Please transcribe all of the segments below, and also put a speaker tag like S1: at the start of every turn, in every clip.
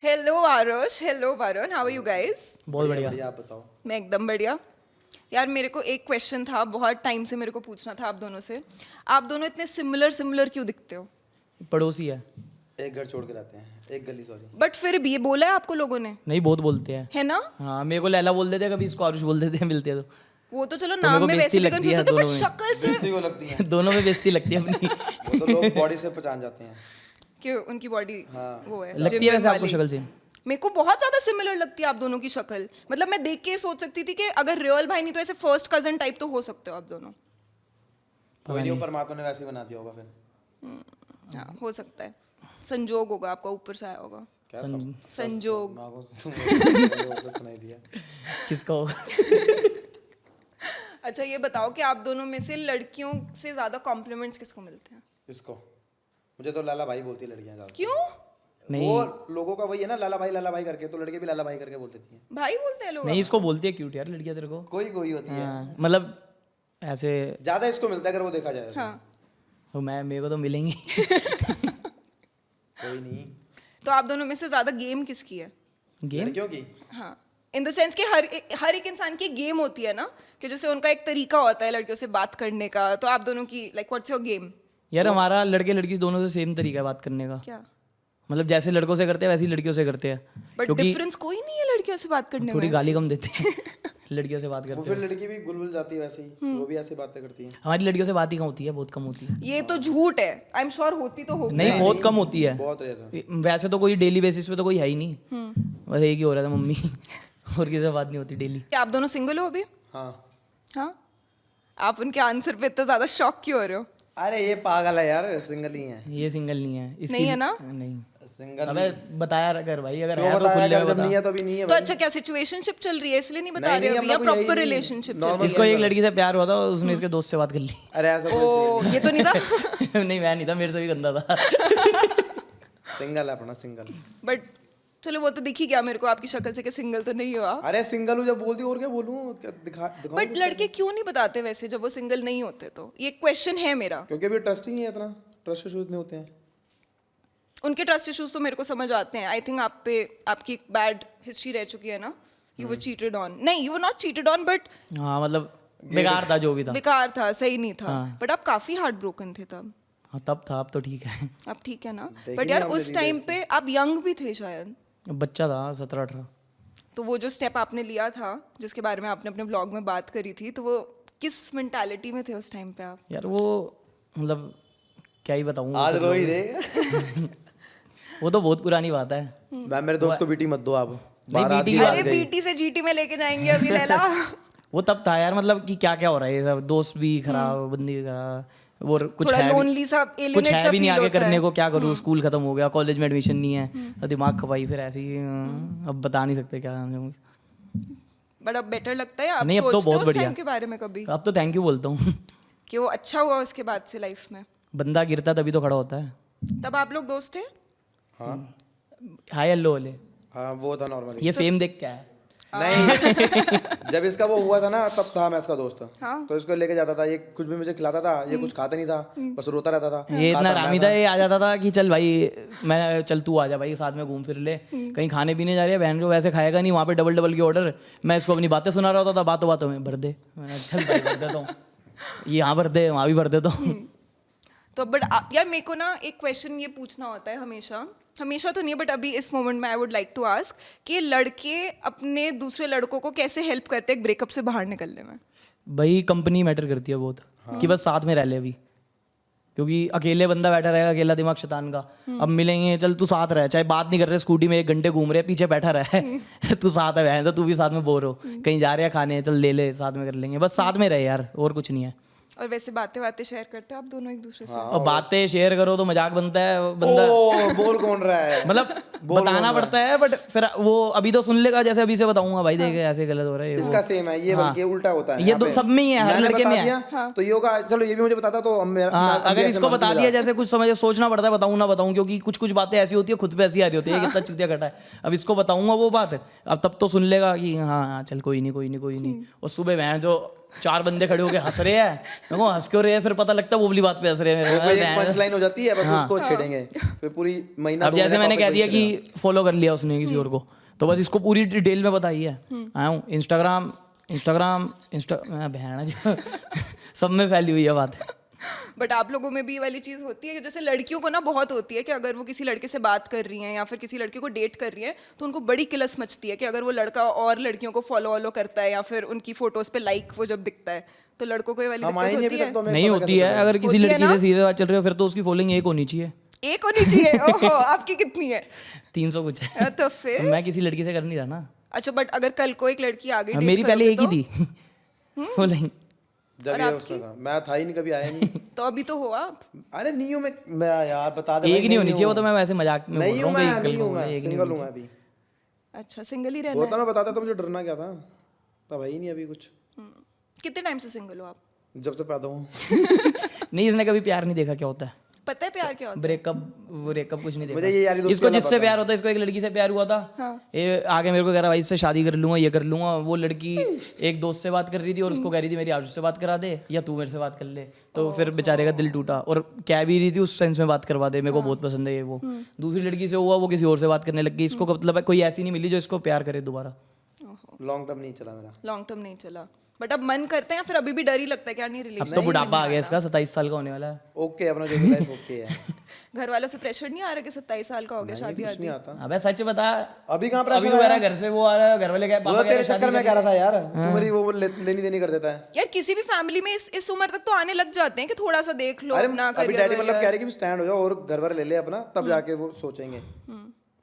S1: Hello Aarush, hello Varun, how are you guys?
S2: बहुत बढ़िया।
S3: आप बताओ।
S1: मैं एकदम बढ़िया। यार मेरे को एक क्वेश्चन था, बहुत टाइम से मेरे को पूछना था आप दोनों से। आप दोनों इतने सिमिलर क्यों दिखते हो?
S2: पड़ोसी है।
S3: एक घर छोड़ के रहते हैं, एक गली सॉरी।
S1: बट फिर भी ये बोला है आपको लोगों ने,
S2: नहीं, बहुत बोलते हैं।
S1: है ना?
S2: हाँ, मेरे को लैला बोल देते हैं, कभी इसको आरुष बोल देते हैं मिलते हैं तो।
S1: वो तो चलो
S2: तो मेरे
S1: नाम
S2: को
S1: में
S2: बेइज्जती
S1: वैसे भी
S2: लगती है
S1: कंफ्यूज होते बट
S2: दोनों में।
S1: शक्ल से
S3: बेइज्जती को लगती है।
S2: दोनों में बेइज्जती लगती है अपनी।
S3: वो तो लोग बॉडी से पहचान जाते हैं।
S1: कि उनकी बॉडी
S3: हाँ।
S1: वो है
S2: लगती
S1: gym
S2: है वैसे आपको
S1: वाली।
S2: शक्ल से?
S1: मेरे को बहुत ज्यादा सिमिलर लगती है आप दोनों की शक्ल। मतलब मैं देख के सोच सकती थी कि अगर रियल भाई नहीं तो ऐसे फर्स्ट कजन टाइप तो हो सकते हो आप दोनों।
S3: कोई नहीं, परमात्मा ने वैसे ही बना दिया होगा फिर।
S1: हाँ, हो सकता है। संजोग होगा, आपका ऊपर से आया होगा।
S3: क्या
S1: संजोग।
S3: माँ को सुनाई दिया।
S2: किसको?
S1: अच्छा ये बताओ कि आप दोनों में से लड़कियों से ज्यादा कॉम्प्लीमेंट्स किसको मिलते हैं?
S3: इसको मुझे तो लाला भाई बोलती है लड़कियां ज्यादा।
S1: क्यों?
S2: नहीं।
S3: वो लोगों का वही है ना, लाला भाई करके, तो लड़के भी लाला भाई करके बोल देती हैं।
S1: भाई बोलते हैं लोग?
S2: नहीं, इसको बोलती है क्यूट यार लड़कियां तेरे को।
S3: कोई कोई होती है।
S2: हाँ, मतलब ऐसे।
S3: ज्यादा इसको मिलता है अगर वो देखा जाए तो।
S1: हाँ।
S2: तो मेरे को तो मिलेंगे।
S3: कोई नहीं।
S1: तो आप दोनों में से ज्यादा गेम किसकी है?
S2: गेम?
S3: लड़कियों की
S1: हाँ, इन द सेंस कि हर एक इंसान की गेम होती है ना, कि जैसे उनका एक तरीका होता है लड़कियों से बात करने का। तो आप दोनों की लाइक व्हाट्स योर गेम?
S2: यार हमारा लड़के लड़की दोनों से सेम तरीका है बात करने का।
S1: क्या?
S2: मतलब जैसे लड़कों से करते हैं वैसे ही लड़कियों से करते हैं।
S1: बट
S2: क्योंकि
S1: डिफरेंस कोई नहीं है लड़कियों से बात करने
S2: थोड़ी
S1: में।
S2: गाली कम देते हैं। लड़कियों से बात
S3: वो
S2: करते
S3: फिर
S2: हैं।
S3: लड़की भी गुलगुल जाती है वैसे ही, वो भी ऐसी बातें करती है।
S2: हमारी लड़कियों से बात ही कम होती है, बहुत कम होती है।
S1: ये तो झूठ है। आई एम श्योर होती तो होगी।
S2: नहीं, बहुत कम होती है।
S3: बहुत रेयर है।
S2: वैसे तो कोई डेली बेसिस पे तो कोई है ही नहीं। बस एक ही हो रहा था मम्मी। और किसी से बात नहीं होती डेली।
S1: क्या आप दोनों सिंगल हो अभी?
S3: हाँ।
S1: हाँ। आप उनके आंसर पे इतना ज्यादा शॉक क्यों हो रहे हो?
S3: अरे ये पागल है यार, सिंगल ही है।
S2: ये सिंगल नहीं है। इसकी
S1: नहीं है ना?
S2: नहीं।
S3: सिंगल
S2: अबे बताया कर भाई, अगर
S3: क्यों
S2: है तो
S3: बताया
S2: खुल
S3: कर, जब
S2: बता।
S3: नहीं है तो अभी नहीं है
S1: तो
S3: भाई।
S1: अच्छा क्या सिचुएशनशिप चल रही है इसलिए नहीं बता
S3: नहीं,
S1: रहे
S3: नहीं,
S1: अभी, या
S3: हम लोग यही
S1: प्रॉपर
S3: नहीं।
S1: रिलेशनशिप चल
S3: Normal
S1: रही
S2: इसको एक लड़की से प्यार हुआ था, उसने इसके दोस्त से बात कर ली।
S3: अरे ऐसा
S1: है?
S3: कोई
S1: ओ ये तो नहीं था।
S2: नहीं, मैं नहीं था, मेरे से भी गंदा था।
S3: सिंगल है अपना, सिंगल।
S1: बट चलो वो तो दिख ही गया मेरे को आपकी शक्ल से कि सिंगल तो नहीं हुआ।
S3: अरे सिंगल हूँ जब बोलती और क्या बोलूँ, क्या दिखाऊं
S1: बट लड़के क्यों नहीं बताते वैसे जब वो सिंगल नहीं होते? तो ये क्वेश्चन है मेरा।
S3: क्योंकि अभी ट्रस्ट ही नहीं है इतना, ट्रस्ट इश्यूज नहीं होते हैं।
S1: उनके ट्रस्ट इश्यूज तो मेरे को समझ आते हैं। आई थिंक आप पे आपकी एक बैड हिस्ट्री रह चुकी है ना। यू वर चीटेड ऑन, नहीं you were not cheated on but
S2: हाँ, मतलब बेकार था जो भी था।
S1: बेकार था, सही नहीं था।
S2: हाँ।
S1: बट आप काफी हार्ट ब्रोकन थे तब।
S2: हाँ, तब था, अब तो ठीक है।
S1: आप ठीक है ना?
S3: देखेंगे
S1: बट यार
S3: हमने
S1: उस टाइम पे आप यंग भी थे शायद।
S2: बच्चा था 17-18।
S1: तो वो जो स्टेप आपने लिया था, जिसके बारे में आपने अपने ब्लॉग में बात करी थी, तो वो किस मेंटालिटी में थे उस टाइम पे आप?
S2: यार वो मतलब क्या ही बताऊँ।
S3: आज रो ही रहे।
S2: वो तो बहुत पुरानी बात है।
S3: मैम मेरे दोस्त को बीटी मत दो आप।
S2: नहीं,
S3: बारात
S2: बीटी
S3: की
S2: की
S3: बात
S1: अरे
S3: गई।
S1: बीटी से जीटी में लेके जाएंगे अभी लैला।
S2: वो तब था यार, मतलब कि क्या क्या हो रहा है ये सब। दोस्त भी खराब, बंदी भी खराब, और कुछ
S1: थोड़ा
S2: है भी,
S1: लोनली सा,
S2: कुछ
S1: एलिनेट
S2: है
S1: सा
S2: भी नहीं
S1: फील
S2: आगे
S1: होता
S2: करने
S1: है।
S2: को। क्या करूँ, स्कूल खत्म हो गया, कॉलेज में एडमिशन नहीं है, तो दिमाग खपाई फिर ऐसे ही। अब बता नहीं सकते क्या।
S1: बट अब बेटर लगता है? आप
S2: नहीं, अब तो
S1: सोचते हो
S2: बहुत
S1: उस
S2: बढ़िया।
S1: टाइम के बारे में कभी
S2: अब तो थैंक यू बोलता हूँ।
S1: कि वो अच्छा हुआ उसके बाद से लाइफ में?
S2: बंदा गिरता तभी तो खड़ा होता है।
S1: तब आप लोग दोस्त थे?
S3: हाँ
S2: हाय हेलो वाले,
S3: हाँ, वो था नॉर्मली।
S2: ये फेम देख क्या है।
S3: नहीं, जब इसका वो हुआ था ना तब था मैं इसका दोस्त।
S1: हाँ।
S3: तो इसको लेके जाता था, ये कुछ भी मुझे खिलाता था, ये कुछ खाता नहीं था, बस रोता रहता था।
S2: ये इतना
S3: खाता
S2: रामी था, ये आ जाता था कि चल भाई, मैं चल तू आ जा भाई, साथ में घूम फिर ले। कहीं खाने पीने जा रही है, बहन जो वैसे खाएगा नहीं, वहाँ पे डबल डबल की ऑर्डर। मैं इसको अपनी बातें सुना रहा होता था, बातों बातों में भर दे। मैंने चल भाई भर देता हूँ, ये यहाँ भर दे, वहाँ भी भर देता हूँ।
S1: तो बट यार मेरे को ना एक क्वेश्चन ये पूछना होता है हमेशा, हमेशा तो नहीं बट अभी इस मोमेंट में I would like to ask कि लड़के अपने दूसरे लड़कों को कैसे हेल्प करते हैं ब्रेकअप से बाहर निकलने में?
S2: भाई कंपनी मैटर करती है बहुत, कि बस साथ में रह ले अभी। क्योंकि अकेले बंदा बैठा रहेगा, अकेला दिमाग शैतान का। अब मिलेंगे, चल तू साथ रह, चाहे बात नहीं कर रहे, स्कूटी में 1 घंटे घूम रहे, पीछे बैठा रहे। तू साथ है बहन, तो तू भी साथ में बोर हो, कहीं जा रहे हैं खाने, चल ले ले, साथ में कर लेंगे। बस साथ में रहे यार, और कुछ नहीं है।
S1: और वैसे बातें बातें शेयर करते हो आप दोनों एक दूसरे से?
S2: और बातें शेयर करो तो मजाक बनता है बंदा,
S3: ओ बोल कौन रहा है?
S2: मतलब बताना पड़ता है। बट फिर वो अभी तो सुन लेगा, जैसे अभी से बताऊंगा भाई देख ऐसे गलत हो रहा है।
S3: इसका सेम है ये, बल्कि उल्टा होता है।
S2: ये
S3: यहाँ
S2: तो
S3: पे
S2: सब में ही है, हर
S3: मैंने
S2: लड़के
S3: बता
S2: में है।
S3: दिया, तो ये होगा चलो ये भी मुझे बताता तो
S2: हाँ, अगर इसको बता दिया, जैसे कुछ समझ सोचना पड़ता है बताऊं ना बताऊं, क्योंकि कुछ कुछ बातें ऐसी होती है खुद पे ऐसी आ रही होती है, कितना चूतिया कटा है। अब इसको बताऊंगा वो बात, अब तब तो सुन लेगा कि हाँ हाँ चल कोई नहीं कोई नहीं कोई नहीं। और सुबह बहन जो 4 बंदे खड़े होके हंस रहे हैं, मेरे को हंस क्यों रहे हैं, फिर पता लगता है वो वाली बात पे हंस रहे हैं
S3: कोई एक
S2: मेरे।
S3: पंच लाइन हो जाती है, बस उसको छेड़ेंगे, फिर पूरी महीना
S2: अब जैसे मैंने कह दिया कि फॉलो कर लिया उसने किसी और को, तो बस इसको पूरी डिटेल में बताई है, आया हूँ इंस्टाग्राम बहन सब में फैली हुई है बात।
S1: बट आप लोगों में भी ये वाली चीज होती है कि जैसे लड़कियों को ना बहुत होती है कि अगर वो किसी लड़के से बात कर रही हैं या फिर किसी लड़के को डेट कर रही हैं तो उनको बड़ी किलस मचती है कि अगर वो लड़का और लड़कियों को फॉलो वॉलो करता है या फिर उनकी फोटोज पे लाइक वो जब दिखता है तो लड़कों को ये वाली दिक्कत होती है।
S3: तो
S2: नहीं होती है, अगर किसी
S1: होती है
S2: लड़की
S1: ना?
S2: से सीधे बात चल रही हो फिर तो उसकी फॉलोइंग 1 होनी चाहिए।
S1: एक होनी चाहिए। ओहो, आपकी कितनी है?
S2: 300 कुछ है।
S1: तो फिर
S2: मैं किसी लड़की से कर नहीं रहा ना।
S1: अच्छा, बट अगर कल को एक लड़की आ गई
S2: हाँ,
S1: date
S2: मेरी पहले एक
S1: करोगे
S2: ही
S1: तो?
S2: थी फॉलोइंग।
S3: जब ये उसका था, मैं था ही नहीं, कभी आया नहीं।
S1: तो अभी तो हो आप।
S3: अरे नहीं हूँ मैं यार, बता दे
S2: एक
S3: भाई,
S2: ही नहीं होनी चाहिए, वो
S3: हूँ।
S2: तो मैं वैसे मजाक में बोल
S3: नहीं
S2: रहा
S3: हूँ
S2: हूँ
S3: मैं,
S2: कि
S3: नहीं हूँ मैं,
S2: एक नहीं
S3: सिंगल हूँ मैं अभी।
S1: अच्छा, सिंगल ही रहना
S3: वो तो मैं बताता तो मुझे डरना क्या था, तब है ही नहीं अभी कुछ,
S1: है। कितने टाइम से सिंगल हो आप?
S3: जब से पैदा हूँ।
S2: नहीं, इसने कभी प्यार नहीं देखा क्या होता है।
S1: पता है प्यार क्या होता
S2: ब्रेकअप कुछ नहीं
S3: मुझे
S2: देखा।
S3: ये यारी दोस्ती
S2: इसको
S3: वाला
S2: जिससे
S3: पता
S2: प्यार होता है, इसको एक लड़की से प्यार हुआ था, ये आगे मेरे को कह रहा भाई इससे शादी कर लूंगा, ये कर लूंगा। वो लड़की एक दोस्त से बात कर रही थी और उसको कह रही थी मेरी आयुष से बात करा दे या तू मेरे से बात कर ले, तो फिर बेचारे का दिल टूटा और कह भी रही थी उस सेंस में बात करवा दे, मेरे को बहुत पसंद है ये वो। दूसरी लड़की से हुआ, वो किसी और से बात करने लग गई। इसको मतलब कोई ऐसी नहीं मिली जो इसको प्यार करे दोबारा।
S1: है?
S3: लॉन्ग टर्म नहीं चला मेरा।
S1: लॉन्ग टर्म नहीं चला, बट अब मन करते हैं या फिर अभी भी डर ही लगता है क्या नहीं
S2: अब
S1: रिलेशन?
S2: तो बुढ़ापा आ गया इसका, 27 साल का होने वाला है।
S3: ओके, अपना जो भी लाइफ ओके है।
S1: घर वालों से प्रेशर नहीं आ रहा कि 27 साल का हो गया, शादी
S3: कुछ नहीं
S1: आती?
S3: आता
S2: अबे सच बता,
S3: अभी कहाँ
S2: अभी
S3: प्रेशर
S2: तो मेरा घर से वो आ रहा है, घर वाले क्या
S3: वो
S2: पापा कह
S3: तेरे
S2: रहे शादी
S3: चक्कर में
S2: कर
S3: कह रहा
S2: ले।
S3: था यार, तू मेरी वो लेनी देनी कर देता है।
S1: यार किसी भी फैमिली में इस उम्र तक तो आने लग जाते हैं कि थोड़ा सा देख लो
S3: अरे
S1: अपना
S3: अभी
S1: career
S3: डैडी मतलब
S1: वगैरह।
S3: कह रहे कि स्टैंड हो जाओ और घर वाले ले ले अपना, तब जाके वो सोचेंगे।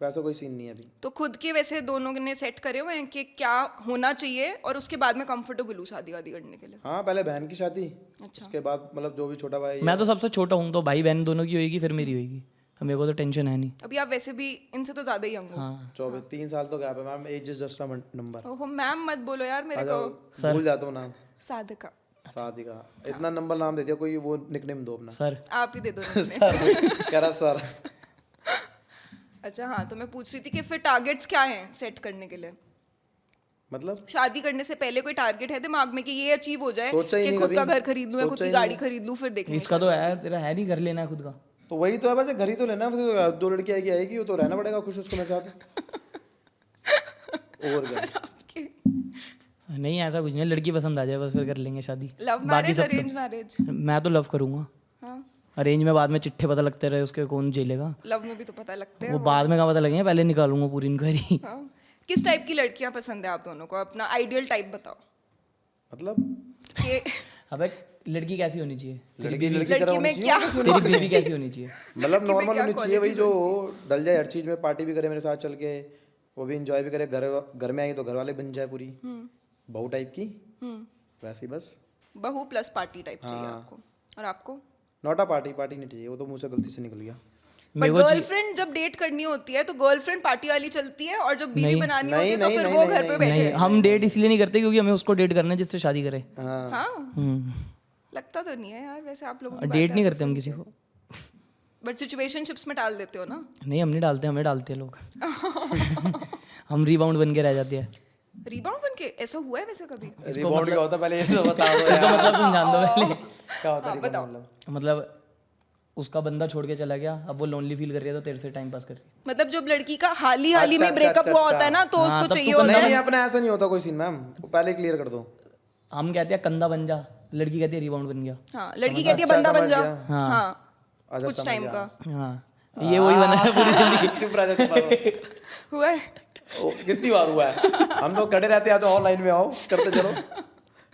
S3: वैसा कोई सीन नहीं है अभी।
S1: तो खुद के वैसे दोनों ने सेट करे हुए हैं कि क्या होना चाहिए और उसके बाद में कंफर्टेबल हूँ शादी वादी करने के लिए?
S3: हाँ, पहले बहन की शादी,
S1: अच्छा।
S3: उसके बाद मतलब जो भी छोटा भाई।
S2: मैं तो सबसे छोटा हूँ, तो भाई बहन दोनों की होगी फिर मेरी होगी, अब मेरे को तो टेंशन है नहीं।
S1: अभी आप वैसे भी इनसे तो ज्यादा ही यंग हो।
S2: हाँ
S3: 24 3 साल तो गैप है ma'am, age is just a number.
S1: ओहो मैम मत बोलो यार मेरे को।
S3: भूल जाता हूँ नाम।
S1: साधका।
S3: सादिका, इतना नंबर नाम दे दिया, कोई वो निकनेम दो अपना।
S2: सर।
S1: आप ही दे दो nickname।
S3: कह रहा सर।
S1: अच्छा हाँ, तो मैं पूछ रही थी कि फिर टारगेट्स क्या हैं सेट करने के लिए?
S3: मतलब
S1: शादी करने से पहले कोई टारगेट है दिमाग में कि ये अचीव हो जाए
S3: सोचा ही
S1: कि
S3: नहीं
S1: खुद का
S3: कभी।
S1: घर खरीद लूं या खुद
S3: सोचा
S1: की
S3: ही
S1: गाड़ी
S3: नहीं।
S1: खरीद लूं, फिर देखेंगे।
S2: इसका तो है, तेरा है नहीं, घर लेना है खुद का।
S3: तो वही तो है, बस घर ही तो लेना, फिर 2 लड़की आएगी वो तो रहना पड़ेगा खुश उसको मेरे साथ। और क्या।
S1: आपके
S2: नहीं ऐसा कुछ नहीं, लड़की पसंद आ जाए बस फिर कर लेंगे शादी।
S1: लव
S2: बाकी
S1: मैरिज
S2: सब
S1: अरेंज मैरिज?
S2: तो मैं तो लव करूंगा।
S1: हाँ,
S2: अरेंज में बाद में चिट्ठे पता लगते रहे उसके, कौन झेलेगा।
S1: लव में भी तो पता लगते हैं
S2: वो बाद में कहाँ पता लगेंगे, पहले निकालूंगा पूरी इंक्वायरी।
S1: हाँ। किस टाइप की लड़कियां पसंद है आप दोनों को? अपना आइडियल टाइप बताओ
S3: मतलब
S1: कि
S2: अबे लड़की कैसी होनी चाहिए?
S3: लड़की की तरह
S1: लड़की
S3: होनी
S1: में
S3: चाहिए।
S1: क्या
S2: तेरी बीवी कैसी होनी चाहिए?
S3: मतलब नॉर्मल
S1: क्या
S3: होनी चाहिए भाई, जो डल जाए हर चीज में, पार्टी भी करे मेरे साथ चल के, वो भी एंजॉय भी करे, घर में आई तो घर वाले बन जाए पूरी बहू टाइप की, वैसी बस।
S1: बहू प्लस पार्टी टाइप चाहिए आपको। और आपको?
S3: नॉट अ पार्टी नहीं चाहिए, वो तो मुंह से गलती से निकल गया।
S1: बट गर्लफ्रेंड जब डेट करनी होती है तो गर्लफ्रेंड पार्टी वाली चलती है और जब बीवी बनानी होती है तो फिर वो घर पे बैठे।
S2: नहीं, हम डेट इसलिए नहीं करते क्योंकि हमें उसको डेट करना है जिससे शादी करे।
S3: हाँ,
S1: हाँ, लगता तो नहीं है यार वैसे आप लोगों की
S2: डेट नहीं करते हम किसी को।
S1: बट सिचुएशनशिप्स में डाल देते हो ना?
S2: नहीं हम नहीं डालते, हमें डालते हैं लोग। हम रिबाउंड बन के रह जाते हैं।
S1: रिबाउंड बन के? ऐसा हुआ है वैसे कभी?
S3: रिबाउंड क्या होता है पहले ये तो बता दो
S2: इसका
S3: यार।
S2: मतलब समझा दो पहले।
S3: क्या होता है
S1: बताओ।
S3: मतलब?
S2: मतलब उसका बंदा छोड़ के चला गया, अब वो लोनली फील कर रही है तो तेरे से टाइम पास कर रही है।
S1: मतलब जब लड़की का हाल ही
S3: अच्छा,
S1: में ब्रेकअप हुआ होता है ना तो
S2: हाँ,
S1: उसको
S2: तब
S1: चाहिए
S2: तू
S1: होता है।
S3: नहीं अपना ऐसा नहीं होता कोई सीन मैम, वो पहले क्लियर कर दो।
S2: हम कहते हैं कंधा बन जा, लड़की कहती है रिबाउंड बन गया।
S1: हाँ, लड़की कहती है बंदा बन जा।
S2: हाँ।
S1: हाँ,
S3: अच्छा,
S1: कुछ
S3: समझ
S1: टाइम
S3: गया।
S1: का
S2: हाँ ये वही बना है पूरी जिंदगी।
S3: चुप रह जा, चुप रह।
S1: हुआ है।
S3: ओ, कितनी बार हुआ है, हम लोग खड़े रहते हैं तो ऑनलाइन में आओ करते चलो,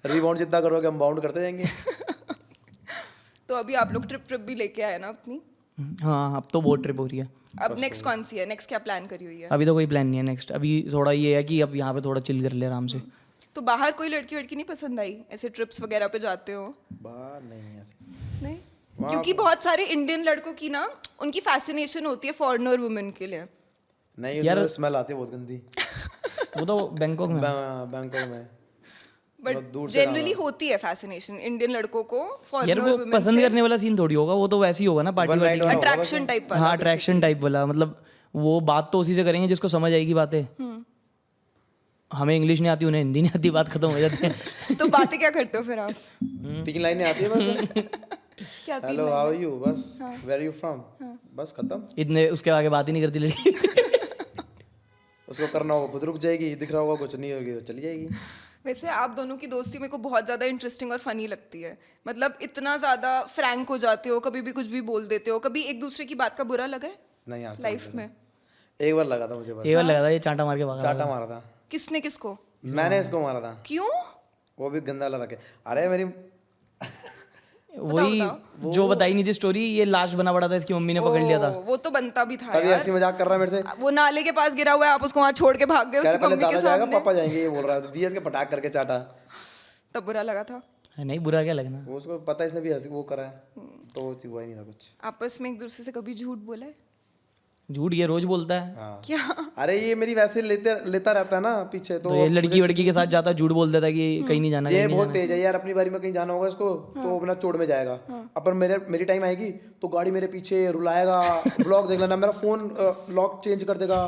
S3: रिबाउंड जितना करोगे हम बाउंड करते जाएंगे।
S1: तो अभी आप लोग ट्रिप भी लेके आए ना अपनी?
S2: हाँ अब तो बहुत ट्रिप हो रही है।
S1: अब नेक्स्ट कौन सी है? नेक्स्ट क्या प्लान करी हुई है?
S2: अभी तो कोई प्लान नहीं है नेक्स्ट, अभी थोड़ा ये है कि अब यहाँ पे थोड़ा चिल कर ले आराम से।
S1: तो बाहर कोई लड़की वड़की नहीं पसंद आई? ऐसे ट्रिप्स वगैरह पे जाते हो?
S3: बाहर नहीं ऐसे।
S1: नहीं, क्योंकि बहुत सारे इंडियन लड़कों की ना उनकी फैसिनेशन होती है फॉरेनर वुमेन के लिए।
S3: नहीं यार, स्मेल आती है बहुत गंदी।
S2: वो तो बैंकॉक में।
S3: बैंकॉक में
S1: बट जनरली होती है फैसिनेशन इंडियन लड़कों को
S2: यार
S1: फॉरेनर
S2: वो
S1: वुमेन
S2: पसंद करने वाला सीन थोड़ी होगा, वो तो वैसे ही होगा ना पार्टी वार्टी का।
S1: अट्रैक्शन टाइप
S2: हाँ अट्रैक्शन टाइप वाला, मतलब वो बात तो उसी से करेंगे जिसको समझ आएगी बातें। हमें इंग्लिश नहीं आती, उन्हें हिंदी नहीं आती, बात खत्म हो जाती है।
S1: तो बातें क्या करते हो फिर आप?
S3: 3 लाइनें आती है बस।
S1: क्या तीन
S3: हेलो, हाउ आर यू, बस
S1: हाँ।
S3: वेयर यू फ्रॉम, बस खत्म।
S2: इतने उसके आगे बात ही नहीं करती लड़की।
S3: उसको करना होगा खुद रुक जाएगी, दिख रहा होगा कुछ नहीं होगी तो चली जाएगी।
S1: वैसे आप दोनों की दोस्ती मेरे को बहुत ज़्यादा इंटरेस्टिंग और फनी लगती है। मतलब इतना ज़्यादा फ्रैंक हो जाते हो, कभी भी कुछ भी बोल देते हो। कभी एक दूसरे की बात का बुरा लगा है
S3: नहीं, आज तक
S1: लाइफ में?
S3: एक बार लगा था मुझे, बस
S2: एक बार लगा था, ये चांटा मार के भागा।
S3: चाटा मारा था,
S1: किसने किसको?
S3: मैंने इसको मारा था,
S1: क्यों?
S3: वो भी गंदा लगा के। अरे मेरी
S2: वही जो बताई नहीं थी स्टोरी, ये लाश बना पड़ा था, इसकी मम्मी ने पकड़ लिया था।
S1: वो तो बनता भी था
S3: तभी
S1: यार।
S3: ऐसी मजाक कर रहा है मेरे से।
S1: वो नाले के पास गिरा हुआ है, आप उसको वहां छोड़ के भाग गए
S3: कह रहा
S1: उसकी
S3: पहले
S1: मम्मी के
S3: दादा जाएगा,
S1: सामने।
S3: पापा जाएंगे, ये बोल रहा था। दिया इसके पटाख करके चाटा।
S1: तब बुरा लगा था?
S2: नहीं, बुरा क्या लगना।
S3: वो उसको पता है, इसने भी हंसी वो करा है, तो वो हुआ ही नहीं था कुछ।
S1: आपस में एक दूसरे से कभी झूठ बोला है?
S2: झूठ ये रोज बोलता है।
S3: हाँ।
S1: क्या?
S3: अरे ये मेरी वैसे लेता रहता है ना पीछे,
S2: तो ये लड़की वड़की के साथ जाता है, झूठ बोल देता है कि कहीं नहीं जाना,
S3: ये
S2: कहीं नहीं
S3: बहुत
S2: जाना।
S3: तेज है यार। अपनी बारी में कहीं जाना होगा इसको तो अपना चोड़ में जाएगा। अपन मेरी टाइम आएगी तो गाड़ी मेरे पीछे रुलाएगा, ब्लॉक देख लेना, मेरा फोन लॉक चेंज कर देगा,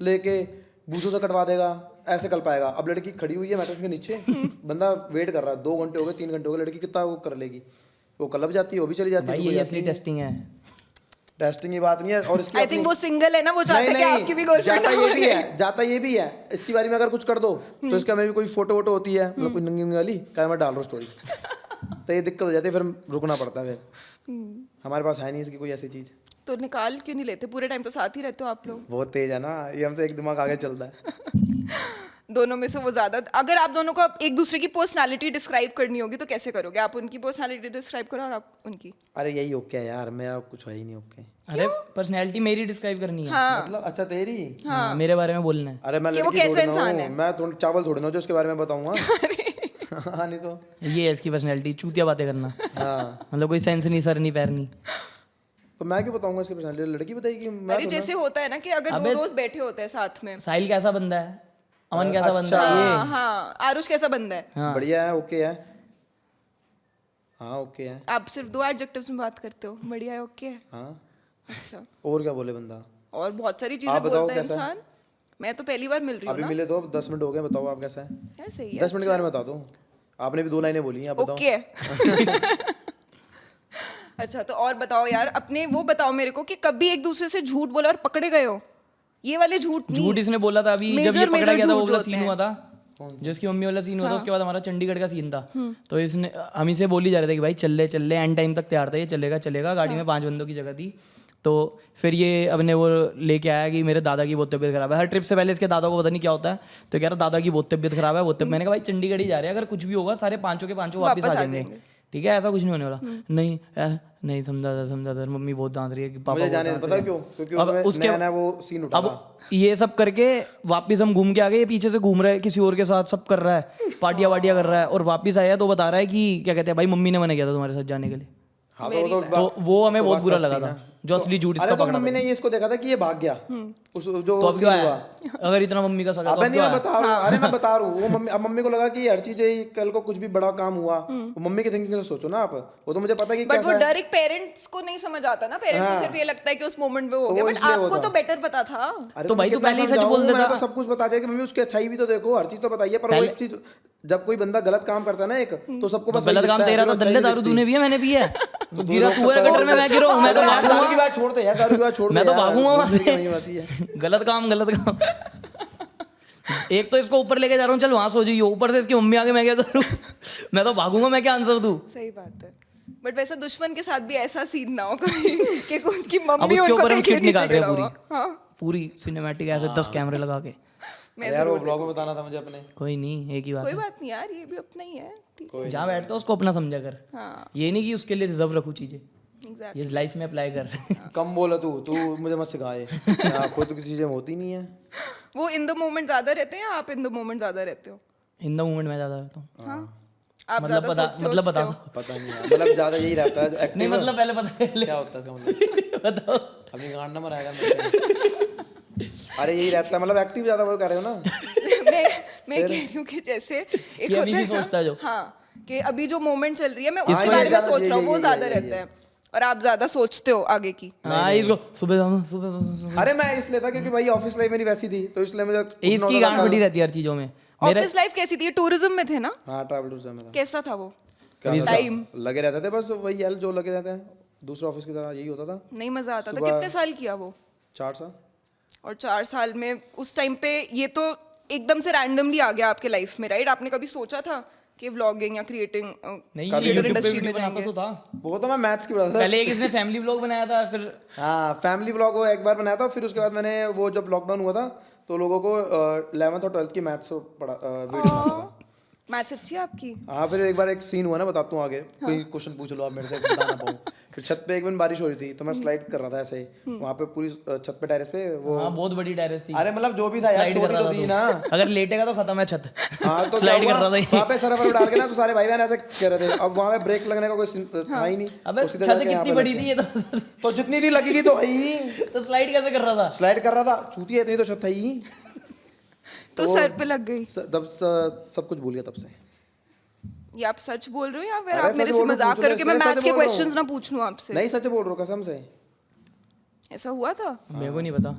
S3: लेके बूझों से कटवा देगा, ऐसे कर पाएगा। अब लड़की खड़ी हुई है मेट्रो के नीचे, बंदा वेट कर रहा है, 2 घंटे हो गए, 3 घंटे हो गए, लड़की कितना वो कर लेगी? वो क्लब जाती है, वो भी चली जाती है।
S2: भाई ये असली टेस्टिंग है।
S3: टेस्टिंग की बात नहीं है। और इसकी
S1: आई थिंक वो सिंगल है ना, वो चाहता है कि आपकी भी गर्लफ्रेंड
S3: जाता ये भी है, जाता ये भी है। इसकी बारी में अगर कुछ कर दो तो इसका मेरी कोई फोटो वोटो होती है, मतलब कोई नंगी वाली, क्या मैं डाल रहा हूँ स्टोरी, तो ये दिक्कत हो जाती है, फिर रुकना पड़ता है। फिर हमारे पास है नहीं इसकी कोई ऐसी चीज।
S1: तो निकाल क्यों नहीं लेते? पूरे टाइम तो साथ ही रहते हो आप लोग।
S3: बहुत तेज है ना ये, हमसे एक दिमाग आगे चलता है।
S1: दोनों में से वो ज्यादा, अगर आप दोनों को एक दूसरे की पर्सनालिटी डिस्क्राइब करनी होगी तो कैसे करोगे? आप उनकी पर्सनालिटी डिस्क्राइब करो और आप उनकी।
S3: अरे यही ओके है यार, मेरा कुछ है ही नहीं ओके।
S2: अरे पर्सनैलिटी मेरी डिस्क्राइब करनी है।
S3: मतलब अच्छा तेरी?
S2: हाँ, मेरे बारे में बोलना है।
S3: अरे मैं
S1: कि वो
S3: लड़की
S1: कैसे
S3: थोड़ी ना
S1: इंसान
S3: हूँ, मैं थोड़ा चावल थोड़ी ना हूँ जो उसके बारे में बताऊंगा। हाँ नहीं तो।
S2: ये है इसकी पर्सनैलिटी, चूतिया बातें करना।
S3: हाँ
S2: मतलब कोई सेंस नहीं, सर नहीं, पैर नहीं।
S3: तो मैं क्यों बताऊंगा इसकी पर्सनालिटी? लड़की बताएगी। मैं
S1: अरे जैसे होता है ना कि अगर दो दोस्त बैठे होते हैं साथ में।
S2: साहिल कैसा बंदा है, अमन कैसा बंदा है, ये
S1: हाँ, आरुष कैसा बंदा है?
S2: हाँ।
S3: बढ़िया है, ओके है। हाँ ओके है।
S1: आप सिर्फ 2 एडजेक्टिव्स में बात करते हो, बढ़िया है, ओके है।
S3: हाँ
S1: अच्छा,
S3: और क्या बोले बंदा?
S1: और बहुत सारी
S3: आप
S1: चीजें
S3: बताओ
S1: बोलता है
S3: कैसा है?
S1: इंसान। मैं तो पहली बार मिल रही हूँ
S3: अभी
S1: ना।
S3: मिले तो 10 मिनट हो गए, बताओ आप कैसा है?
S1: यार सही है,
S3: 10 मिनट के बारे में बता दो। आपने भी 2 लाइनें बोली हैं, आप बताओ।
S1: ओके है। अच्छा, तो और बताओ यार, अपने वो बताओ मेरे को कि कभी एक दूसरे से झूठ बोला और पकड़े गए हो? ये वाले झूठ नहीं।
S2: झूठ इसने बोला था अभी जब ये
S1: Major
S2: पकड़ा गया था, वो
S1: झूठ
S2: वाला
S1: होते
S2: सीन
S1: हैं।
S2: हुआ था, जो इसकी मम्मी वाला सीन हुआ था, उसके बाद हमारा चंडीगढ़ का सीन था। तो इसने हम इसे बोल ही जा रहे थे कि भाई चल ले, एंड टाइम तक तैयार था, ये चलेगा। गाड़ी में 5 बंदों की जगह थी। तो फिर ये अपने वो लेके आया कि मेरे दादा की बहुत तबीयत खराब है। हर ट्रिप से पहले इसके दादा को पता नहीं क्या होता है, तो कह रहा दादा की बहुत तबीयत खराब है, मैंने कहा भाई चंडीगढ़ ही जा रहे हैं, अगर कुछ भी होगा सारे 5 के 5 वापस आ जाएंगे, ठीक है, ऐसा कुछ नहीं होने वाला। नहीं समझा था, मम्मी बहुत दांत रही है कि पापा
S3: मुझे जाने पता क्यों? क्योंकि उसमें नया वो सीन उठा था।
S2: अब ये सब करके वापस हम घूम के आ गए, ये पीछे से घूम रहा है किसी और के साथ, सब कर रहा है, पार्टियां वार्टियां कर रहा है, और वापस आया तो बता रहा है कि क्या कहते हैं भाई मम्मी ने मना किया था तुम्हारे साथ जाने के लिए।
S3: हाँ
S2: तो वो हमें बहुत बुरा लगा था, जो असली झूठ इसका
S3: अरे तो
S2: पकड़ा
S3: मम्मी ने ये इसको देखा था कि ये भाग गया उस जो
S2: तो अब
S3: scene
S2: क्या
S3: हुआ।
S2: है, अगर इतना मम्मी का सगा
S3: अबे नहीं, मैं बता रहा हूँ। अरे मैं बता रहा हूँ, वो मम्मी, अब मम्मी को लगा कि हर चीज कल को कुछ भी बड़ा काम हुआ, वो मम्मी की थिंकिंग से सोचो ना आप। वो तो मुझे पता है कि
S1: बट वो
S3: कैसा है।
S1: डर एक पेरेंट्स को नहीं समझ आता ना, पेरेंट्स को सिर्फ ये लगता है कि उस मोमेंट में हो गया,
S3: वो
S1: बट
S3: इसलिए
S1: आपको
S3: होता।
S1: तो बेटर पता था।
S3: अरे
S2: तो भाई
S3: मैं
S2: तू
S3: कितना
S2: पहले ही सच
S3: समझाऊं?
S2: बोल देता।
S3: मैं तो सब कुछ बता दिया कि मम्मी उसकी अच्छाई भी तो देखो, हर चीज तो बताइए, पर वो एक चीज, जब कोई बंदा गलत काम करता है ना एक, तो सबको बस
S2: गलत काम तेरा तो दल्ले दारू तूने भी है, मैंने भी है। तो गिरा तू है गटर में, मैं गिरा हूं, मैं तो
S3: दारू की बात छोड़ दे यार, दारू की बात छोड़ दे
S2: मैं तो
S3: यार,
S2: भागूंगा वहां
S3: दूसरी
S2: से।
S3: की बात ही है।
S2: गलत काम एक तो इसको ऊपर लेके जा रहा हूँ, चल वहां सो जाइए, ऊपर से इसकी मम्मी आगे मैं क्या करूँ? मैं तो भागूंगा, मैं क्या आंसर दूं?
S1: सही बात है, बट वैसे दुश्मन के साथ भी ऐसा सीन ना हो कभी कि उसकी
S2: अब
S1: मम्मी
S2: उसके
S1: उनको
S2: ऊपर हम
S1: देख के
S2: स्किट निकाल
S1: नीचे
S2: रहे हैं
S1: गिरा
S2: पूरी।
S1: हुआ। हाँ,
S2: पूरी सिनेमैटिक ऐसे 10 कैमरे लगा के।
S1: मैं
S3: यार वो व्लॉग में बताना था मुझे अपने।
S2: कोई नहीं, एक ही बात
S1: कोई
S2: है,
S1: बात नहीं यार, ये भी अपना ही है, ठीक है।
S2: जहाँ बैठता है उसको अपना समझा कर।
S1: हाँ,
S2: ये नहीं कि उसके लिए रिजर्व रखूँ चीजें,
S1: एग्जैक्टली।
S2: ये लाइफ में अप्लाई कर।
S3: कम बोला तू मुझे मत सिखाए, खुद की चीजें होती नहीं है।
S1: वो इन द मोमेंट ज्यादा रहते हैं या आप इन द मोमेंट ज्यादा रहते हो?
S2: इन द मोमेंट में ज्यादा रहता हूँ।
S1: हाँ, आप
S2: मतलब
S1: ज्यादा
S2: बता, मतलब बता दो।
S3: पता नहीं है, मतलब ज्यादा यही रहता है जो
S2: नहीं
S3: एक्टिव।
S2: मतलब पहले पता कर ले।
S3: क्या होता है इसका मतलब?
S2: बताओ।
S3: अभी गांड नंबर आएगा मेरे से। अरे यही रहता है, मतलब एक्टिव ज्यादा वो कर रहे हो ना।
S1: मैं कह रही हूँ कि जैसे एक
S2: कि अभी
S1: होता
S2: भी
S1: है
S2: सोचता है जो।
S1: हाँ, कि अभी जो मोमेंट चल रही है मैं
S3: हाँ,
S1: उसके
S3: ये
S1: बारे में
S3: ज्यादा-
S1: सोच
S3: ये-
S1: रहा हूँ,
S3: ये-
S1: वो
S3: ये-
S1: ज्यादा
S3: ये-
S1: रहता है, और आप ज्यादा सोचते हो आगे की।
S2: हाँ, इसको सुबह
S3: अरे मैं इसलिए था क्योंकि भाई ऑफिस लाइफ मेरी वैसी थी, तो इसलिए मुझे उठना
S2: इसकी
S3: होता
S2: गांड
S3: था।
S2: फटी रहती है हर चीजों में।
S1: ऑफिस लाइफ कैसी थी? टूरिज्म में थे ना?
S3: हाँ ट्रैवल टूरिज्म में था।
S1: कैसा था वो
S3: क्या होता था?
S1: टाइम?
S3: लगे रहते थे बस वही एल जो लगे रहते हैं दूसरे ऑफिस की तरह, यही होता था।
S1: नहीं मजा आता था? कितने साल किया वो?
S3: 4 साल।
S1: और 4 साल में उस टाइम पे ये तो एकदम से रैंडमली आ गया आपके लाइफ में, राइट? आपने कभी सोचा था कि व्लॉगिंग या क्रिएटिंग
S2: नहीं,
S1: क्रिएटर
S2: यूट्यूब पे
S1: इंडस्ट्री
S2: वीडियो
S1: में
S2: बनाता
S1: जाएंगे?
S2: तो था
S3: वो तो मैं मैथ्स की पढ़ा था।
S2: पहले। एक इसने फैमिली व्लॉग बनाया था, फिर
S3: हाँ फैमिली व्लॉग वो एक बार बनाया था, फिर उसके बाद मैंने वो जब लॉकडाउन हुआ था तो लोगों को 11th और 12th की मैथ्स पढ़ा वीडियो बनाता था।
S1: मैथ्स अच्छी है आपकी?
S3: हाँ फिर एक बार एक सीन हुआ ना, बताता हूँ आगे। कोई क्वेश्चन पूछ लो आप मेरे से, बता ना पाऊँ। फिर छत पे एक दिन बारिश हो रही थी तो मैं स्लाइड कर रहा था ऐसे ही वहाँ पे पूरी छत पे टेरेस पे वो।
S2: हाँ बहुत बड़ी टेरेस थी।
S3: अरे मतलब जो भी था यार,
S2: Slide कर
S3: छोटी
S2: रहा
S3: तो
S2: था
S3: थी
S2: तू।
S3: ना।
S2: अगर लेटेगा तो खत्म है छत।
S3: हाँ तो
S2: स्लाइड
S3: क्या
S2: कर
S3: हुआ,
S2: रहा था ये।
S3: वहाँ पे सरफ डाल के ना तो सारे भाई बहन ऐसे कह रहे थे। अब वहाँ पे ब्रेक लगने का कोई सीन था ही नहीं।
S2: अबे
S3: वो सीधे
S2: छत
S3: जाके यहाँ
S2: कितनी
S3: पे
S2: बड़ी
S3: लग
S2: थी ये तो
S3: गया। तो जितनी थी लगेगी तो ही
S2: तो स्लाइड कैसे कर रहा था?
S3: स्लाइड कर रहा था, चूती है इतनी तो छत है ही।
S1: तो सर पे लग गई?
S3: तब सब कुछ भूल गया तब से।
S1: ये आप सच बोल रहे हो या फिर
S3: अरे
S1: आप मेरे
S3: सच
S1: से
S3: बोल रहा हूँ,
S1: मजाक
S3: पूछ लो,
S1: करके मैं
S3: सच
S1: मैथ्स के
S3: बोल रहा हूँ।
S1: क्वेश्चंस ना पूछ लूं आपसे?
S3: नहीं सच बोल रहा हूँ कसम से।
S1: ऐसा हुआ था?
S2: मेरे को नहीं पता।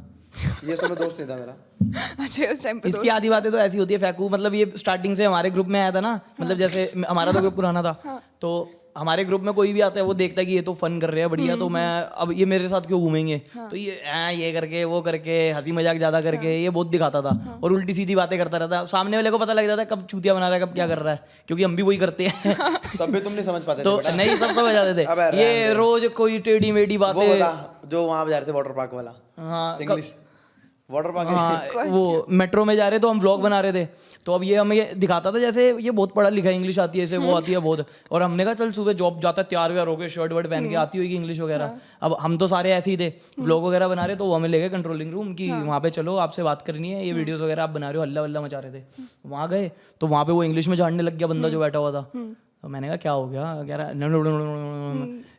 S3: ये सब में दोस्त नहीं था मेरा।
S1: अच्छा उस टाइम पे
S2: इसकी आधी बातें तो ऐसी होती है फैकू। मतलब ये स्टार्टिंग से हमारे ग्रुप में आया था ना, मतलब जैसे हमारा तो ग्रुप पुराना था, तो हमारे ग्रुप में कोई भी आता है वो देखता है कि ये तो फन कर रहे हैं बढ़िया, तो मैं अब ये मेरे साथ क्यों घूमेंगे, तो ये करके वो करके हंसी मजाक ज्यादा करके ये बहुत दिखाता था और उल्टी सीधी बातें करता रहता। सामने वाले को पता लग जाता है कब चूतिया बना रहा है, कब क्या कर रहा है, क्योंकि हम भी वही करते हैं।
S3: तब भी तुम नहीं समझ पाते
S2: तो
S3: थे बेटा।
S2: नहीं, सब समझ जाते
S3: अबे
S2: थे। ये
S3: रहने दे।
S2: रोज कोई टेढ़ी मेढ़ी
S3: वो
S2: बातें।
S3: बता जो वहाँ पे जा रहे थे वाटर पार्क वाला,
S2: हाँ
S3: इंग्लिश वाटर पार्क।
S2: हाँ वो मेट्रो में जा रहे तो हम व्लॉग बना रहे थे, तो अब ये हमें ये दिखाता था जैसे ये बहुत पढ़ा लिखा है, इंग्लिश आती है इसे, वो आती है बहुत। और हमने कहा चल सुबह जॉब जाता है तैयार व्यार होकर शर्ट वर्ट पहन के आती होगी इंग्लिश वगैरह। अब हम तो सारे ऐसे ही थे, व्लॉग वगैरह बना रहे तो वो हमें ले गए कंट्रोलिंग रूम की वहाँ पे, चलो आपसे बात करनी है, ये वीडियोस वगैरह आप बना रहे हो, हल्ला वल्ला मचा रहे थे। वहाँ गए तो वहाँ पे वो इंग्लिश में झाड़ने लग गया बंदा जो बैठा हुआ था। तो मैंने कहा क्या हो गया, कह रहा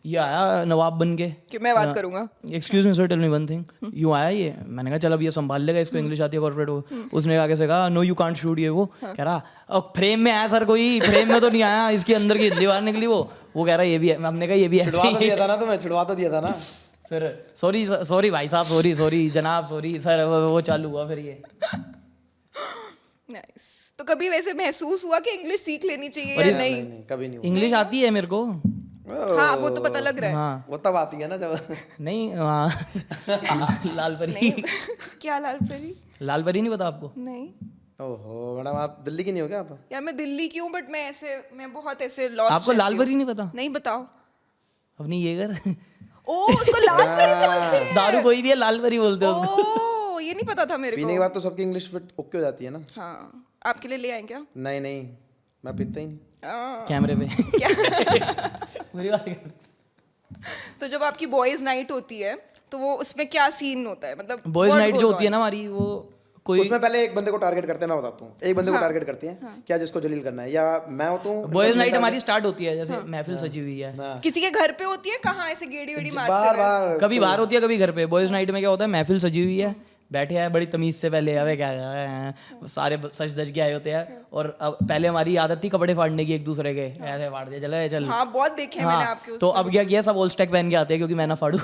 S2: ये आया नवाब बन के
S1: कि मैं बात करूंगा।
S2: Excuse me sir tell me one thing, यूँ आया ये। मैंने कहा चल अब ये संभाल लेगा, इसको इंग्लिश आती है कॉर्पोरेट वो। उसने आगे से कहा नो यू कांट शूट ये वो। कह रहा अब फ्रेम में आया सर, कोई फ्रेम में तो नहीं आया, इसके अंदर की हिंदी बाहर निकली वो कह रहा ये भी है। हमने कहा ये भी ऐसे
S3: छिड़वा तो
S2: ही
S3: दिया
S2: है।
S3: था ना तुम्हें, छिड़वा तो दिया था ना।
S2: फिर सॉरी भाई साहब, सॉरी जनाब, सॉरी सर, वो चालू हुआ फिर ये।
S1: नाइस। तो कभी वैसे महसूस हुआ कि इंग्लिश सीख लेनी चाहिए या नहीं?
S3: नहीं कभी नहीं हुआ।
S2: इंग्लिश आती है मेरे को।
S1: हाँ वो तो पता लग रहा है।
S2: हाँ
S3: वो तब आती है ना जब
S2: नहीं, हाँ लाल परी।
S1: क्या लाल परी?
S2: लाल परी नहीं पता आपको?
S1: नहीं
S3: ओहो मैडम आप दिल्ली की नहीं हो क्या आप?
S1: यार मैं दिल्ली की हूँ, बट मैं बहुत ऐसे लॉस्ट।
S2: आपको लाल परी नहीं पता?
S1: नहीं, बताओ।
S2: अपनी ये कर
S1: ओ उसको लाल परी बोलते हैं।
S2: दारू कोई भी है लाल परी बोलते हैं उसको।
S1: ओ ये नहीं पता था मेरे
S3: पीने के
S1: को।
S3: बाद तो सबकी इंग्लिश फिट ओके हो जाती है ना।
S1: हाँ आपके लिए ले आए क्या?
S3: नहीं मैं पीता ही नहीं।
S2: कैमरे पे पूरी बात कर।
S1: तो जब आपकी बॉयज नाइट होती है तो वो उसमें क्या सीन होता है? मतलब
S2: बॉयज
S1: what
S2: नाइट
S1: goes
S2: जो होती है
S1: on?
S2: ना हमारी, वो कोई
S3: उसमें पहले एक बंदे को टारगेट करते हैं, मैं बताता हूँ। एक बंदे को टारगेट करती हैं क्या, जिसको जलील करना है, या मैं होता हूँ।
S2: बॉयज नाइट हमारी स्टार्ट होती है जैसे महफिल सजी हुई है,
S1: किसी के घर पे होती है? कहाँ ऐसे गेड़ी वेड़ी मारते
S3: बार
S1: हुए?
S3: बार
S2: कभी बाहर होती है कभी घर पे। बॉयज नाइट में क्या होता है, महफिल सजी हुई है, बैठे हैं बड़ी तमीज से, पहले अबे क्या कर रहे हैं, सारे सच धज के आए होते हैं। और अब पहले हमारी आदत थी कपड़े फाड़ने की एक दूसरे के, ऐसे फाड़ दिया चलो चल।
S1: हाँ बहुत देखे हैं मैंने आपके
S2: तो अब क्या किया, सब ओल्ड स्टैक पहन के आते हैं क्योंकि मैं ना फाड़ू।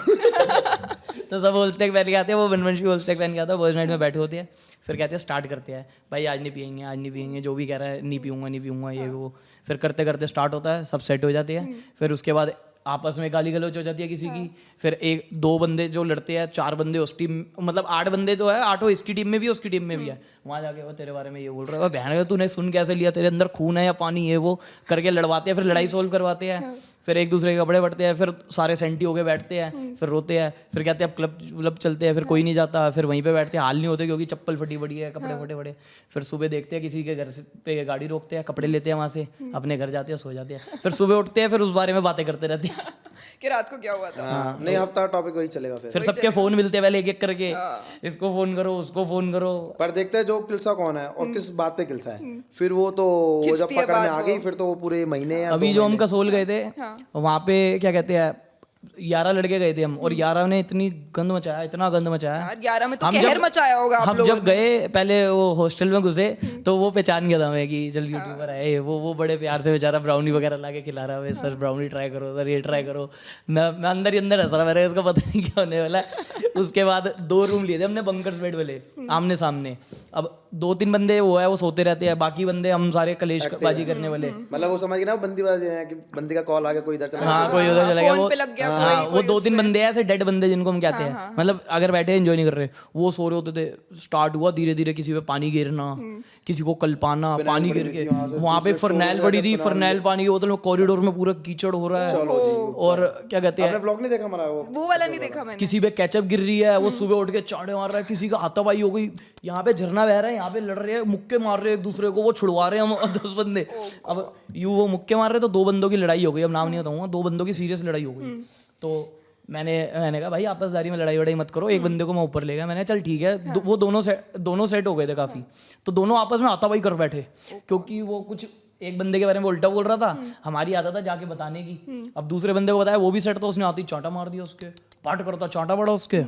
S2: तो सब ओल्ड स्टैक पहन के आते हैं, वो बनवंशी ओल्ड स्टैक पहन के आता है, बॉयज नाइट में बैठे होते हैं। फिर कहते हैं स्टार्ट करते हैं, भाई आज नहीं पियेंगे, जो भी कह रहा है नहीं पीऊंगा ये वो। फिर करते करते स्टार्ट होता है, सब सेट हो जाते हैं। फिर उसके बाद आपस में गाली गलौज हो जाती है किसी की। फिर एक दो बंदे जो लड़ते हैं, 4 बंदे उस टीम, मतलब 8 बंदे तो है, 8 इसकी टीम में भी उसकी टीम में भी है। वहाँ जाके वो तेरे बारे में ये बोल रहा है, बहन तूने सुन कैसे लिया, तेरे अंदर खून है या पानी है, वो करके लड़वाते हैं। फिर लड़ाई सोल्व करवाते हैं, फिर एक दूसरे के कपड़े बढ़ते हैं, फिर सारे सेंटी होके बैठते हैं, फिर रोते हैं, फिर कहते हैं अब क्लब चलते हैं, फिर कोई नहीं जाता, फिर वहीं पे बैठते हैं, हाल नहीं होते क्योंकि चप्पल फटी पड़ी है, कपड़े फटे पड़े। फिर सुबह देखते हैं किसी के घर से पे गाड़ी रोकते हैं, कपड़े लेते हैं वहाँ से, अपने घर जाते हैं, सो जाते हैं। फिर सुबह उठते हैं, फिर उस बारे में बातें करते रहते हैं।
S1: कि रात को क्या हुआ था।
S3: नहीं हफ्ता टॉपिक वही चलेगा
S2: फिर सबके फोन मिलते हैं पहले एक एक करके, इसको फोन करो उसको फोन करो।
S3: पर देखते हैं जो किलसा कौन है और किस बात पे किलसा है। फिर वो तो वो जब पकड़ में आ गई फिर तो वो पूरे महीने या
S2: अभी जो हम कसोल गए थे वहाँ पे क्या कहते हैं, 11 लड़के गए थे हम, और 11 ने इतनी गंद मचाया, इतना गंद मचाया।
S1: यार 11 में तो
S2: हम
S1: कहर
S2: जब-
S1: मचाया होगा आप
S2: हम
S1: लोगों
S2: जब गए पहले वो हॉस्टल में घुसे तो वो पहचान गया था हमें कि चल यूट्यूबर है वो बड़े प्यार से बेचारा ब्राउनी वगैरह ला के खिला रहा है, सर ब्राउनी ट्राई करो, सर ये ट्राई करो। मैं अंदर ही अंदर हंस रहा, मेरे इसका पता नहीं क्या होने वाला है। उसके बाद 2 रूम लिए थे हमने बंकर्स बेड वाले, आमने सामने। अब 2-3 बंदे वो है वो सोते रहते हैं, बाकी बंदे हम सारे कलेशबाजी करने वाले।
S3: मतलब वो समझ गए ना, बंदीबाजी है कि बंदी का कॉल आ गया, कोई इधर चला
S2: हाँ, कोई उधर चला गया,
S1: फोन
S2: वो
S1: पे लग गया
S2: हाँ, वो 2-3 बंदे ऐसे डेड बंदे जिनको हम कहते हैं, मतलब अगर बैठे एंजॉय नहीं कर रहे, वो सो रहे होते थे। स्टार्ट हुआ धीरे धीरे किसी पे पानी गिरना, किसी को कल्पाना, पानी गिर के वहां पे फरनैल पड़ी थी, फरनैल पानी की बोतल में, कॉरिडोर में पूरा कीचड़ हो रहा है। और क्या कहते हैं,
S3: आपने व्लॉग नहीं देखा हमारा
S1: वो वाला नहीं देखा मैंने।
S2: किसी पे कैचअप गिर रही है, वो सुबह उठ के चांटे मार रहा है, किसी का हाथापाई हो गई, यहाँ पे झरना बह रहा है, यहाँ पे लड़ रहे हैं, मुक्के मार रहे हैं एक दूसरे को, वो छुड़वा रहे हैं हम 10 बंदे। अब यूं वो मुक्के मार रहे तो 2 बंदों की लड़ाई हो गई, अब नाम नहीं बताऊंगा, 2 बंदों की सीरियस लड़ाई हो गई। तो मैंने कहा भाई आपसदारी में लड़ाई वड़ाई मत करो, एक बंदे को मैं ऊपर ले गया, मैंने चल ठीक है। वो दोनों सेट हो गए थे काफी, तो दोनों आपस में हाथापाई कर बैठे, क्योंकि वो कुछ एक बंदे के बारे में उल्टा बोल रहा था, हमारी आदत है जाके बताने की। अब दूसरे बंदे को बताया, वो भी सेट, तो उसने आती चांटा मार दिया उसके, पाट करता चांटा पड़ा उसके।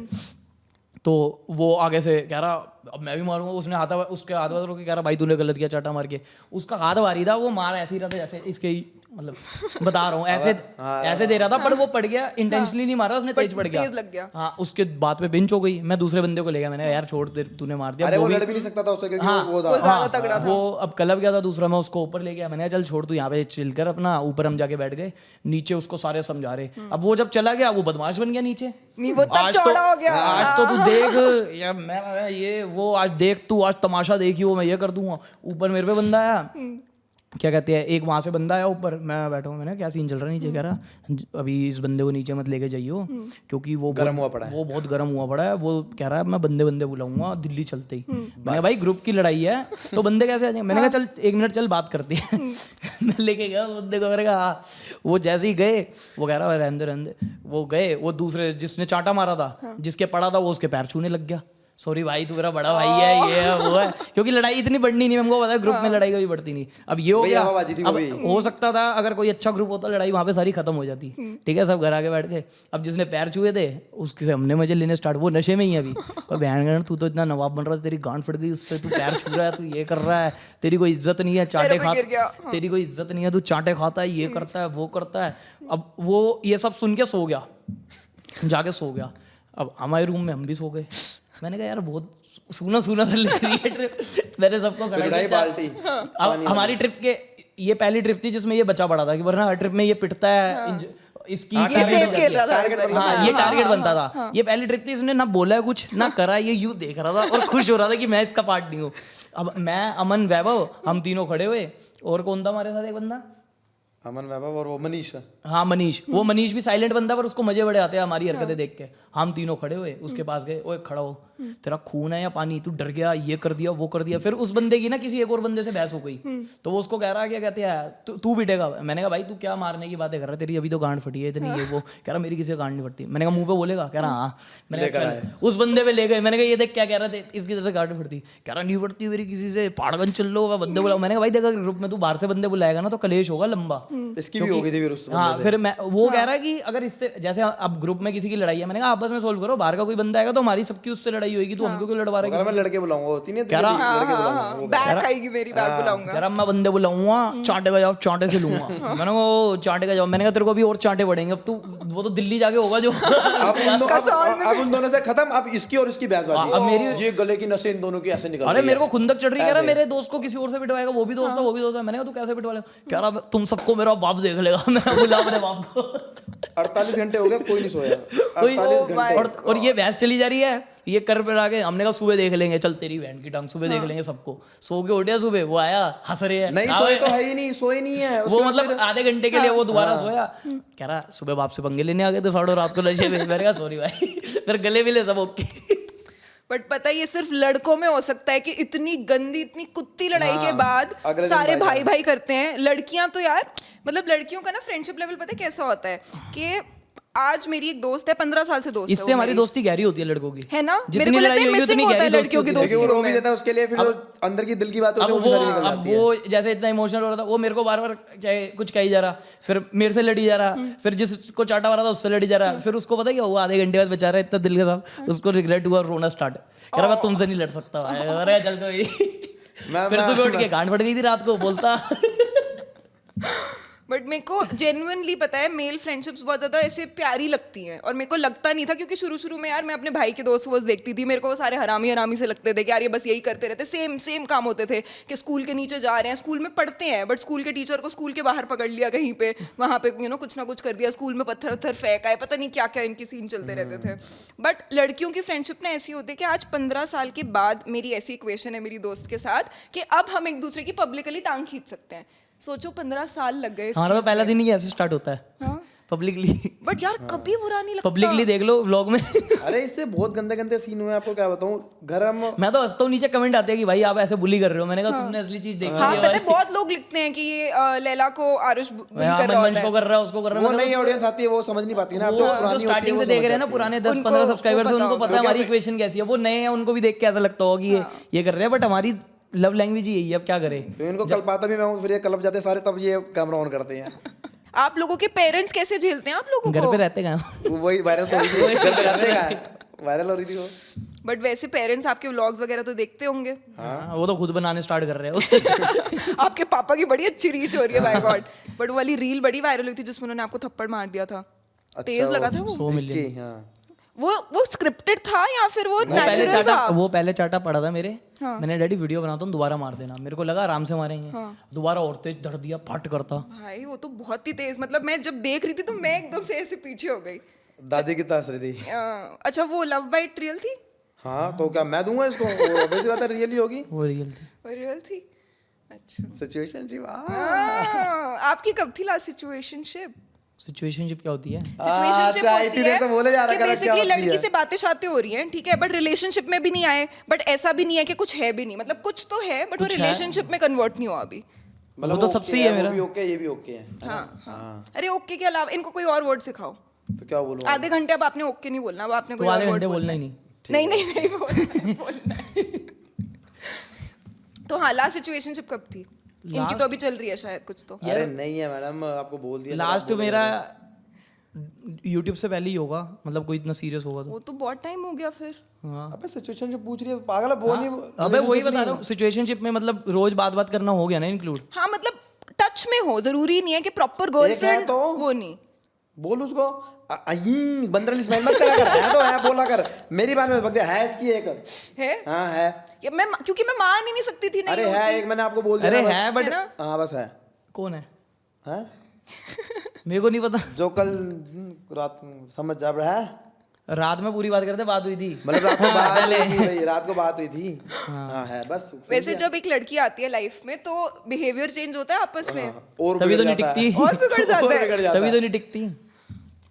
S2: तो वो आगे से कह रहा अब मैं भी मारूंगा, उसने उसके हाथ रोक के कह रहा भाई तूने गलत किया, चाटा मार के। उसका हाथ भारी था, वो मार ऐसे ही रहा था जैसे इसके, मतलब बता रहा हूँ ऐसे दे रहा था, पर वो पड़ गया, इंटेंशनली नहीं मारा उसने, तेज पड़ गया,
S1: तेज लग गया।
S2: हाँ, उसके बात पे बिंच हो गई। मैं दूसरे बंदे को ले गया, मैंने कहा यार छोड़, तूने मार दिया।
S3: अरे वो लड़ भी नहीं सकता था उससे, क्योंकि वो था।
S1: ज्यादा तगड़ा था।
S2: वो अब क्लब गया था दूसरा, मैं उसको ऊपर ले गया, मैंने कहा चल छोड़ तू यहाँ पे चिल कर अपना। ऊपर हम जाके बैठ गए, नीचे उसको सारे समझा रहे। अब वो जब चला गया, वो बदमाश बन गया नीचे,
S1: नहीं वो तब चौड़ा हो गया।
S2: आज तो तू देख यार, मैं ये वो आज देख तू, आज तमाशा देखी वो मैं ये कर दूंगा। ऊपर मेरे पे बंदा आया, क्या कहते हैं, एक वहां से बंदा आया ऊपर, मैं बैठा हूँ, मैंने क्या सीन चल रहा है नीचे, कह रहा अभी इस बंदे को नीचे मत लेके जाइयो, क्योंकि वो
S3: गर्म हुआ पड़ा है,
S2: वो बहुत गर्म हुआ पड़ा है। वो कह रहा है मैं बंदे बुलाऊंगा दिल्ली चलते ही। मैंने कहा भाई ग्रुप की लड़ाई है तो बंदे कैसे आ जाएंगे। मैंने कहा चल 1 मिनट चल बात करते हैं। मैं लेके गया उस बंदे को, मैंने कहा हाँ। वो जैसे ही गए, वो कह रहा रहने, वो गए, वो दूसरे जिसने चाटा मारा था, जिसके पड़ा था, वो उसके पैर छूने लग गया। सॉरी भाई तू मेरा बड़ा भाई है, ये है वो है, क्योंकि लड़ाई इतनी बढ़नी नहीं, हमको पता है ग्रुप में लड़ाई कभी बढ़ती नहीं। अब ये हो गया, अब हो सकता था अगर कोई अच्छा ग्रुप होता लड़ाई वहाँ पे सारी खत्म हो जाती, ठीक है, सब घर आके बैठ गए। अब जिसने पैर छुए थे उसके से हमने मजे लेने स्टार्ट, वो नशे में ही अभी, और बहन तू तो इतना नवाब बन रहा था, तेरी गांड फट गई उससे, तू पैर छू रहा है, तू ये कर रहा है, तेरी कोई इज्जत नहीं है, चांटे खाता, तेरी कोई इज्जत नहीं है, तू चांटे खाता है, ये करता है वो करता है। अब वो ये सब सुन के सो गया, जाके सो गया। अब हमारे रूम में हम भी सो गए। मैंने कहा यार बहुत सूना सा लग रही है ट्रिप। मैंने सबको खड़ा
S3: बाल्टी।
S2: अब हमारी ट्रिप के ये पहली ट्रिप थी जिसमें ये बचा पड़ा था, कि वरना हर ट्रिप में ये पिटता है, इसकी
S1: ये सेव खेल रहा था,
S2: हाँ ये टारगेट बनता था। ये पहली ट्रिप थी, इसने ना बोला है कुछ ना करा, ये यूं देख रहा था और खुश हो रहा था कि मैं इसका पार्ट नहीं हूँ। अब मैं, अमन, वैभव, हम तीनों खड़े हुए, और कौन था हमारे साथ एक बंदा,
S3: अमन, वैभव और वो मनीष।
S2: हाँ मनीष, वो मनीष भी साइलेंट बंदा, पर उसको मजे बड़े आते हैं हमारी हरकतें देख के। हम तीनों खड़े हुए, उसके पास गए, ओए खड़ा हो, तेरा खून है या पानी, तू डर गया, ये कर दिया वो कर दिया। फिर उस बंदे की ना किसी एक और बंदे से बहस हो गई, तो वो उसको कह रहा है क्या कहते हैं तू पिटेगा। मैंने कहा भाई तू क्या मारने की बातें कर रहा है, तेरी अभी तो गांड फटी है इतनी, ये वो। कह रहा मेरी किसी गांड नहीं फटती। मैंने कहा मुंह पे बोलेगा, कह रहा हाँ। मैंने कहा उस बंदे पे ले गए, मैंने कहा ये देख क्या कह रहे थे, इसकी तरफ से गांड फटती, कह रहा नहीं फटती मेरी किसी से, पहाड़गंज चल लो बंदे बुलाओ। मैंने कहा भाई देखा ग्रुप में तू बाहर से बंदे बुलाएगा ना तो कलेश होगा लंबा।
S3: इसकी भी होगी थी फिर उससे।
S2: हाँ फिर मैं, वो कह रहा है कि अगर इससे, जैसे अब ग्रुप में किसी की लड़ाई है, मैंने कहा आपस में सोल्व करो, बाहर का कोई बंदा आएगा तो हमारी सबकी उससे लड़ाई होगी, तो हमको क्यों लड़वा रहा है।
S3: मैं लड़के बुलाऊंगा, होती नहीं
S2: कह रहा
S1: बैक आएगी मेरी, बैक बुलाऊंगा,
S2: कह रहा मैं बंदे बुलाऊंगा, चांटे का जवाब चांटे से लूंगा। मैंने कहा चांटे का जवाब, मैंने कहा तेरे को भी और चांटे पड़ेंगे, अब तू वो तो दिल्ली जाके होगा जो।
S3: अब उन दोनों से खत्म, अब इसकी और इसकी बहसबाजी।
S2: अब मेरी
S3: ये गले की नसें इन दोनों की ऐसे निकल रही है।
S2: अरे मेरे को खुंदक चढ़ रही, कह रहा मेरे दोस्त को किसी और से पिटवाएगा, वो भी दोस्त है वो भी दोस्त है। मैंने कहा तू कैसे पिटवा लेगा, कह रहा तुम सबको मेरा बाप देख लेगा। मैं बुला अपने बाप को।
S3: 48 घंटे हो गए कोई नहीं सोया,
S2: कोई
S3: 48 घंटे।
S2: और ये बहस चली जा रही है, ये कर पे आगे। हमने कहा सुबह देख लेंगे, चल तेरी बहन की टांग, सुबह देख लेंगे सबको। सो के उठे सुबह, वो आया हंस रहे हैं,
S3: नहीं सोए तो है ही नहीं, सोए नहीं है
S2: वो मतलब आधे घंटे के लिए वो दोबारा सोया। कह रहा सुबह बाप से पंगे लेने आ गए थे 12:30 रात को नशे में। मैंने कहा सॉरी भाई, फिर गले मिले सब ओके।
S1: बट पता है ये सिर्फ लड़कों में हो सकता है कि इतनी गंदी, इतनी कुत्ती लड़ाई के बाद सारे भाई भाई करते हैं। लड़कियां तो यार, मतलब लड़कियों का ना फ्रेंडशिप लेवल पता है कैसा होता है कि आज मेरी एक दोस्त है, 15 साल से दोस्त है
S2: इससे हमारी दोस्ती गहरी होती है लड़कों की,
S1: है ना? मेरे
S2: जितनी
S1: को लगता
S2: लड़ाई
S1: है
S2: होगी
S1: missing
S2: उतनी
S1: होता है
S2: गहरी दोस्ती
S1: लड़कियों की
S2: होती है।
S3: क्योंकि वो रो भी
S1: में।
S3: देता है उसके लिए, फिर जो अंदर की दिल की बात होती
S2: अब
S3: है वो भी सारी निकल
S2: अब
S3: जाती है।
S2: वो जैसे इतना इमोशनल हो रहा था, वो मेरे को बार बार कुछ कही जा रहा, फिर मेरे से लड़ी जा रहा, फिर जिसको चाटा मारा था उससे लड़ी जा रहा, फिर उसको पता क्या हुआ, आधे घंटे बाद बेचारा इतना दिल के साथ उसको रिग्रेट हुआ, रोना स्टार्ट, कह रहा मैं तुमसे नहीं लड़ सकता भाई, अरे चल तो फिर सुबह उठ के गांड फट गई थी रात को बोलता।
S1: बट मेरे को जेन्युइनली पता है मेल फ्रेंडशिप्स बहुत ज्यादा ऐसे प्यारी लगती हैं, और मेरे को लगता नहीं था, क्योंकि शुरू में यार मैं अपने भाई के दोस्त वोस्त देखती थी, मेरे को वो सारे हरामी से लगते थे कि यार ये बस यही करते रहते, सेम काम होते थे कि स्कूल के नीचे जा रहे हैं, स्कूल में पढ़ते हैं बट स्कूल के टीचर को स्कूल के बाहर पकड़ लिया कहीं पे, वहाँ पे कुछ ना कुछ कर दिया, स्कूल में पत्थर फेंक आए, पता नहीं क्या क्या इनकी सीन चलते रहते थे। बट लड़कियों की फ्रेंडशिप ना ऐसी होती है कि आज 15 साल के बाद मेरी ऐसी इक्वेशन है मेरी दोस्त के साथ कि अब हम एक दूसरे की पब्लिकली टांग खींच सकते हैं। सोचो 15 साल लग गए।
S2: हमारा तो पहला दिन ही ऐसे स्टार्ट होता है पब्लिकली।
S1: बट यार कभी बुरा नहीं लगता।
S2: पब्लिकली देख लो व्लॉग में।
S3: अरे इससे बहुत गंदे सीन हुए, आपको क्या बताऊं। घर हम
S2: मैं तो हंसता हूँ, नीचे कमेंट आते हैं कि भाई आप ऐसे बुली कर रहे हो, मैंने कहा तुमने असली चीज देखी
S1: हाँ
S2: है
S1: पता है, बहुत लोग लिखते हैं कि ये लैला को आरुष बुली कर रहा
S2: मंच को कर रहा है, उसको कर रहा
S3: वो
S2: है।
S3: नई ऑडियंस आती है वो समझ नहीं पाती ना, अब जो
S2: जो
S3: पुरानी होती है
S2: स्टार्टिंग
S3: वो
S2: से देख
S3: समझ
S2: रहे हैं ना,
S3: जाती है।
S2: पुराने 10-15
S1: उनको
S2: सब्सक्राइबर्स,
S1: पता
S2: उनको
S1: होगा।
S2: पता है हमारी इक्वेशन कैसी है। वो नए हैं, उनको भी देख के ऐसा लगता होगा कि ये कर रहे हैं, बट हमारी लव लैंग्वेज ही यही है, अब क्या करें।
S3: तो इनको कल पाता भी मैं हूँ, फिर ये क्लब जाते सारे, तब ये कैमरा ऑन करते हैं।
S1: आप लोगों के पेरेंट्स कैसे झेलते हैं आप लोगों
S2: घर
S1: को?
S2: पे रहते कहाँ।
S3: वही वायरल तो हुई थी, घर पे रहते का वायरल हो रही थी वो।
S1: बट वैसे पेरेंट्स आपके व्लॉग्स वगैरह तो देखते होंगे।
S2: हाँ, वो तो खुद बनाने स्टार्ट कर रहे हो।
S1: आपके पापा की बड़ी अच्छी रीच हो रही है, बाय गॉड। बट वो वाली रील बड़ी वायरल हुई थी जिसमें उन्होंने आपको थप्पड़ मार दिया था, तेज लगा था वो।
S2: 100 मिलियन।
S3: हाँ
S1: वो स्क्रिप्टेड था या फिर वो
S2: पहले
S1: नेचुरल
S2: चाटा,
S1: था?
S2: वो पहले चाटा पड़ा था मेरे।
S1: हाँ।
S2: मैंने डैडी वीडियो बनाता हूँ, दोबारा मार देना। मेरे को लगा आराम से मारेंगे, दोबारा और तेज धर दिया, फट करता।
S1: भाई वो तो बहुत ही तेज, मतलब मैं जब देख रही थी तो मैं एकदम से ऐसे पीछे हो गई।
S3: दादी की तरह रही थी।
S1: अच्छा वो लव बाइट रियल थी?
S3: हाँ तो क्या मैं दूंगा इसको, वैसी बात है, रियली होगी।
S2: वो रियल थी।
S1: वो रियल थी? अच्छा।
S3: सिचुएशनशिप
S1: आपकी कब थी लास्ट सिचुएशनशिप?
S2: सिचुएशनशिप क्या होती है?
S1: सिचुएशनशिप
S3: अच्छा,
S1: होती
S3: इतनी देर
S1: है
S3: तो बोले जा रहा
S1: कि
S3: है, क्या
S1: बेसिकली
S3: होती
S1: लड़की
S3: है?
S1: से बातें शातें हो रही हैं, ठीक है, बट रिलेशनशिप में भी नहीं आए, बट ऐसा भी नहीं है कि कुछ है भी नहीं, मतलब कुछ तो है बट वो
S2: कुछ है।
S1: रिलेशनशिप में कन्वर्ट नहीं हुआ अभी।
S3: मतलब
S2: वो तो सबसे ही है मेरा।
S3: वो भी ओके, ये भी ओके है।
S1: हाँ। अरे ओके के अलावा इनको कोई और वर्ड सिखाओ।
S3: तो क्या बोलूं?
S1: आधे घंटे अब आपने ओके नहीं बोलना, अब आपने
S2: तो
S1: कोई और
S2: आधे
S1: वर्ड
S2: घंटे बोलना ही नहीं।
S1: नहीं बोलना है। तो हाँ, लास्ट सिचुएशनशिप कब थी? इनकी तो अभी चल रही है शायद कुछ तो।
S3: अरे नहीं है मैडम, आपको बोल दिया।
S2: लास्ट मेरा यूट्यूब से पहले ही होगा, मतलब कोई इतना सीरियस होगा तो।
S1: वो तो बहुत टाइम हो गया फिर।
S2: हाँ।
S3: अबे सिचुएशन जो पूछ रही है पागल है, बोल नहीं।
S2: अबे वही बता रहा हूँ, सिचुएशनशिप में मतलब रोज बात करना हो गया ना इंक्लूड।
S1: हाँ मतलब टच में हो, जरूरी नहीं है कि प्रॉपर गर्लफ्रेंड
S3: तो
S1: वो नहीं।
S3: बोल उसको बंदरली स्माइल मत करा कर, है तो है बोला कर। मेरी बात में बकते है, इसकी एक
S1: है
S3: हाँ है।
S1: ये मैं क्योंकि मैं मान ही नहीं सकती थी। नहीं
S3: अरे है एक, मैंने आपको बोल दिया
S2: अरे
S3: ना, बस।
S2: है बट
S1: है ना?
S3: हाँ बस है।
S2: कौन है?
S3: हैं?
S2: मेरे को नहीं पता।
S3: जो कल रात समझ जा रहा है,
S2: रात में पूरी बात करते, बात हुई थी।
S3: मतलब रात को बात हुई थी भाई, रात को बात हुई थी। हाँ है बस।
S1: वैसे जब एक लड़की आती है लाइफ में तो बिहेवियर चेंज होता है आपस में,
S3: और
S2: तभी तो
S3: बिगड़
S2: नहीं
S3: जाता है।
S2: टिकती।
S1: और बिगड़ जाता
S3: और
S1: है।
S3: बिगड़ जाता
S2: तभी
S3: है।
S2: तो नहीं टिकती।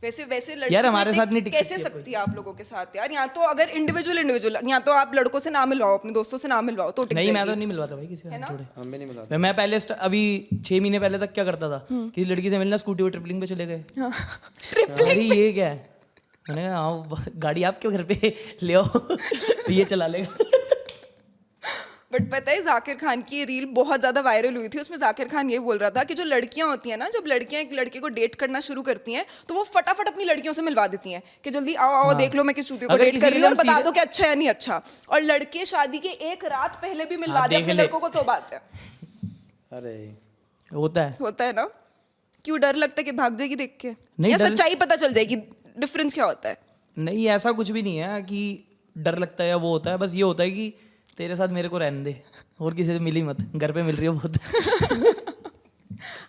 S1: वैसे लड़की
S2: यार
S1: को
S2: हमारे साथ नहीं टिक
S1: कैसे
S2: सकती है
S1: सकती है आप लोगों के साथ यार? यहाँ तो अगर इंडिविजुअल या तो आप लड़कों से ना मिलवाओ, अपने दोस्तों से ना मिलवाओ तो टिक
S2: नहीं, मैं
S1: जाएगी।
S2: तो नहीं मिलवाता भाई किसी से छोड़े।
S3: हम भी नहीं मिला।
S2: मैं पहले अभी 6 महीने पहले तक क्या करता था, किसी लड़की से मिलना, स्कूटी और ट्रिपलिंग पे चले गए। अरे ये क्या है? मैंने कहा हाँ, गाड़ी आपके घर पे ले आओ, ये चला लेगा।
S1: बट पता है जाकिर खान की रील बहुत ज्यादा वायरल हुई थी, उसमें जाकिर खान ये बोल रहा था कि जो लड़कियां होती हैं ना, जब लड़कियां एक लड़के को डेट करना शुरू करती हैं तो वो फटाफट अपनी लड़कियों से मिलवा देती हैं कि जल्दी आओ देख लो मैं किस चूतियों को
S2: अगर
S1: डेट
S2: किसी
S1: कर रही हूँ और
S2: एकदम
S1: बता दो कि अच्छा है नहीं अच्छा। और लड़के शादी के एक रात पहले भी मिलवा दे
S2: देख
S1: अपने
S2: ले।
S1: लड़कों को तो बात है।
S3: अरे
S2: होता है
S1: ना? क्यों डर लगता है कि भाग जाएगी देख के,
S2: नहीं,
S1: या
S2: डर-
S1: सच्चाई पता चल जाएगी? डिफरेंस क्या होता है?
S2: नहीं, ऐसा कुछ भी नहीं है कि डर लगता है या वो होता है। बस ये होता है कि तेरे साथ मेरे को रहने दे, और किसी से मिली मत, घर पे मिल रही हो बहुत।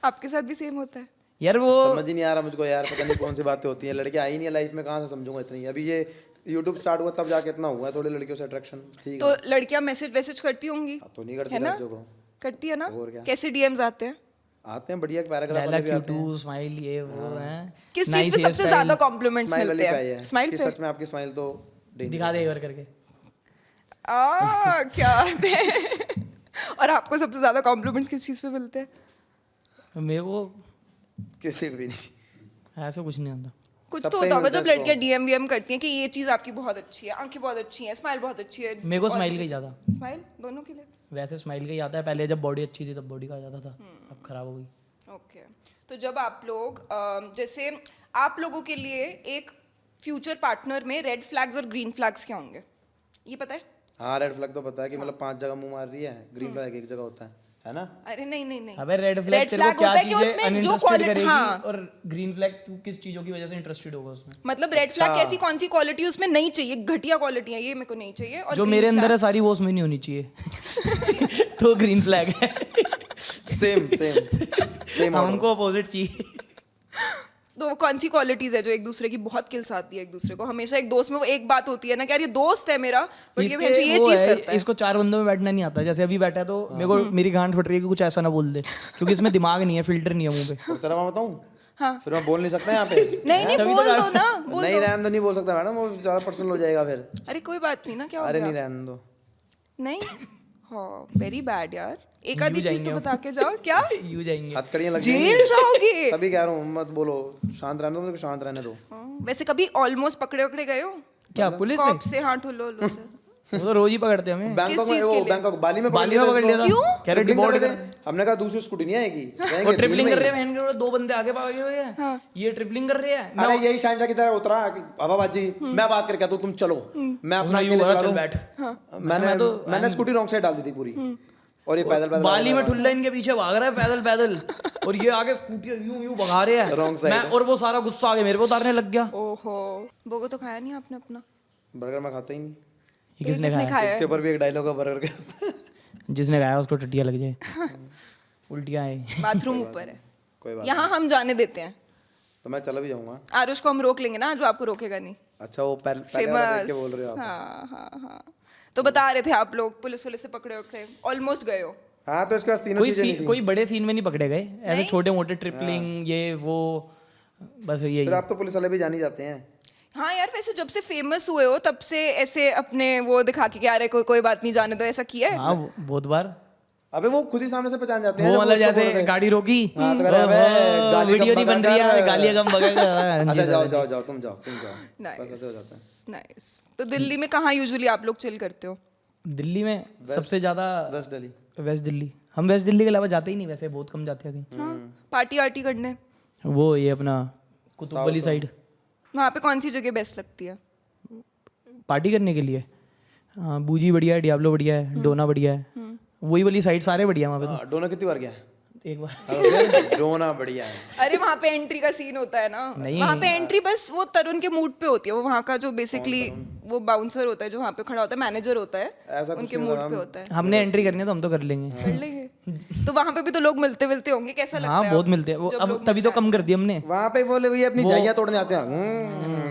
S1: आपके साथ भी सेम होता है
S2: यार? वो
S3: समझ ही नहीं आ रहा मुझको यार, पता नहीं कौन सी बातें होती हैं। लड़के आई नहीं है लाइफ में, कहाँ से समझूंगा इतनी। अभी ये यूट्यूब स्टार्ट हुआ तब जाके इतना हुआ है, थोड़ी लड़कियों से अट्रैक्शन। ठीक
S1: तो
S3: है,
S1: लड़कियां मैसेज करती होंगी,
S3: तो नहीं करती
S1: है ना?
S3: लड़कियों को।
S1: करती है ना?
S3: और क्या?
S1: कैसे डीएम्स आते हैं?
S3: आते हैं बढ़िया, पैराग्राफ
S2: लैला
S3: वाले भी आते हैं।
S2: क्यूटू स्माइल ये वो है।
S1: किस चीज पे सबसे ज्यादा कॉम्प्लीमेंट्स
S3: स्माइल वाली
S1: मिलते
S3: पे आई
S1: हैं?
S3: है
S1: स्माइल
S3: कि
S1: पे?
S3: सच में आपकी स्माइल तो dangerous
S2: दिखा दे
S3: है।
S2: एक बार करके।
S1: क्या बात है। और आपको सबसे ज्यादा कॉम्प्लीमेंट्स किस चीज पे मिलते हैं?
S2: मेरे को
S3: किसी को भी नहीं।
S2: ऐसा कुछ नहीं आता।
S1: कुछ
S3: सब
S1: तो
S3: पे ही
S1: होता होगा
S3: मिलता
S1: जब
S3: है
S1: लड़कियां डीएम वीएम करती हैं कि ये चीज आपकी बहुत अच्छी है, आंखें बहुत अच्छी हैं, स्माइल बहुत अच्छी है।
S2: मेरे को स्माइल का ही ज़्यादा,
S1: स्माइल दोनों के लिए।
S2: वैसे स्माइल का ही आता है। पहले जब बॉडी अच्छी थी तब बॉडी का आ जाता था, अब खराब हो गई।
S1: ओके, तो जब आप लोग जैसे आप लोगों के लिए एक फ्यूचर पार्टनर में रेड फ्लैग्स और ग्रीन फ्लैग्स क्या होंगे, ये पता है?
S3: हाँ, रेड फ्लैग तो पता है कि मतलब 5 जगह मुंह मार रही है, ग्रीन फ्लैग एक जगह होता है ना?
S1: अरे नहीं नहीं नहीं,
S2: अबे रेड फ्लैग तेरे को क्या
S1: होता है कि
S2: चीजें
S1: उसमें जो
S2: अनइंटरेस्टेड
S1: क्वालिटी,
S2: करेगी,
S1: हाँ
S2: और ग्रीन फ्लैग तू किस चीजों की वजह से इंटरेस्टेड होगा उसमें।
S1: मतलब रेड फ्लैग कैसी कौन सी क्वालिटी उसमें नहीं चाहिए, घटिया क्वालिटी है ये मेरे को नहीं चाहिए, और
S2: जो
S1: green
S2: मेरे
S1: flag-
S2: अंदर है सारी वो उसमें नहीं होनी चाहिए तो ग्रीन फ्लैग है।
S3: सेम सेम सेम
S2: हमको अपोजिट चाहिए।
S1: तो कौन सी क्वालिटीज है जो एक दूसरे की बहुत किल्स आती है एक दूसरे को? हमेशा एक दोस्त में वो एक बात होती है ना कि यार ये दोस्त है मेरा, बट ये भैंसो ये
S2: वो
S1: चीज
S2: है,
S1: करता है।
S2: इसको 4 बंदों में बैठना नहीं आता। जैसे अभी बैठा है तो मेरे को मेरी गांड फट रही है कि कुछ ऐसा ना बोल दे, क्योंकि इसमें दिमाग नहीं है, फिल्टर नहीं है मुंह पे।
S3: और तेरा मैं बताऊं,
S1: हाँ।
S3: फिर मैं बोल नहीं सकता यहाँ पे।
S1: नहीं नहीं
S2: तभी तो
S1: बोल दो
S2: गाड़ी-
S1: ना, बोल
S3: नहीं
S1: दो।
S3: रहने दो, नहीं बोल सकता मैडम, वो ज्यादा पर्सनल हो जाएगा फिर।
S1: अरे कोई बात नहीं ना, क्या हो
S3: अरे
S1: गया?
S3: नहीं रहने दो।
S1: नहीं, हाँ वेरी बैड यार, एक आधी
S2: यूं
S1: चीज तो
S2: जाएंगे
S1: बता के जाओ। क्या
S2: यूं जाएंगे।
S3: हथकड़ियाँ लग
S1: जेल
S3: जाएंगी।
S1: जाओगे?
S3: तभी कह रहा हूँ मत बोलो, शांत रहने दो, मुझे शांत रहने दो।
S1: हाँ, वैसे कभी ऑलमोस्ट पकड़े वकड़े गए हो
S2: क्या पुलिस
S1: कॉप
S2: से?
S1: से? हाँ, ठुल्लो उल्लो से।
S2: वो तो रोज ही पकड़ते हमें।
S3: बैंकॉक
S1: चीज़
S3: में, वो
S1: के लिए?
S3: बैंकॉक बाली में
S2: बाली में पकड़ लिया था।
S1: क्यों?
S2: कह रहे डिपोर्ट कर।
S3: हमने कहा दूसरी स्कूटी नहीं आएगी,
S2: वो
S3: जाएंगे
S2: ट्रिपलिंग
S3: दिन
S2: कर
S3: में
S2: रहे हैं, बहन के 2 बंदे आगे भागे हुए हैं, ये ट्रिपलिंग कर रहे हैं।
S3: ही। अरे यही शांजा की तरह उतरा कि हवाबाजी, मैं बात करके आता हूँ, तुम चलो, मैं अपना
S2: उसने यूं
S3: अकेले
S2: बोला,
S3: चला
S2: चल
S3: लूं।
S2: बैठ।
S3: मैंने स्कूटी रॉन्ग साइड डाल दी थी पूरी, और ये पैदल पैदल
S2: बाली में ठुल्ला इनके पीछे भाग रहा है पैदल पैदल, और ये आगे स्कूटी यूं यूं भगा रहे हैं।
S3: Wrong side
S2: मैं
S3: है।
S2: और वो सारा गुस्सा आगे मेरे पे उतारने लग गया।
S1: ओहो, बोगो तो खाया नहीं आपने अपना?
S3: बर्गर मैं खाता ही नहीं।
S2: ये किसने खाया?
S1: खाया
S3: इसके
S1: है?
S3: ऊपर भी एक डायलॉग है बर्गर का।
S2: जिसने खाया उसको टट्टियां लग जाए, उल्टियां आए।
S1: बाथरूम ऊपर है,
S3: कोई बात
S1: यहाँ हम जाने देते हैं।
S3: तो मैं चला भी जाऊंगा।
S1: आरुष को हम रोक लेंगे ना, जो आपको रोकेगा नहीं।
S3: अच्छा, वो पहले वाला देख के बोल रहे हो आप।
S1: हाँ हाँ हाँ, तो बता रहे थे आप लोग पुलिस वाले से पकड़े वकड़े ऑलमोस्ट गए हो।
S3: हाँ, तो इसके पास तीनों
S2: कोई
S3: चीजें नहीं
S2: सीन,
S3: थी।
S2: कोई बड़े सीन में नहीं पकड़े गए, ऐसे छोटे मोटे ट्रिपलिंग ये वो, बस यही।
S3: फिर आप तो पुलिस वाले भी जान ही जाते हैं।
S1: हाँ यार, वैसे जब से फेमस हुए हो तब से ऐसे अपने वो दिखा के कि अरे कोई बात नहीं, जाने दो, ऐसा किया है?
S2: हाँ बहुत बार।
S3: अबे वो खुद ही सामने से पहचान जाते हैं।
S2: वो
S3: जब
S2: मतलब
S3: उसको बोल
S2: जैसे
S3: रहे-
S2: गाड़ी रोकी,
S3: हाँ, तो कह रहे, "अबे, गाली
S2: वीडियो
S3: कम
S2: नहीं बन
S3: बगा
S2: रही
S3: कर।"
S2: है, गालियां कम बगेगा।
S3: अच्छा, जाओ जाओ जाओ, तुम जाओ। बस
S1: नाइस
S3: ऐसे हो जाता है।
S1: नाइस। तो दिल्ली में कहाँ यूजुअली आप लोग चिल करते हो?
S2: दिल्ली में सबसे ज्यादा
S3: वेस्ट दिल्ली।
S2: वेस्ट दिल्ली। हम वेस्ट दिल्ली के अलावा जाते ही नहीं, वैसे बहुत कम जाते हैं कहीं।
S1: हाँ, पार्टी वार्टी करने?
S2: वो ये अपना कुतुब वाली साइड
S1: वहाँ पे कौन सी जगह बेस्ट लगती है?
S2: पार्टी करने के लिए। हाँ, बूजी बढ़िया है, डियाब्लो बढ़िया है, डोना बढ़िया है, वही वाली साइड सारे बढ़िया वहाँ पे
S3: हाँ, डोना कितनी बार गया?
S2: तो एक बार।
S3: फिर डोना बढ़िया है।
S1: अरे वहाँ पे एंट्री का सीन होता है ना, वहाँ पे एंट्री बस वो तरुण के मूड पे होती है। वो वहाँ का जो बेसिकली वो बाउंसर होता है जो वहाँ पे खड़ा होता है, मैनेजर होता है,
S3: ऐसा कुछ
S1: उनके
S3: नहीं
S1: मूड
S3: होता,
S1: पे होता है।
S2: हमने एंट्री करनी है तो हम तो कर लेंगे।
S1: कर लेंगे। तो वहाँ पे भी तो लोग मिलते मिलते होंगे, कैसा लगता
S2: हाँ
S1: है?
S2: बहुत
S1: अब
S2: मिलते हैं वो,
S1: जब
S2: अब
S1: लोग
S2: तभी तो कम कर दिया हमने।
S3: वहाँ पे बोले भैया अपनी जाइयाँ तोड़ने आते हैं।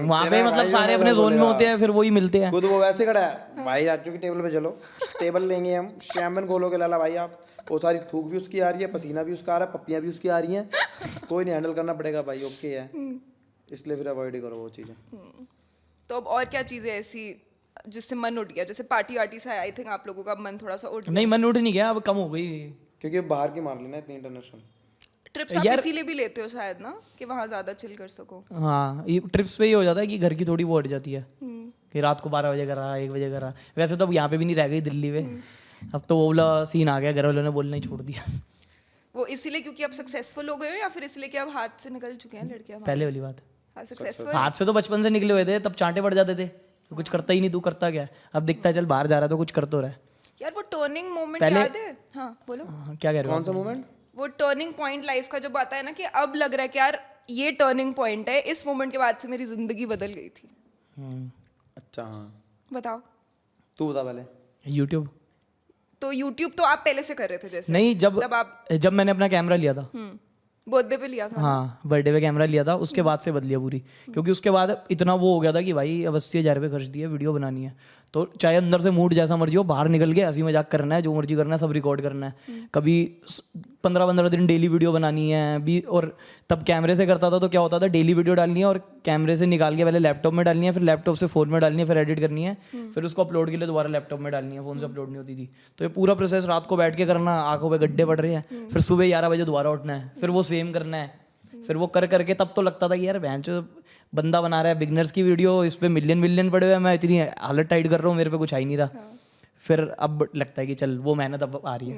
S2: वहाँ पे
S3: तेरा
S2: मतलब
S3: भाई
S2: सारे
S3: जो
S2: अपने जोन में
S3: बोलेगा।
S2: होते हैं, फिर वही मिलते हैं।
S3: खुद वो वैसे खड़ा है, भाई राजू की टेबल पे चलो, टेबल लेंगे हम, शैम्पेन खोलो के लाला भाई आप। वो सारी थूक भी उसकी आ रही है, पसीना भी उसका आ रहा है, पप्पियाँ भी उसकी आ रही हैं, कोई नहीं, हैंडल करना पड़ेगा भाई, ओके है। इसलिए फिर अवॉइड ही करो वो चीज़ें।
S1: तो अब और क्या चीजें ऐसी जिससे मन उठ गया? जैसे पार्टी वार्टी से आई थिंक आप लोगों का मन थोड़ा सा उठ गया।
S2: नहीं मन उठ नहीं गया, अब कम हो गई।
S3: क्योंकि बाहर की मार लेना इतनी इंटरनेशनल।
S1: ट्रिप्स आप इसीलिए भी लेते हो शायद ना, कि वहाँ ज्यादा चिल कर सको।
S2: हाँ, ये ट्रिप्स पे ही हो जाता है कि घर की थोड़ी वो हट जाती है कि रात को 12 बजे करा, 1 बजे करा। वैसे तो अब यहाँ पे भी नहीं रह गई दिल्ली में, अब तो वो वाला सीन आ गया, घर वालों ने बोलना ही छोड़ दिया।
S1: वो इसीलिए क्योंकि आप सक्सेसफुल हो गए हो, या फिर इसलिए कि अब हाथ से निकल चुके हैं लड़कियां?
S2: पहले वाली बात।
S1: हाँ, सक्सेसफुल।
S2: हाथ से तो बचपन से निकले हुए थे, तब चांटे पड़ जाते थे, तो कुछ करता ही नहीं, तू करता क्या? अब दिखता है चल बाहर जा रहा है तो कुछ कर तो रहा है।
S1: यार वो टर्निंग मोमेंट
S2: पहले-
S1: याद है? हाँ बोलो।
S2: हाँ, क्या कह रहे हो
S3: कौन सा मोमेंट?
S1: वो टर्निंग पॉइंट लाइफ का जब आता है ना कि अब लग रहा है कि यार ये टर्निंग पॉइंट है, इस मोमेंट के बाद से मेरी जिंदगी बदल गई थी।
S3: अच्छा हाँ,
S1: बताओ।
S3: तू बता पहले।
S2: यूट्यूब?
S1: तो यूट्यूब तो आप पहले से कर रहे थे जैसे?
S2: नहीं,
S1: तब आप
S2: जब मैंने अपना कैमरा लिया था,
S1: बर्थडे पे लिया था?
S2: हाँ बर्थडे पे कैमरा लिया था, उसके बाद से बदलिया पूरी। क्योंकि उसके बाद इतना वो हो गया था कि भाई अब 80,000 रुपये खर्च दिए, वीडियो बनानी है, तो चाहे अंदर से मूड जैसा मर्जी हो, बाहर निकल के हंसी मजाक करना है, जो मर्जी करना है, सब रिकॉर्ड करना है। कभी 15-15 दिन डेली वीडियो बनानी है भी। और तब कैमरे से करता था तो क्या होता था, डेली वीडियो डालनी है और कैमरे से निकाल के पहले लैपटॉप में डालनी है, फिर लैपटॉप से फ़ोन में डालनी है, फिर एडिट करनी है, फिर उसको अपलोड के लिए दोबारा लैपटॉप में डालनी है, फ़ोन से अपलोड नहीं होती थी। तो ये पूरा प्रोसेस रात को बैठ के करना, आंखों पे गड्ढे पड़ रहे हैं, फिर सुबह 11 बजे दोबारा उठना है, फिर वो सेम करना है। फिर वो कर करके तब तो लगता था कि यार बहन जो बंदा बना रहा है बिगनर्स की वीडियो, इस पे मिलियन मिलियन पड़े हुए हैं, मैं इतनी हालत टाइट कर रहा हूँ, मेरे पे कुछ आ ही नहीं रहा। फिर अब लगता है कि चल वो मेहनत अब आ रही है।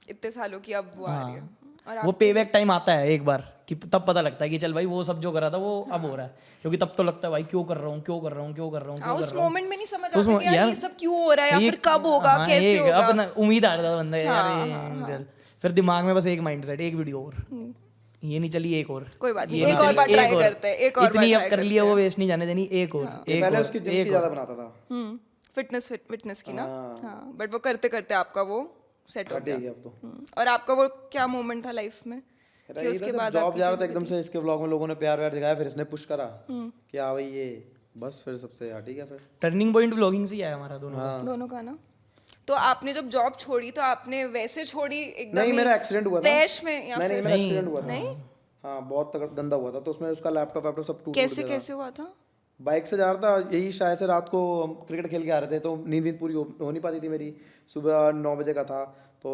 S1: इतने सालों की अब वो आ रही है। और
S2: वो पे बैक टाइम आता है एक बार कि तब पता लगता है कि चल भाई वो सब जो करा था वो अब हो रहा है, क्योंकि तब तो लगता है भाई क्यों कर रहा हूँ, क्यों कर रहा हूँ, क्यों कर रहा हूँ, क्यों
S1: उस
S2: कर रहा हूँ।
S1: मोमेंट में नहीं समझ आता कि यार ये सब क्यों हो रहा है या
S2: ये-
S1: फिर कब होगा,
S2: हाँ,
S1: कैसे
S2: एक
S1: होगा।
S2: अपना उम्मीद आ रहा था बंदा यार ये चल। फिर दिमाग में बस एक माइंडसेट, एक वीडियो और, ये नहीं चली एक और,
S1: कोई बात नहीं,
S2: ये
S1: एक और
S2: चली,
S1: बार ट्राई
S2: एक और।
S1: करते हैं, एक और बार
S2: इतनी अब
S1: ट्राई
S2: कर लिया वो वेस्ट नहीं जाने देनी, एक और, एक
S3: पहले
S2: और,
S3: उसकी जिम की
S2: एक
S3: ज़्यादा
S2: और।
S3: बनाता था।
S1: फिटनेस की ना। हाँ, बट वो करते करते आपका वो सेट हो गया।
S3: ठीक है अब तो।
S1: और आपका वो क्या मोमेंट था लाइफ में कि उसके बाद
S3: जॉब जा रहा था एकदम से, इसके ब्लॉग में लोगों ने प्यार व्यार दिखाया, फिर इसने पुश करा कि हाँ भाई ये बस, फिर सबसे हट गया फिर।
S2: टर्निंग पॉइंट व्लॉगिंग से ही आया हमारा दोनों का।
S1: दोनों का ना। तो आपने जब जॉब छोड़ी तो आपने वैसे छोड़ी एकदम
S3: नहीं,
S1: ही
S3: मेरा एक्सीडेंट हुआ था।
S1: तैश में या
S3: नहीं
S1: फिर
S3: मेरा एक्सीडेंट हुआ था। हाँ, बहुत गंदा हुआ था, तो उसमें उसका लैपटॉप वैपटॉप सब टूट
S1: कैसे
S3: गया था।
S1: कैसे हुआ था?
S3: बाइक से जा रहा था, यही शायद से रात को हम क्रिकेट खेल के आ रहे थे, तो नींद पूरी हो नहीं पाती थी मेरी। सुबह 9 बजे का था, तो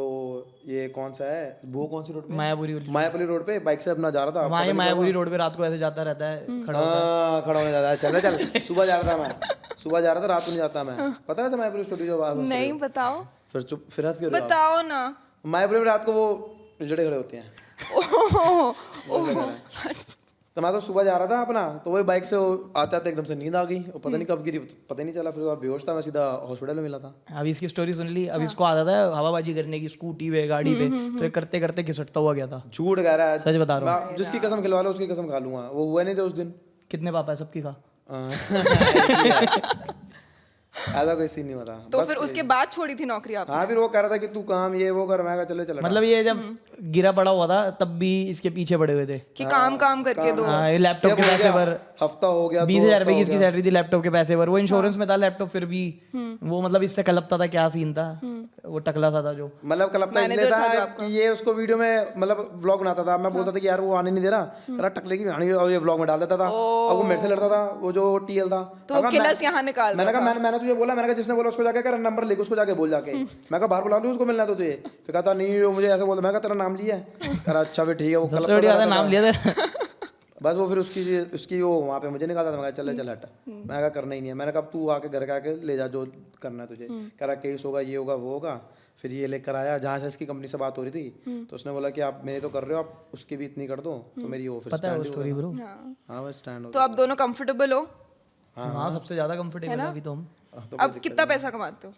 S3: ये कौन सा है वो, कौन सी रोड पे, मायापुरी रोड पे बाइक से अपना जा रहा था।
S2: वहाँ ये मायापुरी रोड पे रात को ऐसे जाता रहता है, खड़ा
S3: हाँ, खड़ा होने जाता है। चल सुबह जा रहा था मैं, सुबह जा रहा था, रात को नहीं जाता मैं। पता है वैसे मायापुरी स्टोरी जो आप
S1: नहीं बताओ,
S3: फिर चुप, फिर हंस क्यों रहे हो आप?
S1: बताओ ना।
S3: मायापुरी में रात को वो जड़े खड़े होते हैं। तो मैं तो सुबह जा रहा था अपना, तो वही बाइक से आते आते एकदम से नींद आ गई, और पता नहीं कब गिरी, पता ही नहीं चला। फिर बेहोश था मैं, सीधा हॉस्पिटल में मिला था।
S2: अब इसकी स्टोरी सुन ली। अब इसको आता था हवाबाजी करने की स्कूटी पे, गाड़ी पे, तो ये करते करते घिसटता हुआ गया था।
S3: झूठ कह रहा है,
S2: सच बता रहा हूँ।
S3: मैं जिसकी कसम खिलवा लो उसकी कसम खा लूंगा। वो हुआ नहीं था उस दिन।
S2: कितने पापा है सबकी का।
S3: ऐसा कोई सीन नहीं होता।
S1: तो फिर उसके बाद छोड़ी थी नौकरी आप?
S3: हाँ, फिर वो कह रहा था कि तू काम ये वो कर, मैं कहा चले चला।
S2: मतलब ये जब गिरा पड़ा हुआ था तब भी इसके पीछे पड़े हुए थे
S1: कि काम करके दो।
S2: हाँ, ये लैपटॉप के पैसे भर,
S3: हफ्ता हो गया,
S2: 20,000 रुपए की इसकी सैलरी थी लैपटॉप के पैसे भर। वो इंश्योरेंस में था लैपटॉप, फिर भी वो मतलब इससे कलपता था। क्या सीन था वो टकला सा था जो,
S3: मतलब कलपता इसलिए था कि ये उसको वीडियो में मतलब व्लॉग बनाता था। मैं बोलता था कि यार वो आने नहीं दे रहा, कह रहा टकले की आने, और ये व्लॉग में डाल देता था। और वो मेरे से लड़ता था, वो जो टीएल था।
S1: तो किलस यहाँ निकाल।
S3: मैंने कहा मैंने तुझे बोला, मैंने कहा जिसने बोला उसको जाके कर नंबर लेके उसको जाके बोल जाके। मैं कहा बाहर बुला लूँ उसको, मिलना तो तुझे। फिर कहता नहीं वो मुझे ऐसे बोलता। मैं कहा तेरा नाम लिया है? कह रहा अच्छा फिर ठीक है। वो
S2: सबसे बड़ी बात है नाम लिया था।
S3: बस वो फिर उसकी वो वहाँ पे मुझे निकाला था। मैं कहा चल हट। मैं कहा करना ही नहीं है। मैंने कहा तू आके घर के आके ले जा जो करना है तुझे। कह रहा केस होगा, ये होगा, वो होगा। फिर ये लेकर आया, जहाँ से इसकी कंपनी से बात हो रही थी, तो उसने बोला कि आप मेरे तो कर रहे हो, आप उसकी भी इतनी कर दो। तो मेरी वो फिर
S2: पता है वो स्टोरी ब्रो।
S3: हाँ बस स्टैंड हो
S1: तो आप दोनों कंफर्टेबल हो?
S2: हाँ सबसे ज्यादा कंफर्टेबल है अभी तो हम।
S1: अब कितना पैसा कमाते हो?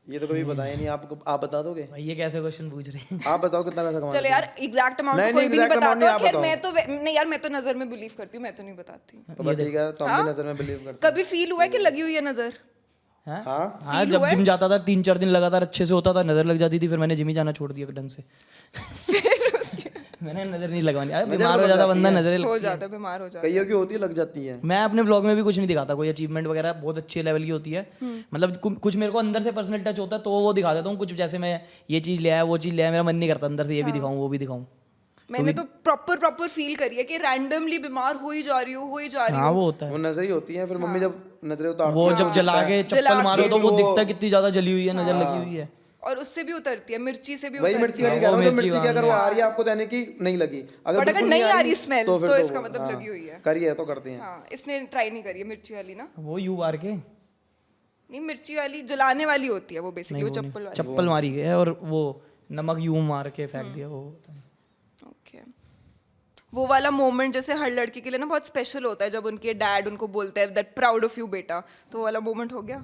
S3: ये तो कभी बताया नहीं आपको, आप बता दोगे?
S2: भाई ये कैसे क्वेश्चन पूछ रहे हैं।
S3: आप बताओ कितना पैसा कमाते
S1: चलो यार एग्जैक्ट अमाउंट
S3: नहीं,
S1: तो कोई भी नहीं
S3: exact amount
S1: बताता।
S3: नहीं,
S1: खैर
S3: आप
S1: मैं तो नहीं यार, मैं तो नजर में बिलीव करती हूँ, मैं तो नहीं बताती।
S3: हो? तो बस ठीक है, तो हम भी नजर में बिलीव करते
S1: कभी फील हुआ है कि लगी हुई है नजर?
S3: हैं। हाँ,
S2: हाँ जब जिम जाता था 3-4 दिन लगातार अच्छे से होता था, नजर लग जाती थी। फिर मैंने जिम ही जाना छोड़ दिया ढंग से। मैंने नजर नहीं लगवानी। अरे बीमार हो जाता बंदा, नजरें
S1: हो जाता है, बीमार हो जाता
S3: कईयों की होती है, लग जाती है।
S2: मैं अपने ब्लॉग में भी कुछ नहीं दिखाता, कोई अचीवमेंट वगैरह बहुत अच्छे लेवल की होती है। मतलब कुछ मेरे को अंदर से पर्सनल टच होता है तो वो दिखा देता हूँ। कुछ जैसे मैं ये चीज़ ले आया, वो चीज़ ले आया, मेरा मन नहीं करता अंदर से ये भी दिखाऊँ वो भी दिखाऊँ।
S1: मैंने तो प्रॉपर फील करी है कि रैंडमली बीमार हो ही जा रही हूँ।
S2: हाँ वो होता है।
S3: वो नजर ही होती है। फिर मम्मी जब नजरें उतारती
S2: वो
S3: हैं,
S2: जब जला के चप्पल मारो तो वो दिखता है कितनी ज्यादा जली हुई है, नजर लगी हुई है।
S1: और उससे भी उतरती है, मिर्ची से भी
S3: वही
S1: उतरती
S3: मिर्ची वाली कह रहा हूँ। जो मिर्ची की अगर वो आ रही है आपको देने की नहीं लगी,
S1: बट अगर
S3: बिल्कुल
S1: नहीं आ रही
S3: रही,
S1: स्मेल
S3: फिर
S1: तो इसका
S3: वो-
S1: मतलब
S3: हाँ,
S1: लगी हुई है।
S3: करिए तो करते हैं।
S1: हाँ, इसने ट्राई नहीं करी है मिर्ची वाली ना।
S2: वो यू आर के
S1: नहीं, मिर्ची वाली जलाने वाली होती है वो बेसिकली, वो चप्पल वाली।
S2: चप्पल मारी गई है और वो नमक यूं मार के फेंक दिया वो।
S1: ओके, वो वाला मोमेंट जैसे हर लड़की के लिए ना बहुत स्पेशल होता है जब उनके डैड उनको बोलते हैं दैट प्राउड ऑफ यू बेटा, तो वो वाला मोमेंट हो गया?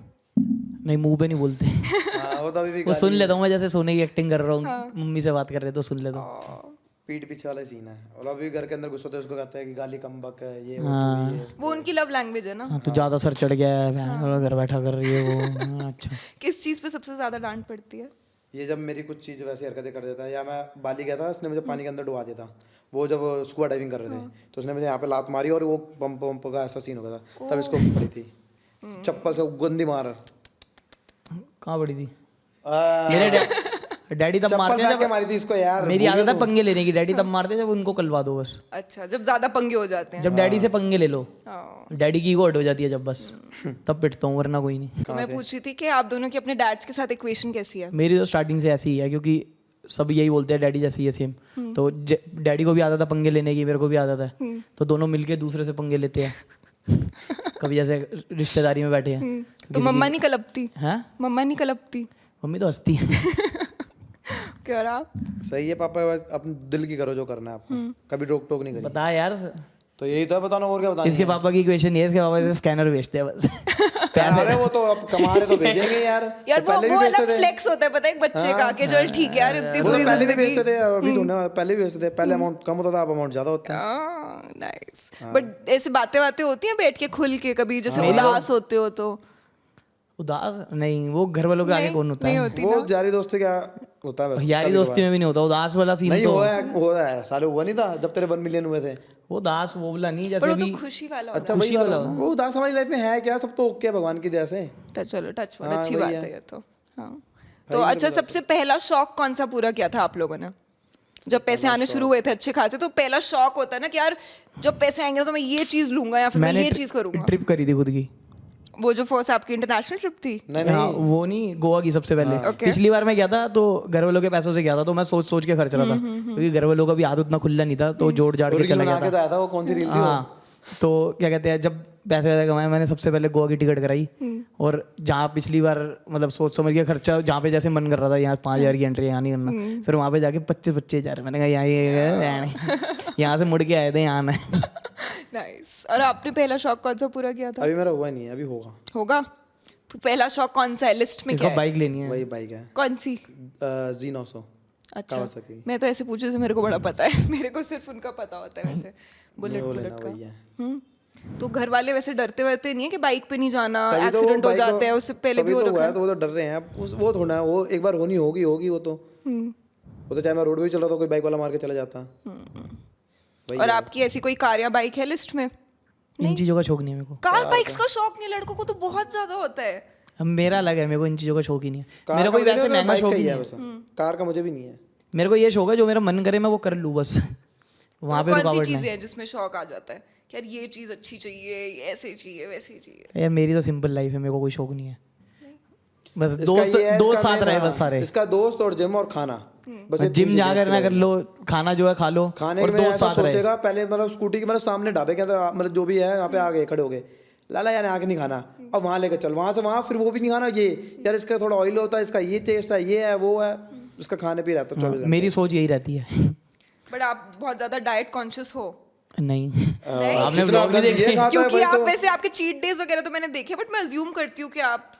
S2: नहीं मुंह पे नहीं बोलते।
S3: हाँ, वो तो अभी भी
S2: वो सुन लेता हूँ मैं, जैसे सोने की एक्टिंग कर रहा हूँ, मम्मी से बात कर रहे तो सुन लेता हूँ।
S3: पीठ पीछे वाला सीन है। और अभी घर के अंदर घुसो तो उसको कहते हैं कि गाली कम बक है, ये वो तू ये।
S1: वो उनकी लव लैंग्वेज है ना।
S2: हाँ तू ज्यादा सर चढ़ गया है, बहन घर बैठा कर रही है वो। हाँ, अच्छा
S1: किस चीज पे सबसे ज्यादा डांट पड़ती है?
S3: ये जब मेरी कुछ चीज़ वैसी हरकतें कर देता है, या मैं बाली गया था, उसने मुझे पानी के अंदर डुबा दिया था। वो जब स्कूबा डाइविंग कर रहे थे, तो उसने मुझे यहाँ पे लात मारी और वो पंप पंप का ऐसा सीन हो गया था। तब इसको पड़ी थी चप्पल से गंदी मार।
S2: कहाँ पड़ी थी?
S3: आ,
S2: मेरे डैडी तब
S3: चप्पल
S2: मारते हैं
S3: फेंक के
S2: जब,
S3: मारी थी इसको यार।
S2: मेरी आदत है पंगे लेने की। डैडी तब मारते हैं जब उनको कलवा दो बस।
S1: अच्छा, जब ज्यादा पंगे हो जाते हैं।
S2: जब डैडी से पंगे ले लो,
S1: हाँ।
S2: डैडी की ईगो हट हो जाती है जब, बस तब पिटता हूँ, वरना कोई नहीं।
S1: तो मैं पूछ रही थी कि आप दोनों की अपने डैड्स के साथ इक्वेशन कैसी है?
S2: मेरी तो स्टार्टिंग से ऐसी ही है, क्योंकि सब यही बोलते हैं डैडी जैसे ही है सेम। तो डैडी को भी आदत है पंगे लेने की, मेरे को भी आदत है, तो दोनों मिलके दूसरे से पंगे लेते हैं। कभी जैसे रिश्तेदारी में बैठे हैं
S1: तो मम्मा नहीं कलपती?
S2: हैं,
S1: मम्मा नहीं कलपती?
S2: मम्मी तो हंसती है।
S1: क्या और आप?
S3: सही है पापा, बस अपने दिल की करो जो करना है आपको, कभी रोक टोक नहीं करी।
S2: बता यार,
S3: तो यही तो है, बताना और क्या बताना।
S2: इसके पापा की इक्वेशन ये है, इसके पापा इसे स्कैनर बेचते हैं बस।
S3: अरे वो तो अब कमा रहे तो भेजेंगे यार।
S1: यार
S3: तो पहले भी
S1: वो
S3: बेचते
S1: अलग
S3: थे।
S1: फ्लेक्स होता है, पता है, एक बच्चे का कि चल ठीक है यार, इतनी
S3: वो तो
S1: बुरी
S3: पहले भी
S1: जिंदगी।
S3: बेचते थे, अभी तो ना, पहले भी बेचते थे। पहले अमाउंट कम होता था, अब अमाउंट ज्यादा होता है।
S1: नाइस। बट ऐसे बातें होती हैं बैठ के खुल के, कभी जैसे उदास होते हो तो?
S2: उदास नहीं, वो घर वालों के आगे कौन होता
S1: नहीं
S2: है?
S1: होती
S3: वो
S1: ना?
S3: यारी दोस्ती क्या होता है बस।
S2: यारी दोस्ती में भी नहीं होता उदास वाला सीन।
S3: नहीं
S2: तो
S3: हुआ है साले, हुआ नहीं था जब तेरे 1 मिलियन हुए थे।
S2: वो उदास वो वाला नहीं,
S1: पर
S2: जैसे
S1: वो
S2: भी
S1: तो खुशी वाला
S3: अच्छा
S1: होता
S3: वही वाला वो उदास हमारी लाइफ में है क्या, सब तो ओके है भगवान की दया से।
S1: है। चलो टच
S3: हाँ,
S1: अच्छी
S3: वही
S1: बात
S3: है।
S1: है ये तो। हाँ तो अच्छा, सबसे पहला शौक कौन सा पूरा किया था आप लोगों ने जब पैसे आने शुरू हुए थे अच्छे खासे? तो पहला शौक होता है ना कि यार जब पैसे आएंगे तो मैं ये चीज लूंगा या फिर मैं ये चीज करूंगा।
S2: ट्रिप करी थी खुद की।
S1: वो जो फर्स्ट आपकी इंटरनेशनल ट्रिप थी?
S3: नहीं
S2: हाँ,
S3: नहीं,
S2: वो नहीं, गोवा की सबसे पहले।
S1: Okay.
S2: पिछली बार मैं गया था तो घर वालों के पैसों से गया था, तो मैं सोच सोच के खर्च रहा था, क्योंकि घर वालों का भी हाथ उतना खुला नहीं था, तो जोड़ जाड़ के
S3: रील
S2: चला
S3: बना
S2: गया
S3: के
S2: था।
S3: तो आया था वो, कौन सी रील थी वो?
S2: हाँ, तो क्या कहते हैं, जब पैसे वैसे कमाए मैंने सबसे पहले गोवा की टिकट कराई। और जहाँ पिछली बार मतलब सोच समझ के खर्चा, जहाँ पे जैसे मन कर रहा था यहाँ 5,000 की एंट्री यहाँ नहीं करना, फिर वहाँ पे जाके 25,000 मैंने कहा यहाँ से मुड़ के आए थे यहाँ।
S1: नाइस। और आपने पहला शौक कौन सा पूरा किया था?
S3: अभी मेरा हुआ नहीं है, अभी होगा।
S1: होगा? तो पहला शौक कौन सा है लिस्ट में? क्या
S2: इसको
S1: है?
S2: बाइक लेनी है।
S3: वही बाइक है,
S1: कौन सी?
S3: Z900।
S1: अच्छा,
S3: Kawasaki।
S1: मैं तो ऐसे पूछे से मेरे को बड़ा पता है। मेरे को सिर्फ उनका पता होता है वैसे, बुलेट
S3: वो
S1: बुलेट
S3: लेना
S1: का।
S3: वही है।
S1: तो घर वाले वैसे डरते वरते नहीं है कि बाइक पे नहीं जाना,
S3: तभी तो वो
S1: एक्सीडेंट हो
S3: बाइक
S1: जाते हैं, उससे पहले भी
S3: तभी
S1: हो
S3: तो हुआ
S1: रखा
S3: है, तो वो तो डर रहे हैं अब वो थोड़ा है, वो एक बार होनी होगी वो तो चाहे मैं रोड पे भी चल रहा था कोई बाइक वाला मार के चला जाता।
S1: है। और आपकी ऐसी कोई कार या बाइक है लिस्ट में?
S2: इन चीज़ों का शौक नहीं है मेरे को।
S1: कार बाइक्स का शौक नहीं, लड़कों को तो बहुत ज्यादा होता है।
S2: अब मेरा अलग है, मेरे को इन चीज़ों का शौक ही नहीं है।
S3: कार
S2: मेरा
S3: का
S2: कोई
S3: मुझे
S2: वैसे
S3: ना
S2: महंगा
S3: बाइक
S2: शौक
S3: का
S2: ही
S3: ही
S2: नहीं
S3: है
S2: है।
S3: बस। कार का मुझे भी नहीं है।
S2: मेरे को ये शौक है जो मेरा मन करे मैं वो कर लूँ बस। वहाँ पे
S1: कौन सी
S2: रुकावट
S1: चीजें
S2: नहीं।
S1: हैं जिसमें शौक आ जाता है कि यार ये चीज अच्छी चाहिए, ये ऐसे चाहिए, वैसे चाहिए?
S2: यार मेरी तो सिंपल लाइफ है, मेरे को कोई शौक नहीं है। बस
S3: इसका
S2: दोस्त
S3: ये है,
S2: दोस्त
S3: इसका
S2: साथ
S3: main,
S2: रहे
S3: हाँ,
S2: बस सारे।
S3: इसका दोस्त और जिम और खाना, बस ये
S2: जिम
S3: तीन
S2: जा
S3: चीजें
S2: करना
S3: इसके
S2: कर
S3: लिए।
S2: लो, खाना जो है खा लो,
S3: खाने
S2: और
S3: में
S2: दोस्त
S3: ऐसा
S2: साथ रहे।
S3: सोचेगा पहले, मतलब स्कूटी के मतलब सामने ढाबे के अंदर, मतलब जो भी है यहाँ पे आ गए खड़े हो गए, लाला यार आके नहीं खाना, अब वहाँ लेकर चल, वहाँ से वहाँ, फिर वो भी नहीं खाना, ये यार इसका थोड़ा ऑयल होता है, इसका ये टेस्ट है, ये है वो है, इसका खाने पे रहता है 24 घंटे।
S2: मेरी सोच यही रहती है।
S1: बट आप बहुत ज्यादा डाइट कॉन्शियस हो?
S2: नहीं,
S1: नहीं?
S2: आपने
S3: जितना
S2: ब्लॉग भी
S3: ये
S2: देखे?
S3: खाता है
S1: क्योंकि
S3: वही
S1: आप
S3: तो-
S1: वैसे आपके चीट डेज वगैरह तो मैंने देखे, बट मैं अज्यूम करती हूँ कि आप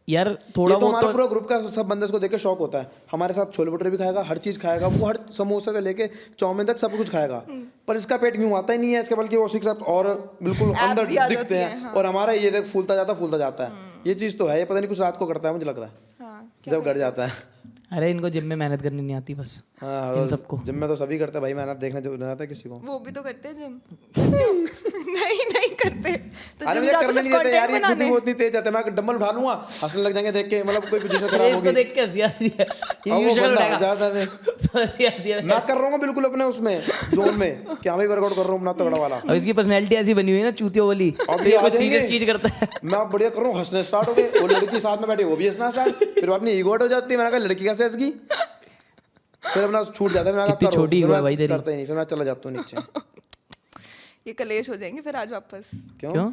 S2: यार थोड़ा
S3: ये तो
S2: बहुत
S3: हमारा
S2: तो
S3: पूरा ग्रुप का सब बंदे को देख के शौक होता है, हमारे साथ छोले भटूरे भी खाएगा, हर चीज खाएगा वो, हर समोसे से लेके चाउमीन तक सब कुछ खाएगा, पर इसका पेट यूं आता ही नहीं है इसके, बल्कि वो सिक्स और बिल्कुल
S1: Abs
S3: अंदर
S1: ही आ
S3: दिखते
S1: जाती
S3: हैं,
S1: हैं, हाँ।
S3: और हमारा ये देख फूलता जाता है। ये चीज तो है, ये पता नहीं कुछ रात को करता है मुझे लग रहा है,
S1: हाँ,
S3: जब घर जाता है।
S2: अरे इनको जिम में मेहनत करनी नहीं आती बस।
S3: हाँ
S2: इन सबको
S3: जिम में तो सभी करते हैं भाई, मेहनत देखने जो जाता है किसी को।
S1: वो भी तो करते हैं जिम? नहीं करते तो
S3: अरे
S1: जिम
S3: मुझे
S1: जाकर
S3: करने
S1: सिर्फ
S3: नहीं देते यार,
S1: कंटेंट
S3: ये खुद ही
S1: बनाने।
S3: वो इतनी तेज जाते हैं, मैं डंबल उठा लूंगा हंसने लग जाएंगे देख के, मतलब कोई पोजीशन
S2: अरे
S3: खराब
S2: इसको
S3: होगी,
S2: देख के हंसी आती है।
S3: अब
S2: ये
S3: वो
S2: शक्ल
S3: बंदा
S2: उठाएगा।
S3: ज्यादा में
S2: तो हंसी आती है।
S3: मैं कर रहा हूँ बिल्कुल अपने उसमें जोन में कि हाँ भाई वर्कआउट कर रहा हूँ अपना तगड़ा वाला।
S2: अब इसकी पर्सनैलिटी ऐसी बनी हुई है ना चूतियों वाली,
S3: अब
S2: तो
S3: ये
S2: ये
S3: आ
S2: कुछ
S3: जाएंगे।
S2: सीरियस चीज करता है।
S3: मैं अब बढ़िया कर रहा हूँ, हंसने स्टार्ट हो गए, वो लड़की साथ में बैठी वो भी हंसना स्टार्ट, फिर वो अपनी ईगो हट हो जाती है, मैंने कहा लड़की कैसे हंसगी, फिर अपना छूट जाता है, मैंने कहा
S2: कितनी
S3: करो,
S2: छोटी
S3: फिर
S2: ego है
S3: मैं
S2: भाई तेरी।
S3: करता ही नहीं, फिर मैं चला जाता हूँ नीचे।
S1: ये कलेश हो जाएंगे फिर आज वापस।
S2: क्यों?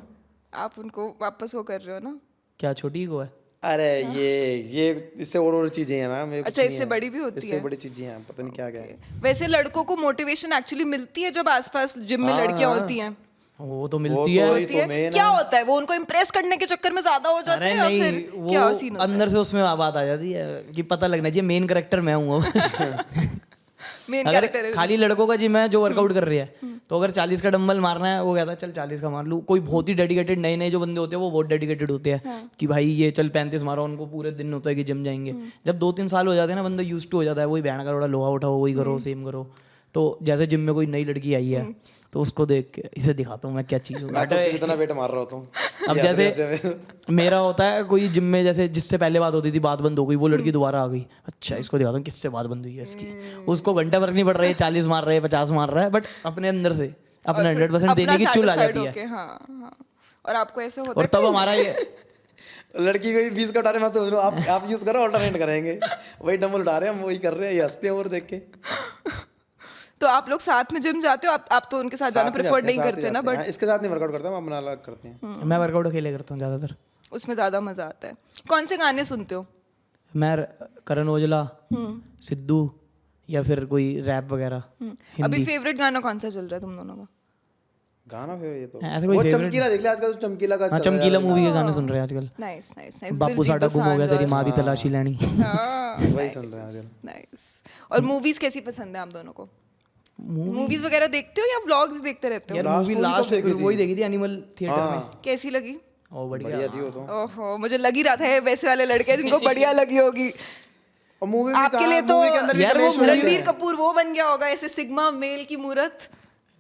S1: आप उनको वापस वो कर रहे हो ना?
S2: क्या छोटी को है?
S3: अरे ये इससे और चीजें हैं मैम, ये कुछ
S1: अच्छा,
S3: नहीं
S1: इससे
S3: है।
S1: बड़ी भी होती
S3: इससे
S1: है?
S3: बड़ी चीजें हैं, पता नहीं क्या क्या है।
S1: वैसे लड़कों को मोटिवेशन एक्चुअली मिलती है जब आसपास जिम में लड़कियां होती हैं?
S2: वो तो
S3: वो
S2: मिलती
S3: तो
S2: है।
S3: वही
S1: होती
S3: तो
S1: है?
S3: main
S1: क्या
S3: है।
S1: होता है, वो उनको इम्प्रेस करने के चक्कर में ज्यादा हो जाते
S2: अरे
S1: हैं या
S2: नहीं,
S1: फिर क्या सीन
S2: वो
S1: होता है?
S2: अंदर से उसमें बात आ जाती है कि पता लगना चाहिए मेन करेक्टर मैं हूँ।
S1: मेन
S2: अगर
S1: कैरेक्टर
S2: खाली लड़कों का जिम है जो वर्कआउट कर रही है, तो अगर 40 का डंबल मारना है, वो कहता है चल 40 का मार लूँ। कोई बहुत ही डेडिकेटेड नए जो बंदे होते हैं वो बहुत डेडिकेटेड होते हैं कि भाई ये चल 35 मारो, उनको पूरे दिन होता है कि जिम जाएंगे। जब 2-3 साल हो जाते हैं ना, बंदा यूज्ड टू हो जाता है, वही बहन का थोड़ा लोहा उठाओ, वही करो, सेम करो। तो जैसे जिम में कोई नई लड़की आई है तो उसको देख के इसे दिखाता हूँ मैं क्या चीज़ हूँ।
S3: मैं तो उसके कितना वेट मार रहा होता हूँ।
S2: अब
S3: ये
S2: जैसे
S3: आते हुए।
S2: मेरा होता है कोई जिम में, जैसे जिससे पहले बात होती थी बात बंद हो गई, वो लड़की दोबारा आ गई, अच्छा इसको दिखाता हूँ किससे बात बंद हुई है इसकी। उसको घंटा फर्क नहीं पड़ रहा है 40 मार रहे हैं 50 मार रहा है, बट अपने अंदर से अपने 100% देने की चुल आ जाती है।
S1: हाँ हाँ। और आपको ऐसे होता
S2: और
S1: है
S2: तब हमारा ये
S3: लड़की को भी 20 का उठा रहे, मैं सोच रहा हूँ आप यूज करो, ऑल्टरनेट करेंगे, वही डंबल उठा रहे हैं, हम वही कर रहे हैं, ये हंसते हैं और देख के।
S1: तो आप लोग साथ में जिम जाते हो? आप तो उनके साथ जाना प्रेफर नहीं करते ना, बट
S3: इसके साथ नहीं वर्कआउट करता, हम अपना अलग करते हैं।
S2: मैं वर्कआउट अकेले करता हूँ ज़्यादातर।
S1: उसमें ज्यादा मजा आता है। कौन से गाने सुनते हो?
S2: मैं करण औजला, सिद्धू या फिर कोई रैप वगैरह।
S1: अभी फेवरेट गाना कौन सा चल रहा है तुम दोनों का?
S3: गाना फिर ये तो
S2: ऐसे कोई
S3: वो
S2: favorite-
S3: चमकीला देख लिया आजकल, तो चमकीला का
S2: हाँ,
S3: चल रहा है।
S2: चमकीला मूवी के गाने सुन रहे हैं आजकल।
S1: Nice nice nice.
S2: बापू साडा गुम हो गया, तेरी माँ भी तलाशी लेनी।
S3: वही सुन रहे हैं आजकल।
S1: नाइस। और मूवीज कैसी पसंद है आप दोनों को? मूवीज वगैरह देखते हो या व्लॉग्स देखते रहते हो?
S2: यार मूवी लास्ट वही देखी थी एनिमल थिएटर में।
S1: कैसी लगी?
S2: ओ बढ़िया।
S3: बढ़िया थी वो तो।
S1: ओहो, मुझे लग ही रहा था ये वैसे वाले लड़के हैं जिनको बढ़िया लगी होगी।
S3: और मूवी
S1: आपके लिए तो
S2: यार वो
S1: रणबीर कपूर वो बन गया होगा ऐसे सिग्मा मेल की मूरत।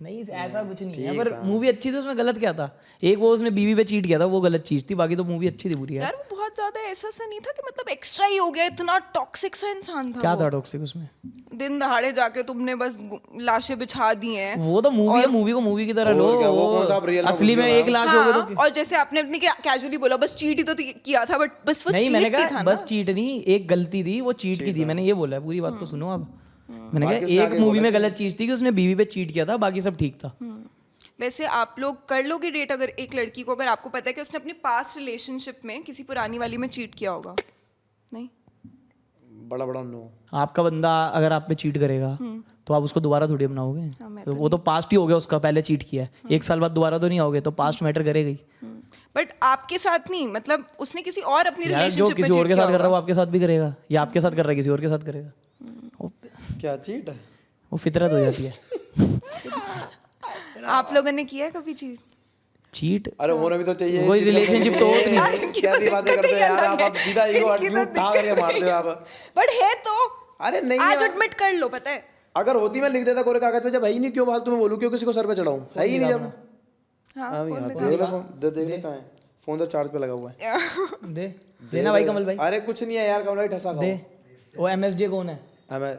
S2: नहीं ऐसा कुछ नहीं है, पर मूवी अच्छी थी। उसमें गलत क्या था? एक वो उसने बीवी पे चीट किया था, वो गलत चीज थी, बाकी तो मूवी अच्छी थी पूरी यार।
S1: यार वो बहुत ज्यादा ऐसा सा नहीं था कि मतलब एक्स्ट्रा ही हो गया, इतना टॉक्सिक सा इंसान था
S2: क्या
S1: वो।
S2: था टॉक्सिक उसमें?
S1: दिन दहाड़े जाके तुमने बस लाशें बिछा दी हैं।
S2: वो तो मूवी है, मूवी को मूवी की तरह लो।
S3: और क्या, वो कौन सा आप real में
S2: असली में एक लाश हो गए तो
S1: हाँ, और जैसे आपने अपनी कैजुअली बोला बस चीट ही तो किया था, बट बस वो
S2: नहीं,
S1: cheat
S2: मैंने
S1: ही था
S2: कहा
S1: ना।
S2: बस चीट नहीं, एक गलती थी, वो चीट की थी, मैंने ये बोला है। पूरी बात तो सुनो आप। मैंने
S3: बाकी
S2: कहा
S3: उसने
S2: एक
S3: आगे
S2: मूवी
S3: बोला
S2: में गलत चीज थी कि उसने बीवी पे चीट किया था, बाकी सब ठीक था।
S1: वैसे आप लोग कर लोगे डेट अगर एक लड़की को, अगर आपको पता है कि उसने अपनी पास्ट रिलेशनशिप में किसी पुरानी वाली में चीट किया होगा? नहीं?
S3: बड़ा बड़ा नो।
S2: आपका बंदा अगर आप पे चीट करेगा तो आप उसको दोबारा थोड़ी अपनाओगे।
S1: मैं
S2: तो वो तो पास्ट ही हो गया उसका, पहले चीट किया है, एक साल बाद दोबारा तो नहीं आओगे, तो पास्ट मैटर करेगा ही।
S1: बट आपके साथ नहीं, मतलब उसने किसी और अपनी
S2: यार जो
S1: रिलेशनशिप में
S2: किसी और
S1: cheat
S2: के
S1: किया
S2: साथ कर रहा है वो
S1: होगा।
S2: आपके साथ भी करेगा, या आपके साथ कर रहा है किसी और के साथ करेगा।
S3: क्या चीट है?
S2: वो फितरत हो जाती है।
S1: आप लोगों ने किया है कभी चीट?
S2: चीट
S3: अरे होना भी तो चाहिए।
S2: कोई relationship तो होती नहीं।
S3: कैसी बातें करते हो यार आप सीधा ईगो उठा करके मारते हो आप।
S1: बट है तो
S3: अरे नहीं
S1: आज
S3: यार,
S1: एडमिट कर लो, पता है।
S3: अगर होती मैं लिख देता कोरे कागज पे, जब है ही नहीं क्यों फालतू में बोलूं, क्यों किसी को सर पे चढ़ाऊं? है ही नहीं जब।
S1: हाँ,
S3: हाँ यार देख ले फोन, देख ले कहाँ है फोन, तो चार्ज पे लगा हुआ है।
S2: दे देना भाई कमल भाई,
S3: अरे कुछ नहीं है यार, कमल भाई ठसा खाओ।
S2: दे। वो MSJ कौन है?
S3: हमें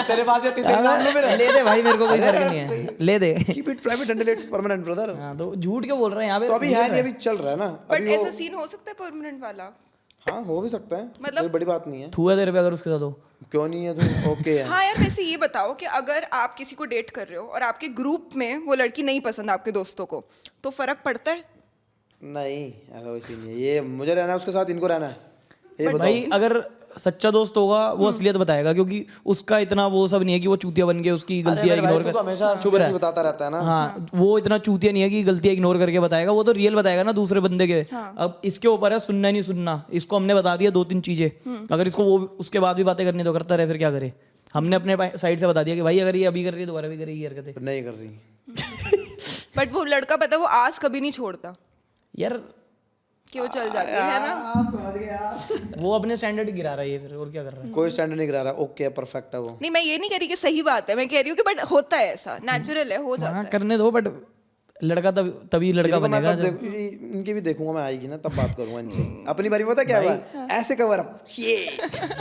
S3: तेरे पास ये तेरे नाम लो मेरा।
S2: ले दे भाई, मेरे को कोई फर्क नहीं है, ले दे।
S3: Keep it private until it's permanent brother.
S2: हाँ तो झूठ क्यों बोल रहे हैं यहाँ पे?
S3: तो अभी है नहीं, अभी चल रहा है ना।
S1: बट
S3: अभी वो
S1: ऐसा सीन हो सकता है परमानेंट वाला?
S3: हाँ हो भी सकता है,
S1: मतलब-
S3: कोई बड़ी बात नहीं है।
S2: थू है तेरे पे अगर उसके साथ हो?
S3: क्यों नहीं है तू? ओके है।
S1: हाँ यार, वैसे ये बताओ कि अगर आप किसी को डेट कर रहे हो और आपके ग्रुप में वो लड़की नहीं पसंद आपके दोस्तों को, तो फर्क पड़ता है?
S3: नहीं ऐसा कोई सीन नहीं है, ये मुझे रहना है उसके साथ, इनको रहना है, ये बताओ।
S2: भाई अगर सच्चा दोस्त होगा वो असलियत बताएगा, क्योंकि उसका इतना वो सब नहीं है कि वो चूतिया बन के उसकी गलतियां इग्नोर
S3: तू
S2: कर।
S3: तो हमेशा शुगर ही बताता रहता है ना।
S2: हाँ वो इतना चूतिया नहीं है कि गलतियां इग्नोर करके बताएगा, वो तो रियल बताएगा ना दूसरे बंदे के। अब इसके ऊपर है सुनना नहीं सुनना। इसको हमने बता दिया 2-3 चीजें, अगर इसको वो उसके बाद भी बातें करनी तो करता रहे, फिर क्या करे? हमने अपने साइड से बता दिया कि भाई अगर ये अभी कर रही है दोबारा भी करेगी हरकतें।
S3: नहीं कर रही।
S1: बट वो लड़का पता है वो आस कभी नहीं छोड़ता
S2: यार
S1: कि वो चल जाती है ना।
S3: आप समझ गए यार।
S2: वो अपने स्टैंडर्ड गिरा रहा है ये, फिर और क्या कर रहा है?
S3: कोई स्टैंडर्ड नहीं गिरा रहा, ओके परफेक्ट है वो।
S1: नहीं, मैं ये नहीं कह रही कि सही बात है, मैं कह रही हूँ कि बट होता है ऐसा, नेचुरल है, हो जाता
S2: हाँ
S1: है।
S2: करने दो, बट लड़का तभी लड़का
S3: इनको मैं
S2: बनेगा
S3: तब
S2: जब-
S3: इनकी भी देखूंगा मैं, आएगी ना तब बात करूंगा इनसे। अपनी बारी में पता क्या हुआ, ऐसे कवर अप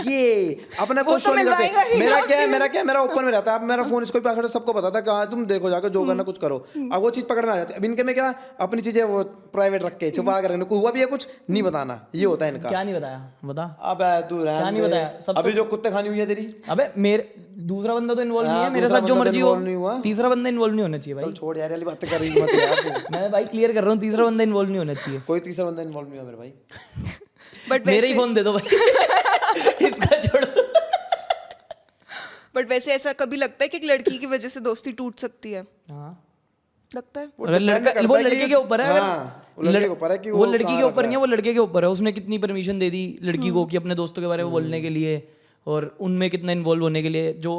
S3: ये अपने को शो नहीं करते। मेरा क्या मेरा ओपन में रहता है। अब मेरा फोन इसको पासवर्ड सबको पता था कि हाँ तुम देखो जाकर जो करना कुछ करो। अब वो चीज पकड़ में आ जाती है। अब इनके में क्या, अपनी चीजें वो प्राइवेट रख के छुपा कर रखना, हुआ भी है कुछ नहीं बताना, ये होता है इनका।
S2: क्या नहीं बताया बता।
S3: अब तू
S2: क्या नहीं बताया? सब
S3: अभी जो कुत्ते खानी हुई है तेरी,
S2: अबे मेरे दूसरा बंदा तो इन्वॉल्व नहीं है
S3: हाँ,
S2: मेरे
S3: दूसरा
S2: साथ, जो
S3: बंदा तो
S2: मर्जी हो।
S3: involve नहीं हुआ।
S2: तीसरा बंदा इन्वॉल्व नहीं होना चाहिए भाई।
S3: चल छोड़ यार वाली बातें कर रही मत यार तू।
S2: मैं भाई क्लियर कर रहा हूँ, तीसरा बंदा इन्वॉल्व नहीं होना चाहिए।
S3: कोई तीसरा बंदा इन्वॉल्व नहीं हुआ मेरे भाई।
S1: बट
S2: मेरे ही फोन दे दो भाई। इसका छोड़ो।
S1: बट वैसे ऐसा कभी लगता है कि एक लड़की की वजह से दोस्ती टूट सकती है?
S2: हाँ
S1: लगता है?
S2: अगर लड़का वो लड़के के ऊपर है,
S3: हाँ, वो लड़के के ऊपर है कि
S2: वो लड़की के ऊपर नहीं है, वो लड़के के ऊपर है। उसने कितनी परमिशन दे दी लड़की को कि अपने दोस्तों के बारे में बोलने के लिए, और उनमें कितना इन्वॉल्व होने के लिए, जो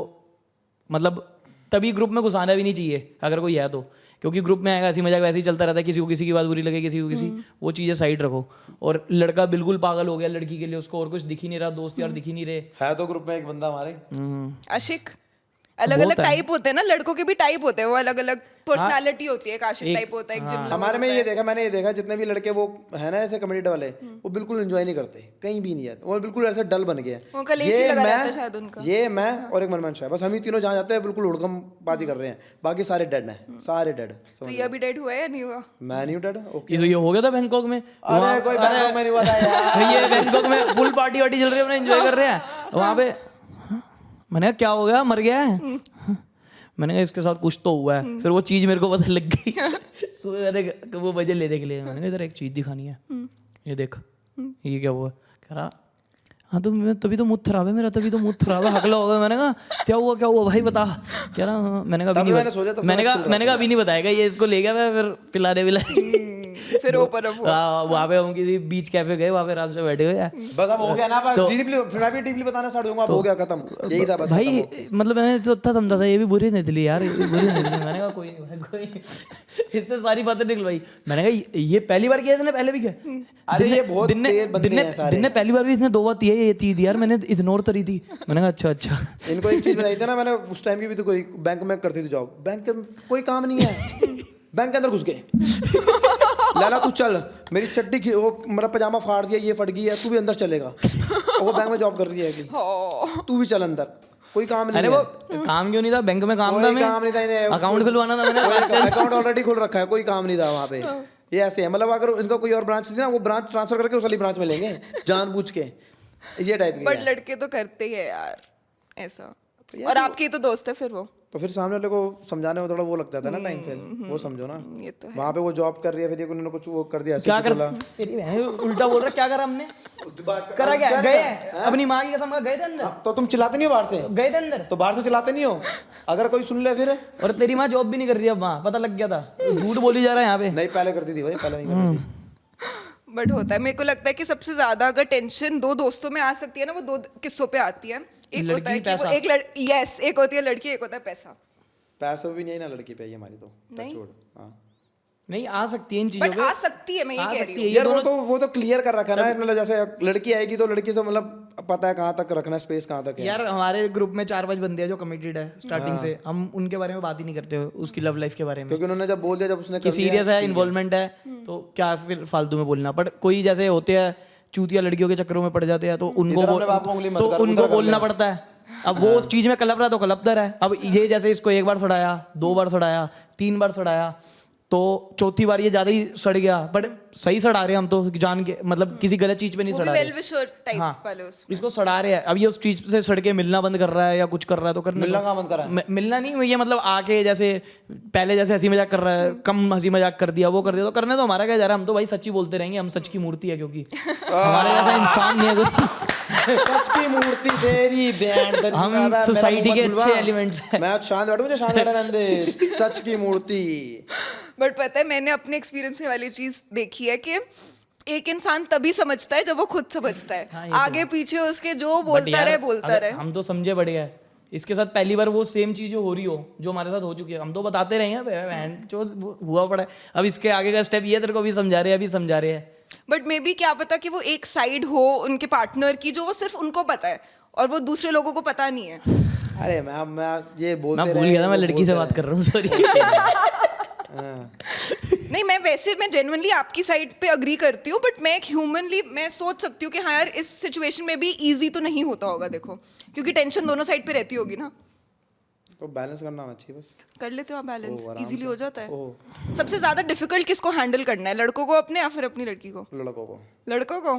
S2: मतलब तभी ग्रुप में घुसाना भी नहीं चाहिए अगर कोई है तो, क्योंकि ग्रुप में आएगा हंसी मजाक वैसे ही चलता रहता है, किसी को किसी की बात बुरी लगे, किसी को किसी, वो चीज़ें साइड रखो। और लड़का बिल्कुल पागल हो गया लड़की के लिए, उसको और कुछ दिख ही नहीं रहा, दोस्त यार दिख ही नहीं रहे।
S3: है तो ग्रुप में एक बंदा हमारे।
S1: आशिक अलग अलग टाइप होते हैं ना, लड़कों के भी टाइप होते हैं, वो अलग अलग पर्सनालिटी होती है। एक आशिक टाइप होता है, एक जिम
S3: हमारे में ये देखा, मैंने ये देखा जितने भी लड़के वो है ना ऐसे कम्युनिटी वाले, वो बिल्कुल एंजॉय नहीं करते, कहीं भी नहीं जाते, वो बिल्कुल ऐसे डल बन गए।
S1: वो कलेशी लगा रहता है शायद उनका।
S3: ये मैं और एक मनमन शाह, बस हम ही तीनों जहाँ जाते हैं बिल्कुल हुड़कम बात कर रहे हैं, बाकी सारे डेड हैं, सारे डेड।
S1: तो ये अभी डेड हुआ है या नहीं हुआ?
S3: मैं नहीं हूँ डेड। ओके,
S2: ये तो ये हो गया था बैंकॉक में।
S3: अरे कोई बैंकॉक में नहीं हुआ था यार।
S2: ये बैंकॉक में फुल पार्टी वार्टी चल रही है, अपना एंजॉय कर रहे हैं वहाँ पे। मैंने कहा क्या हो गया, मर गया है? मैंने कहा इसके साथ कुछ तो हुआ है। फिर वो चीज़ मेरे को पता लग गई। सुबह वो वजह लेने के लिए मैंने कहा इधर एक चीज़ दिखानी है, ये देख, ये क्या हुआ? कह रहा हाँ तो मैं तभी तो मुँह खराब है मेरा, तभी तो मुँह खराब है, हकला हो गया। मैंने कहा क्या हुआ भाई बता। कह रहा हाँ। मैंने कहा अभी मैंने कहा अभी नहीं बताएगा, ये इसको ले गया मैं फिर पिलाने विलाने।
S1: फिर ऊपर
S2: वहाँ पे हम किसी बीच कैफे गए, वहाँ पे आराम से बैठे हुए।
S3: बस अब हो गया ना, फिर मैं भी डीपली बताना स्टार्ट दूंगा, हो गया खत्म, यही था बस
S2: भाई। मतलब मैंने जो था समझा था ये भी बुरी नहीं थी यार, ये भी बुरी नहीं थी। मैंने कहा कोई नहीं भाई, कोई इससे सारी बातें निकल भाई। मैंने कहा ये पहली बार किया इसने, पहले भी किया?
S3: अरे ये बहुत
S2: दिन ने पहली बार भी इसने 2 बार दिया, ये थी यार, मैंने इग्नोर करी थी। मैंने कहा अच्छा।
S3: इनको एक चीज बताई थी ना मैंने, उस टाइम की भी तो कोई बैंक में करती थी जॉब, बैंक में कोई काम नहीं है, बैंक के अंदर घुस गए, लाला तू चल, मेरी चड्डी वो मेरा पजामा फाड़ दिया, ये फट गई है, तू भी अंदर चलेगा। और वो बैंक में जॉब कर रही है, तू भी चल अंदर, कोई काम नहीं।
S2: अरे वो काम क्यों नहीं था, बैंक में काम था,
S3: काम नहीं था इन्हें,
S2: अकाउंट खुलवाना था मैंने,
S3: अकाउंट ऑलरेडी खुल रखा है, कोई काम नहीं था वहाँ पे। ये ऐसे है, मतलब अगर इनका कोई और ब्रांच थी ना, वो ब्रांच ट्रांसफर करके उस वाली ब्रांच में लेंगे जानबूझ के, ये टाइप की।
S1: बट लड़के तो करते ही है यार ऐसा। और आपके तो दोस्त है फिर वो,
S3: तो फिर सामने वाले को समझाने में थोड़ा वो लग जाता है ना टाइम, फिर वो समझो ना,
S1: ये तो है।
S3: वहाँ पे वो जॉब कर रही है, फिर उन्होंने कुछ वो कर दिया,
S2: क्या कर उल्टा बोल रहा, क्या करा हमने, करा क्या? गए अपनी माँ की कसम, गए थे अंदर।
S3: तो तुम चिल्लाते नहीं हो बाहर से?
S2: गए थे अंदर
S3: तो बाहर से चिल्लाते नहीं हो, अगर कोई सुन ले फिर।
S2: और तेरी माँ जॉब भी नहीं कर रही अब वहाँ, पता लग गया था, झूठ बोली जा रहा है यहाँ पे।
S3: नहीं पहले करती थी भाई, पहले नहीं करती थी।
S1: बट होता है, मेरे को लगता है कि सबसे ज्यादा अगर टेंशन 2 दोस्तों में आ सकती है ना, वो 2 किस्सों पे आती है। एक होता है कि वो एक होती है लड़की, एक होता है पैसा।
S3: पैसा भी नहीं ना लड़की पे, हमारी तो
S1: नहीं?
S3: छोड़। हाँ
S2: नहीं आ सकती है इन चीजों
S1: बट
S2: पे,
S1: आ सकती है, मैं ये कह रही हूँ।
S3: यार वो तो क्लियर कर रखा है ना, मतलब जैसे लड़की आएगी तो लड़की से मतलब पता है कहाँ तक रखना है, स्पेस कहाँ तक है।
S2: यार हमारे ग्रुप में 4-5 बंदे हैं जो कमिटेड है स्टार्टिंग से, हम उनके बारे में बात ही नहीं करते उसकी लव लाइफ के बारे में,
S3: क्योंकि उन्होंने जब बोल दिया, जब उसने
S2: कि सीरियस है, इन्वॉल्वमेंट है, तो क्या फिर फालतू में बोलना। बट कोई जैसे होते हैं चूतिया लड़कियों के चक्करों में पड़ जाते हैं, तो उनको बोलना पड़ता है। अब वो उस चीज में कलप रहा है तो कलपता है। अब ये जैसे इसको 1 बार सड़ाया, 2 बार सड़ाया, 3 बार सड़ाया, तो चौथी बार ये ज्यादा ही सड़ गया। बट सही सड़ा रहे हम तो जान के, मतलब किसी गलत चीज पे नहीं सड़ा रहे।
S1: वेल विशर टाइप वाले उसमें
S2: इसको सड़ा रहे हैं। अब ये उस चीज से सड़ के मिलना बंद कर रहा है या कुछ कर रहा है तो करने
S3: मिलना कहाँ बंद कर रहा है?
S2: मिलना नहीं, ये मतलब आके जैसे पहले जैसे हंसी मजाक कर रहा है, कम हंसी मजाक कर दिया, वो कर दिया, तो करने तो हमारा क्या जा रहा है, हम तो भाई सच्ची बोलते रहेंगे, हम सच की मूर्ति है, क्योंकि हमारे जैसा इंसान नहीं है कोई।
S3: सच की मूर्ति तेरी बैंड,
S2: हम सोसाइटी के अच्छे एलिमेंट्स हैं।
S3: मैं शांत बैठूं, मुझे शांत बैठा रहने दे। सच की मूर्ति।
S1: बट पता है, मैंने अपने एक्सपीरियंस में वाली चीज देखी है कि एक इंसान तभी समझता है जब वो खुद समझता है।
S2: हाँ,
S1: आगे पीछे उसके जो बोलता रहे।
S2: हम तो समझे बढ़ गए, इसके साथ पहली बार वो सेम चीज हो रही हो जो हमारे साथ हो चुकी है, हम तो बताते रहे हैं जो हुआ पड़ा है। अब इसके आगे का स्टेप ये तेरे को भी समझा रहे हैं, अभी समझा रहे हैं।
S1: बट मे बी क्या पता कि वो एक साइड हो उनके पार्टनर की जो वो सिर्फ उनको पता है और वो दूसरे लोगों को पता नहीं है।
S3: अरे मैं ये बोलते
S2: मैं भूल गया था, मैं लड़की से बात कर रहा हूँ, सॉरी।
S1: नहीं, मैं जेन्युइनली आपकी साइड पे अग्री करती हूँ, बट मैं एक ह्यूमनली मैं सोच सकती हूँ कि हाँ यार, इस सिचुएशन में भी इजी तो नहीं होता होगा, देखो, क्योंकि टेंशन दोनों साइड पे रहती होगी ना।
S3: तो बैलेंस करना आना चाहिए, बस
S1: कर लेते हो आप बैलेंस, इजीली हो जाता है। सबसे ज्यादा डिफिकल्ट किसको हैंडल करना है, लड़कों को अपने या फिर अपनी लड़की को? लड़कों को।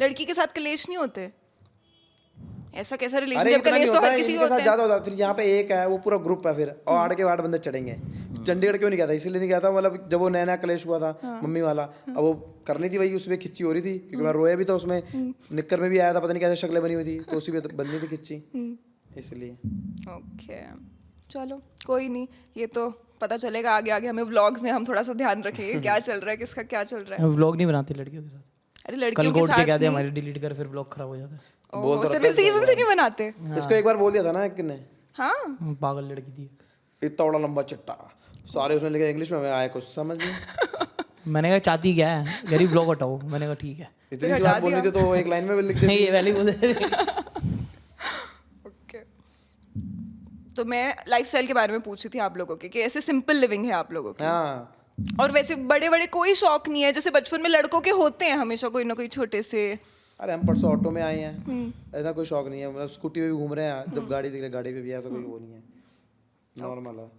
S1: लड़की के साथ कलेश नहीं होते? ऐसा कैसा रिलेशन, जब कलेश तो हर किसी को होता है।
S3: ज्यादा होता है। फिर यहाँ पे एक है, वो पूरा ग्रुप है, फिर और 8 के 8 बंदे चढ़ेंगे। चंडीगढ़ क्यों नहीं गया था, इसलिए नहीं गया था, मतलब जब वो नया नया कलेश हुआ था मम्मी वाला, अब वो करनी थी, वही उसमें खिच्ची हो रही थी, क्योंकि मैं रोया भी था उसमें, निक्कर में भी आया था, पता नहीं कैसे शक्लें बनी हुई थी, तो उसी पे बननी थी खिच्ची, इसलिए।
S1: ओके, चलो कोई नहीं, ये तो पता चलेगा आगे आगे। हमें व्लॉग्स में हम थोड़ा सा ध्यान रखेंगे क्या चल रहा है, किसका क्या चल रहा है।
S2: व्लॉग नहीं बनाते लड़कियों के साथ।
S1: अरे लड़कियों के साथ
S2: कहते हैं हमारे डिलीट कर, फिर व्लॉग खराब हो जाता है।
S1: सिर्फ इस रीजन से नहीं बनाते।
S3: इसको एक बार बोल दिया था ना एक ने,
S1: हाँ
S2: पागल लड़की थी,
S3: इतना बड़ा लंबा चिट्टा, सारे उसने लिखा इंग्लिश में, मैं आया कुछ समझ नहीं।
S2: मैंने कहा चाहती क्या है, गरीब व्लॉग हटाओ। मैंने कहा ठीक है,
S3: इतनी सी बात बोलनी थी तो एक लाइन में लिख देती।
S2: ये पहले बोल
S1: ओके, तो मैं लाइफस्टाइल के बारे में पूछ रही थी आप लोगों के कि ऐसे सिंपल लिविंग है आप लोगों की,
S3: हाँ
S1: और वैसे बड़े बड़े कोई शौक नहीं है जैसे बचपन में लड़कों के होते हैं हमेशा कोई ना कोई छोटे से।
S3: अरे हम परसों ऑटो में आए हैं, ऐसा कोई शौक नहीं है, मतलब स्कूटी पे भी घूम रहे हैं, जब गाड़ी दिख रही गाड़ी पे भी, ऐसा कोई वो नहीं है, नॉर्मल है।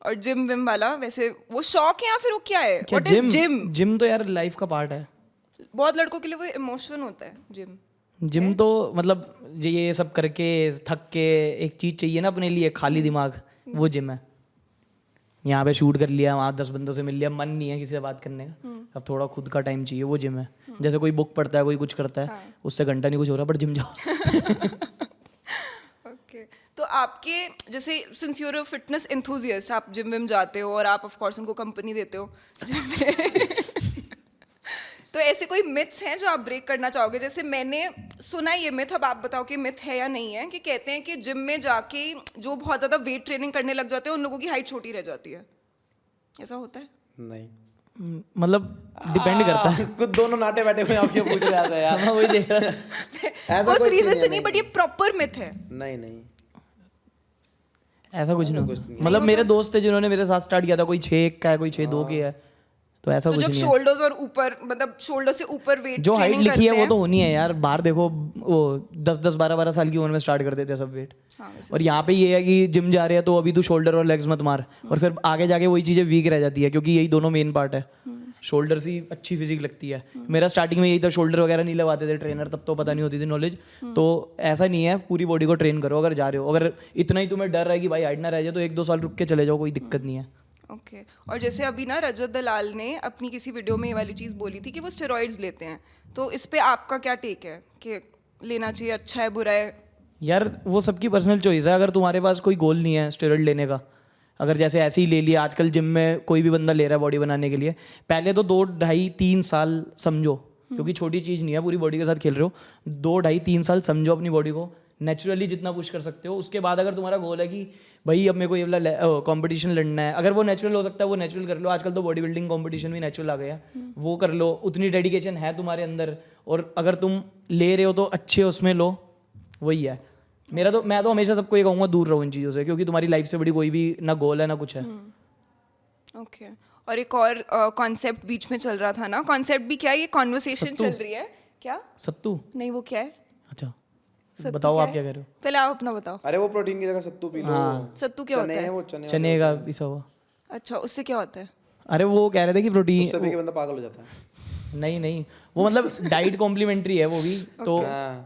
S1: और जिम विम वाला वैसे वो शौक है या फिर वो क्या है?
S2: क्या
S1: what is
S2: gym?
S1: Gym?
S2: Gym तो यार लाइफ का पार्ट है।
S1: बहुत लड़कों के लिए वो इमोशन होता है जिम।
S2: जिम तो मतलब ये सब करके थक के एक चीज चाहिए ना अपने लिए, खाली दिमाग, वो जिम है। यहाँ पे शूट कर लिया, वहाँ 10 बंदों से मिल लिया, मन नहीं है किसी से बात करने का, अब थोड़ा खुद का टाइम चाहिए, वो जिम है। जैसे कोई बुक पढ़ता है, कोई कुछ करता है, उससे घंटा नहीं कुछ हो रहा, बट जिम जाओ।
S1: ओके, तो आपके जैसे since you're a fitness enthusiast, आप जिम विम जाते हो और आप ऑफ कोर्स उनको कंपनी देते हो जिम में। तो ऐसे कोई मिथ्स हैं जो आप ब्रेक करना चाहोगे? जैसे मैंने सुना है ये मिथ, अब आप बताओ कि मिथ है या नहीं है, कि कहते हैं कि जिम में जाके जो बहुत ज्यादा वेट ट्रेनिंग करने लग जाते हैं उन लोगों की हाइट छोटी रह जाती है, ऐसा होता है?
S3: नहीं,
S2: मतलब डिपेंड करता है।
S3: खुद दोनों नाटे बैठे हुए आपके पूछ रहे हैं यार।
S2: मैं वही देख रहा
S3: ऐसा
S1: उस
S3: कोई
S1: रीजन
S3: सीन
S1: से
S3: है,
S1: नहीं, बट ये प्रॉपर मिथ है।
S3: नहीं नहीं
S2: ऐसा कुछ नहीं
S3: कुछ
S2: होता।
S3: नहीं।
S2: मतलब मेरे दोस्त थे जिन्होंने मेरे साथ स्टार्ट किया था, कोई 6 का है, कोई 6'2" के है, तो ऐसा
S1: तो
S2: कुछ
S1: जब
S2: नहीं है।
S1: शोल्डर्स और ऊपर, मतलब शोल्डर से ऊपर वेट
S2: जो हाइट
S1: ट्रेनिंग
S2: लिखी है
S1: करते
S2: वो तो
S1: हैं,
S2: होनी है यार। बाहर देखो वो 10-10 12-12 साल की उम्र में स्टार्ट कर देते हैं सब वेट।
S1: हाँ, वैसे
S2: और यहाँ पे ये है कि जिम जा रहे हैं तो अभी तू शोल्डर और लेग्स मत मार, और फिर आगे जाके वही चीजें वीक रह जाती है, क्योंकि यही दोनों मेन पार्ट है। शोल्डर से अच्छी फिजिक लगती है। मेरा स्टार्टिंग में यही था, शोल्डर वगैरह नहीं लगाते थे ट्रेनर, तब तो पता नहीं होती थी नॉलेज। तो ऐसा नहीं है, पूरी बॉडी को ट्रेन करो अगर जा रहे हो। अगर इतना ही तुम्हें डर है कि भाई हाइट ना रह जाए तो 1-2 साल रुक के चले जाओ, कोई दिक्कत नहीं है।
S1: ओके। और जैसे अभी ना रजत दलाल ने अपनी किसी वीडियो में ये वाली चीज़ बोली थी कि वो स्टेरॉइड्स लेते हैं, तो इस पे आपका क्या टेक है कि लेना चाहिए, अच्छा है, बुरा है?
S2: यार वो सबकी पर्सनल चॉइस है। अगर तुम्हारे पास कोई गोल नहीं है स्टेरॉइड लेने का, अगर जैसे ऐसे ही ले लिया, आजकल जिम में कोई भी बंदा ले रहा है बॉडी बनाने के लिए, पहले तो 2, 2.5, 3 साल समझो, क्योंकि छोटी चीज़ नहीं है, पूरी बॉडी के साथ खेल रहे हो। 2, 2.5, 3 साल समझो अपनी बॉडी को, नेचुरली जितना पुश कर सकते हो। उसके बाद अगर तुम्हारा गोल है कि भाई अब मेरे को ये वाला कंपटीशन लड़ना है, अगर वो नेचुरल हो सकता है वो नेचुरल कर लो। आजकल तो बॉडी बिल्डिंग कंपटीशन भी नेचुरल आ गया, वो कर लो। उतनी डेडिकेशन है तुम्हारे अंदर, और अगर तुम ले रहे हो तो अच्छे उसमें लो, वही है। मैं तो हमेशा सबको ये कहूँगा, दूर रहो इन चीज़ों से, क्योंकि तुम्हारी लाइफ से बड़ी कोई भी ना गोल है ना कुछ है।
S1: ओके। और एक और कॉन्सेप्ट बीच में चल रहा था ना, कॉन्सेप्ट भी क्या है, ये कॉन्वर्सेशन चल रही है क्या?
S2: सत्तू?
S1: नहीं, वो क्या है?
S2: अच्छा
S1: सत्तू
S2: बताओ
S1: क्या
S2: आप
S1: है?
S2: क्या कह रहे हो।
S1: पहले आप अपना बताओ।
S3: अरे वो प्रोटीन की जगह सत्तू पी लो।
S1: सत्तू क्या होता
S3: चने
S1: है?
S3: हैं वो, चने
S2: चने का पिसा हुआ।
S1: अच्छा, उससे क्या होता है?
S2: अरे वो कह रहे थे कि प्रोटीन,
S3: उससे पी के बंदा पागल हो जाता है।
S2: नहीं वो मतलब डाइट कॉम्प्लीमेंट्री है वो भी, तो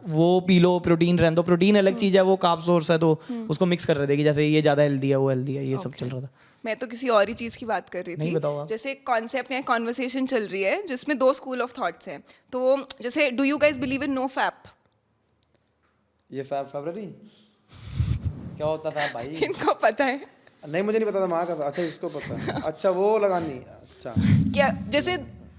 S2: वो पी लो, प्रोटीन रहने दो। प्रोटीन अलग चीज़ है, वो कार्ब सोर्स है, तो उसको मिक्स कर रहे थे कि जैसे ये ज़्यादा हेल्दी है, वो हेल्दी है, ये सब चल रहा था।
S1: मैं तो किसी और ही चीज़ की बात कर रही
S2: नहीं,
S1: थी।
S2: बताओ आप।
S1: जैसे कॉन्सेप्ट या कॉन्वर्सेशन चल रही है जिसमें 2 स्कूल ऑफ थॉट्स हैं। तो जैसे do you guys believe in no fap?
S3: ये फैब्रवरी क्या होता था भाई?
S1: इनको पता है
S3: नहीं, मुझे नहीं पता था माँ का। अच्छा, इसको पता है। अच्छा, वो लगानी। अच्छा,
S1: क्या? जैसे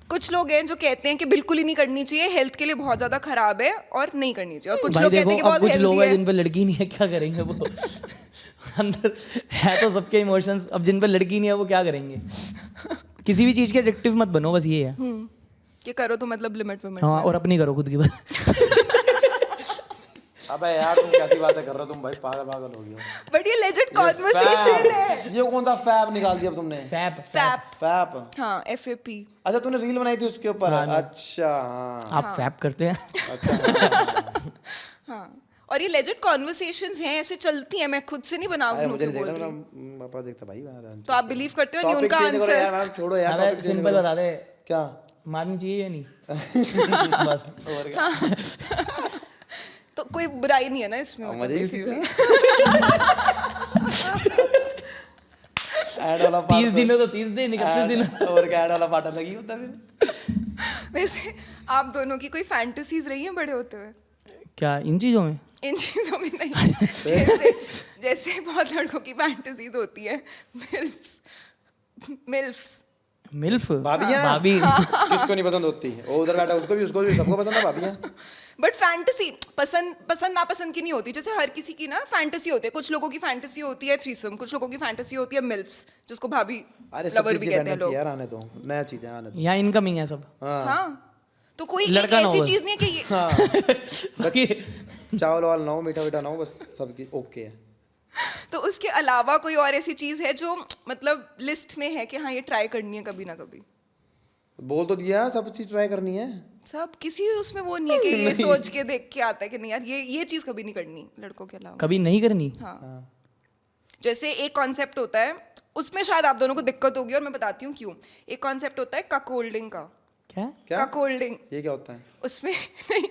S1: कुछ लोग हैं जो कहते हैं कि बिल्कुल ही नहीं करनी चाहिए, हेल्थ के लिए बहुत ज्यादा खराब है और नहीं करनी चाहिए, और कुछ
S2: भाई
S1: लोग कहते
S2: देखो,
S1: हैं कि
S2: अब
S1: बहुत
S2: कुछ लोग
S1: हेल्दी
S2: हैं
S1: है।
S2: जिन पे लड़की नहीं है, क्या करेंगे वो? अंदर है तो सबके इमोशंस, अब जिन पे लड़की नहीं है वो क्या करेंगे? किसी भी चीज़ के एडिक्टिव मत बनो, बस ये है।
S1: कि करो तो मतलब लिमिट में।
S2: हाँ, और अपनी करो खुद की बात।
S3: अबे यार तुम कैसी बातें कर रहे हो तुम भाई, पागल हो गए हो।
S1: बट ये लेजिट कॉन्वर्सेशन है।
S3: ये कौन सा फैब निकाल दिया अब तुमने?
S2: फैप।
S1: फैप।
S3: फैप।
S1: हाँ, FAP।
S3: अच्छा, तूने रील बनाई थी उसके ऊपर? अच्छा हाँ।
S2: आप फैप करते हैं?
S3: अच्छा
S1: हाँ, और ये लेजिट कॉन्वर्सेशंस हैं, ऐसे चलती हैं, मैं खुद से नहीं बना
S3: अरे मुझे नहीं
S1: बोल
S3: देखना,
S1: रही।
S3: मेरा पापा देखता भाई बाहर।
S1: तो आप बिलीव करते हो नहीं
S3: टॉपिक
S1: उनका
S3: चेंज करो यार,
S1: आंसर?
S3: मैडम छोड़ो यार,
S2: अरे
S3: टॉपिक चेंज
S2: सिंपल
S3: करो।
S2: बता दे,
S3: क्या
S2: मारनी चाहिए या नहीं? बस।
S3: और क्या?
S1: तो कोई बुराई नहीं है ना इसमें, मतलब
S3: मजे की
S1: basically।
S3: ऐड वाला
S2: 30 दिन हो तो 30 दिन, 31 दिन।
S3: और क्या ऐड वाला पार्ट लगी होता फिर?
S1: वैसे आप दोनों की कोई फैंटेसीज रही हैं बड़े होते हुए?
S2: क्या इन चीज़ों में?
S1: इन चीज़ों में नहीं। जैसे बहुत लड़कों की फैंटेसीज होती है, मिल्फ्स।
S2: मिल्फ?
S3: भाभियाँ?
S2: भाभी।
S3: किसको नहीं पसंद होती? वो उधर बैठा, उसको भी सबको पसंद है भाभियाँ।
S1: बट फैंटेसी पसंद नापसंद की नहीं होती। जैसे हर किसी की ना फैंटेसी होती है, कुछ लोगों की फैंटेसी होती है थ्रीसम, कुछ लोगों की फैंटेसी होती है मिल्फ्स, जिसको भाभी
S3: अरे सब
S1: लवर
S3: चीज
S1: भी
S3: की
S1: कहते हैं
S3: fantasy
S1: लोग।
S3: यार, आने दो, नया चीज है, आने दो।
S2: यहाँ इनकमिंग है सब।
S1: हाँ, तो कोई एक
S2: लड़का ना
S1: ऐसी
S2: हो
S1: चीज नहीं है कि ये
S3: हाँ, चावल वाल ना हो, मीठा मीठा ना हो, बस सबकी ओके है।
S1: तो उसके अलावा कोई और ऐसी चीज है जो मतलब लिस्ट में है कि हाँ ये ट्राई करनी है कभी ना कभी?
S3: बोल तो दिया सब चीज ट्राई करनी है।
S1: सब किसी उसमें वो नहीं है कि ये सोच के देख के आता है कि नहीं यार ये चीज कभी नहीं करनी लड़कों के अलावा।
S2: कभी नहीं करनी।
S1: हाँ जैसे एक कॉन्सेप्ट होता है, उसमें शायद आप दोनों को दिक्कत होगी और मैं बताती हूँ क्यों। एक कॉन्सेप्ट होता है कक होल्डिंग का।
S2: क्या?
S3: क्या
S1: कक होल्डिंग,
S3: ये क्या होता है?
S1: उसमें नहीं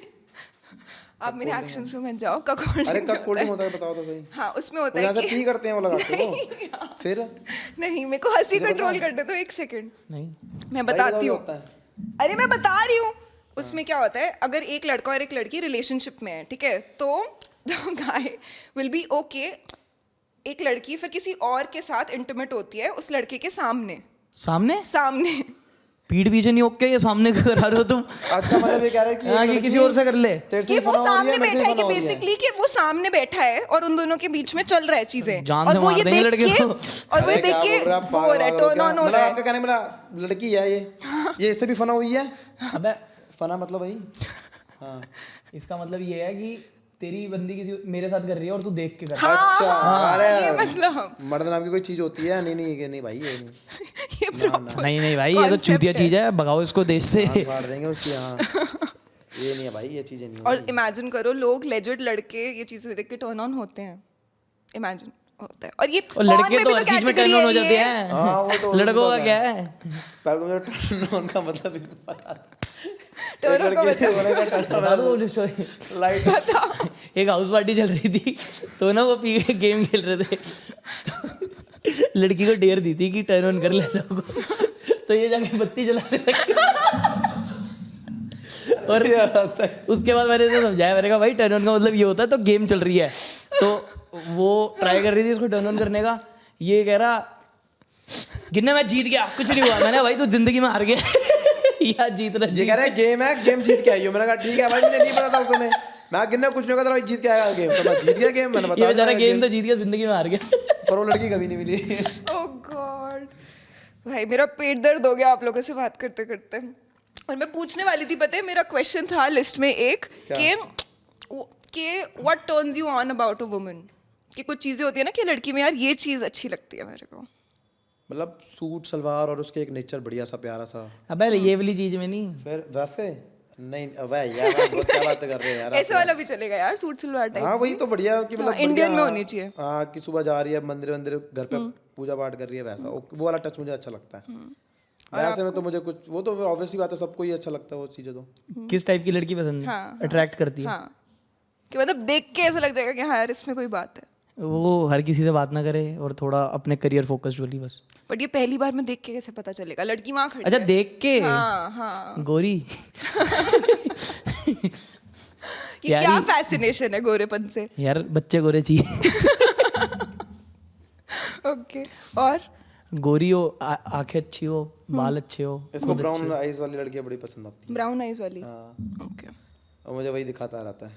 S1: आप मेरे एक्शंस में मत जाओ। कक होल्डिंग
S3: अरे कब कोल्डिंग होता है बताओ तो सही।
S1: हाँ उसमें होता
S3: यहाँ
S1: है
S3: से
S1: कि
S3: पी करते हैं वो लगाते हो फिर
S1: नहीं मेरे को हंसी कंट्रोल करने दो एक सेकंड,
S2: नहीं।
S1: मैं
S3: भाई
S1: बताती
S3: बताओ
S1: हूँ।
S3: क्या होता है?
S1: अरे मैं बता रही हूँ उसमें क्या होता है। अगर एक लड़का और एक लड़की रिलेशनशिप में है, ठीक है, तो गाय विल बी ओके एक लड़की फिर किसी और के साथ इंटीमेट होती है उस लड़के के सामने
S2: सामने पीठ पीछे नहीं ओके, ये सामने करा रहे हो तुम।
S3: अच्छा मतलब ये कह रहे हैं कि
S2: हाँ, कि किसी और से कर ले।
S3: तेरे से
S1: कि वो
S3: फना हो रही
S1: सामने
S3: है, मेरे
S1: बैठा
S3: से
S1: है, कि
S3: फना हो रही है।
S1: बेसिकली कि वो सामने बैठा है और उन दोनों के बीच में चल रहा है चीजें
S2: जान
S1: और
S2: से
S1: वो
S2: मार
S1: ये
S2: देंगे
S1: देख
S2: लड़के
S1: के
S2: को।
S1: और वो ये
S3: अरे
S1: देख
S3: क्या
S1: के
S3: बोल रहे हो आप,
S1: वो हो रहा है,
S3: पागल हो
S1: टर्न
S3: क्या?
S1: ऑन हो
S3: मतलब
S1: रहा है।
S3: आपका कहने मेरा लड़की है ये इससे भी फना हुई है।
S2: अबे
S3: फना मतलब भाई हाँ
S2: इसका मतलब ये है कि तेरी बंदी किसी मेरे साथ कर रही है और तू देख के कर।
S3: अच्छा
S1: ये
S3: अरे
S1: मतलब
S3: मर्द नाम की कोई चीज होती है? नहीं भाई ये नहीं
S1: ये proper
S2: नहीं नहीं भाई, ये तो
S1: concept
S2: चूतिया
S1: है।
S2: चीज है, भगाओ इसको देश से।
S3: हाथ फाड़ देंगे उसकी। हाँ ये नहीं है भाई, ये चीजें नहीं है
S1: और
S3: भाई।
S1: इमेजिन करो लोग लेजिट लड़के ये चीजें देख के टर्न ऑन होते हैं। इमेजिन होता है। और ये
S2: और
S1: porn
S2: लड़के
S1: में
S2: तो
S1: भी
S2: हर चीज में
S1: category
S2: टर्न ऑन हो
S1: है
S2: जाते
S1: ये।
S2: हैं।
S3: हाँ वो तो
S2: लड़कों का क्या है?
S3: पहले तो मुझे टर्न ऑन का मतलब ही नहीं पता था।
S1: Turn on का मतलब-
S3: होने का turn on
S2: बता दो वो स्टोरी।
S3: लाइट
S2: एक हाउस पार्टी चल रही थी तो ना वो पी के गेम खेल रहे थे, तो लड़की को डेयर दी थी कि टर्न ऑन कर ले लोगों को, तो ये जाके बत्ती जलाने लगे। और उसके बाद मैंने इसे समझाया, मैंने कहा भाई टर्न ऑन का मतलब ये होता है, तो गेम चल रही है, तो वो ट्राई कर रही थी उसको टर्न ऑन करने का, ये कह रहा गिनने मैं जीत गया, कुछ नहीं हुआ। मैंने कहा भाई तू जिंदगी में हार गया। यार जीतना
S3: ये कह रहा है गेम है, गेम जीत के आई हो। मैंने कहा ठीक है भाई, मुझे नहीं पता था उस समय। मैं गिनने कुछ नहीं होगा, जीत के आएगा गेम, तो मैं जीत गया गेम। मैंने
S2: ये
S3: बताया
S2: बेचारा गेम तो जीत गया, जिंदगी में हार गया।
S3: पर वो लड़की कभी नहीं मिली।
S1: ओह गॉड भाई मेरा पेट दर्द हो गया आप लोगों से बात करते करते। और मैं पूछने वाली थी, पता है मेरा क्वेश्चन था लिस्ट में एक कि what turns you on about a woman, कि कुछ चीजें होती है ना कि लड़की में यार ये चीज अच्छी लगती है मेरे को।
S3: मतलब सूट सलवार और उसके एक नेचर बढ़िया सा प्यारा सा।
S2: अबे ये वाली चीज में नहीं,
S3: फिर वैसे नहीं अबे यार आप बहुत क्या बातें कर रहे हैं यार।
S1: ऐसे वाला भी चलेगा यार, सूट सलवार टाइप।
S3: हाँ वही तो बढ़िया कि मतलब
S1: हाँ, इंडियन में
S3: बढ़िया,
S1: होनी चाहिए।
S3: हाँ कि सुबह जा रही है मंदिर वंदिर, घर पे पूजा पाठ कर रही है, वैसा वो वाला टच मुझे अच्छा लगता है। वैसे में तो मुझे कुछ वो तो ऑब्वियसली बात है, सबको ही अच्छा लगता है वो चीजें तो।
S2: किस टाइप की लड़की पसंद है,
S1: हाँ,
S2: अट्रैक्ट करती है?
S1: हाँ कि मतलब देख के ऐसा लग जाएगा कि हाँ यार इसमें कोई बात है।
S2: वो हर किसी से बात ना करे और थोड़ा अपने करियर फोकस्ड वाली बस।
S1: बट ये पहली बार में देख के कैसे पता चलेगा? लड़की वहां खड़ी
S2: अच्छा
S1: है।
S2: देख के?
S1: हाँ हाँ
S2: गोरी।
S1: ये क्या फैसिनेशन है गोरेपन से?
S2: यार बच्चे गोरे चाहिए।
S1: ओके और
S2: गोरी हो, आंखें अच्छी हो, बाल अच्छे हो।
S3: इसको ब्राउन आईज वाली लड़कियां बड़ी पसंद आती है।
S1: ब्राउन आईज वाली?
S3: हाँ
S1: ओके।
S3: और मुझे वही दिखाता रहता है।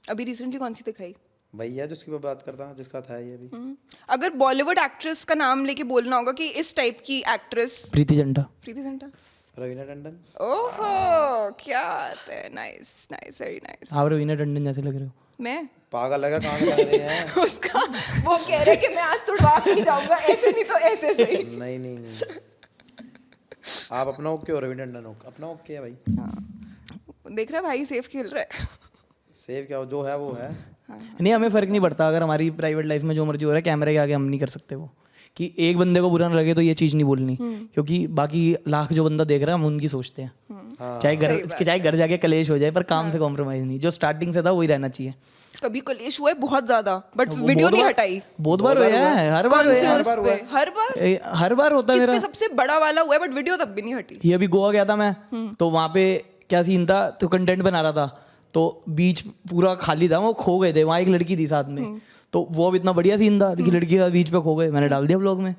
S1: अभी रिसेंटली कौन सी दिखाई?
S3: भैया जिसकी मैं बात करता हूँ, जिसका था ये भी।
S1: अगर बॉलीवुड एक्ट्रेस का नाम लेके बोलना होगा कि इस टाइप की एक्ट्रेस।
S2: प्रीति जिंटा।
S1: प्रीति जिंटा।
S3: रवीना टंडन।
S1: ओहो क्या बात है, नाइस नाइस वेरी नाइस।
S2: आप रवीना टंडन जैसे लग रहे हो।
S1: मैं
S3: पागल लगा कहाँ लग रहे हैं।
S1: उसका वो कह रहे कि मैं आज तुड़वा के ही जाऊंगा, ऐसे नहीं तो ऐसे सही।
S3: नहीं नहीं नहीं आप अपना ओके हो, रवीना टंडन हो अपना ओके है भाई।
S1: हाँ देख रहा है भाई सेफ खेल रहा है।
S3: सेव क्या हो, जो है वो है।
S2: नहीं हमें फर्क नहीं पड़ता, अगर हमारी प्राइवेट लाइफ में जो मर्जी हो रहा है कैमरे के आगे हम नहीं कर सकते वो, कि एक बंदे को बुरा ना लगे तो ये चीज़ नहीं बोलनी, क्योंकि बाकी लाख जो बंदा देख रहा है हम उनकी सोचते हैं। चाहे घर जाके कलेश हो जाए पर काम से कॉम्प्रोमाइज नहीं, जो स्टार्टिंग से था वही रहना चाहिए।
S1: कभी कलेश हुआ है बहुत ज्यादा, बट वीडियो नहीं हटाई।
S2: बहुत बार हुआ है, हर बार हुआ है, हर बार होता है
S1: किस
S2: मेरा।
S1: पे सबसे बड़ा वाला हुआ है बट वीडियो तब भी नहीं हटी।
S2: ये अभी गोवा गया था मैं, तो वहाँ पे क्या सीन था, तो कंटेंट बना रहा था, तो बीच पूरा खाली था, वो खो गए थे, वहाँ एक लड़की थी साथ में, तो वो अब इतना बढ़िया सीन था कि लड़की का बीच पे खो गए, मैंने डाल दिया ब्लॉग में।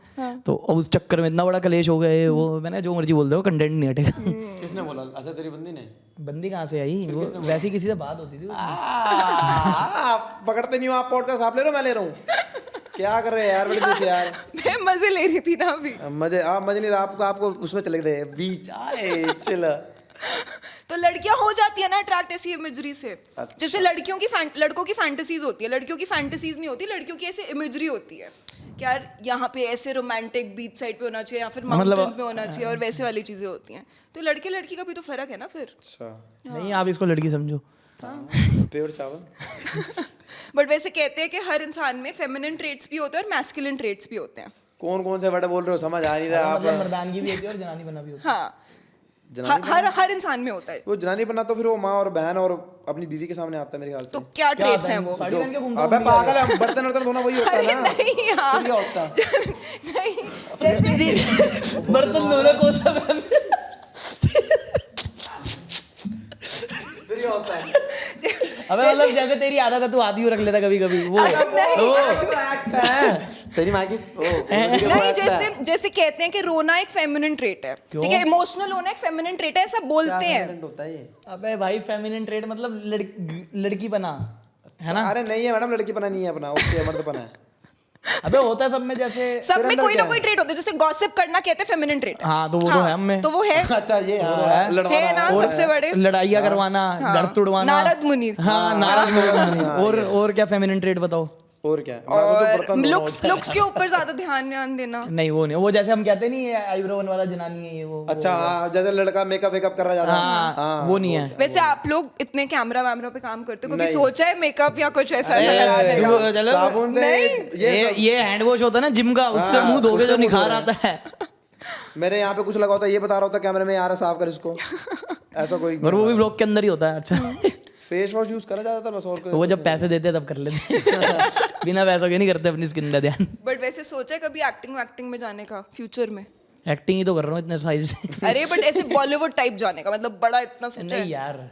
S2: तो अब उस चक्कर में इतना बड़ा कलेश हो गए, वो मैंने जो मर्जी बोल दो कंटेंट नहीं हटेगा।
S3: किसने बोला? अच्छा तेरी बंदी ने।
S2: बंदी कहाँ से आई, वो वैसे ही किसी से बात होती थी।
S3: पकड़ते नहीं हो आप, पॉडकास्ट आप ले रहे हो, मैं ले रहा हूँ। क्या कर रहे हैं यार बड़ी दूर यार।
S1: मैं मजे ले रही थी ना अभी।
S3: मजे आप मजे नहीं रहा, आपको उसमें चले गए बीच आए चिल।
S1: तो लड़कियां हो जाती है ना अट्रैक्ट ऐसी इमेजरी से।
S3: अच्छा।
S1: जैसे लड़कों की फैंटेसीज होती है, लड़कियों की फैंटेसीज नहीं होती, लड़कियों की ऐसे इमेजरी होती है कि यार यहाँ पे ऐसे रोमांटिक बीच साइड पे होना चाहिए या फिर
S2: मतलब-
S1: माउंटेन्स में होना चाहिए और वैसे वाली चीजें होती हैं। तो लड़के लड़की का भी तो फर्क है ना फिर।
S3: अच्छा
S2: नहीं आप इसको लड़की समझो।
S3: प्योर चावल।
S1: बट वैसे कहते हैं कि हर इंसान में फेमिनिन ट्रेट्स भी होते हैं और मैस्कुलिन ट्रेट्स भी होते हैं।
S3: कौन कौन से वर्ड बोल रहे हो, समझ आ नहीं रहा आप।
S2: मतलब मर्दानगी भी होती है और जनानी बना भी होता है।
S1: हाँ,
S3: जनानी
S1: हर इंसान में होता है।
S3: वो जनानी बनना तो फिर वो माँ और बहन और अपनी बीवी के सामने आता है मेरे ख्याल
S1: तो
S3: से।
S1: क्या
S2: क्या
S1: ट्रेट्स हैं
S2: बहन,
S1: वो?
S2: साड़ी पहन के घूमता
S3: अबे
S2: हूँ
S3: पागल है, बर्तन वर्तन धोना वही होता है ना।
S1: नहीं यार,
S3: फिर क्या होता है?
S1: नहीं
S2: बर्तन धोना कौन सा बहन?
S3: फिर क्या होता है?
S2: अबे मतलब जैसे तेरी आदत है तू आदि रख लेता कभी कभी वो
S3: तेरी माँ की
S1: नहीं, जैसे कहते हैं कि रोना एक फेमिनिन ट्रेट है,
S2: क्यों?
S1: ठीक है, इमोशनल होना एक फेमिनिन ट्रेट है, ऐसा बोलते हैं।
S3: होता है ये।
S2: अबे भाई फेमिनिन ट्रेड मतलब लड़की बना है ना।
S3: अरे नहीं है मैडम, लड़की पना नहीं है अपना, उसके मर्द पना है।
S2: अबे होता है सब में जैसे
S1: सब
S3: तेरे
S1: में
S3: अंदर
S1: कोई
S3: क्या
S1: ना कोई
S3: है?
S1: ट्रेट होता है, जैसे गॉसिप करना कहते हैं फेमिनिन ट्रेट है।
S2: हाँ तो वो तो है हम में।
S1: तो वो है
S3: अच्छा ये
S2: तो
S3: हाँ,
S2: है।
S3: लड़वाना
S1: है ना
S3: है।
S1: सबसे बड़े।
S2: लड़ाइयाँ करवाना, घर तुड़वाना,
S1: नारद मुनि।
S2: हाँ नाराज मुनि। और क्या फेमिनिन ट्रेड बताओ।
S3: और क्या है? मैं तो
S1: और
S3: बर्तन धोना होता है।
S1: लुक्स के ऊपर ज्यादा ध्यान देना।
S2: नहीं वो नहीं, वो जैसे हम कहते नहीं है आईब्रो वाला जनानी है ये वो।
S3: अच्छा हाँ, जैसे लड़का मेकअप वेकअप कर रहा जाता है।
S2: हाँ वो नहीं है।
S1: वैसे आप लोग इतने कैमरा वैमरा पे काम करते हो, कभी
S3: नहीं।
S1: सोचा है मेकअप या कुछ ऐसा
S3: अरे,
S1: ऐसा करा देगा?
S2: तू चलो
S3: साबुन से
S2: ये हैंड वॉश होता है ना जिम का, उससे
S3: हाँ,
S2: मुंह धोके
S3: उससे
S2: जो
S3: मुंह
S2: निखार
S3: धो
S2: आता है।
S3: मेरे यहाँ पे कुछ लगा होता है, ये बता रहा होता है कैमरे में, यार साफ कर इसको, ऐसा कोई।
S2: और वो भी ब्लॉग के अंदर ही होता है। अच्छा
S3: फेस वॉश यूज करा जाता था बस, और कोई।
S2: वो जब पैसे देते हैं तब कर लेते हैं। बिना पैसों के नहीं करते अपनी स्किन का ध्यान।
S1: बट वैसे सोचा है कभी एक्टिंग में जाने का फ्यूचर में?
S2: एक्टिंग ही तो कर रहा हूँ इतने साइड से।
S1: अरे बट ऐसे बॉलीवुड टाइप जाने का, मतलब बड़ा इतना सोचा
S2: नहीं
S1: है?
S2: यार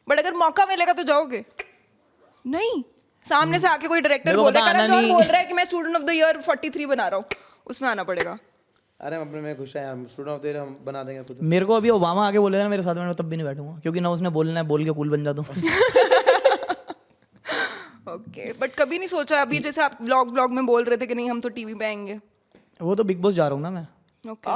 S1: बट अगर मौका मिलेगा तो जाओगे? नहीं, सामने से आके कोई डायरेक्टर
S2: मेरे को
S1: बोल रहा
S2: पता
S1: है,
S2: आना
S1: करण जौहर
S2: नहीं।
S1: बोल रहा है कि मैं स्टूडेंट ऑफ द ईयर 43 बना रहा हूँ, उसमें आना पड़ेगा।
S3: अरे हम अपने में खुश हैं यार, स्टूडेंट ऑफ द ईयर हम बना देंगे खुद।
S2: मेरे को अभी ओबामा आके बोलेगा ना मेरे साथ में, मैं तब भी नहीं बैठूंगा, क्योंकि ना उसने बोलना है, बोल के कूल बन जाता हूँ।
S1: ओके, बट कभी नहीं सोचा अभी, जैसे आप व्लॉग में बोल रहे थे कि नहीं हम तो टीवी पे आएंगे?
S2: वो तो बिग बॉस जा रहा हूँ ना मैं।
S1: ओके,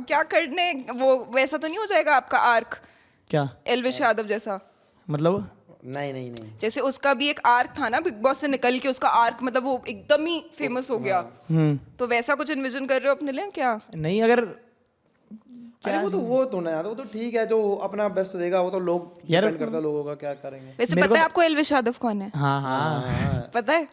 S1: क्या करने, वो वैसा तो नहीं हो जाएगा आपका आर्क
S2: क्या
S1: एल्विश यादव जैसा?
S2: मतलब?
S3: नहीं
S1: जैसे उसका भी एक आर्क था ना बिग बॉस से निकल के, उसका आर्क मतलब वो एकदम ही फेमस हो गया, तो वैसा कुछ इन्विजन कर रहे हो अपने लिए क्या?
S2: नहीं अगर
S3: अरे वो तो ना यार, वो तो ठीक है, जो अपना बेस्ट देगा वो तो लोग
S2: यार-
S3: डिपेंड करता है लोगों का क्या करेंगे।
S1: वैसे पता है आपको एल्विश यादव कौन है?
S2: हाँ हाँ
S1: पता है?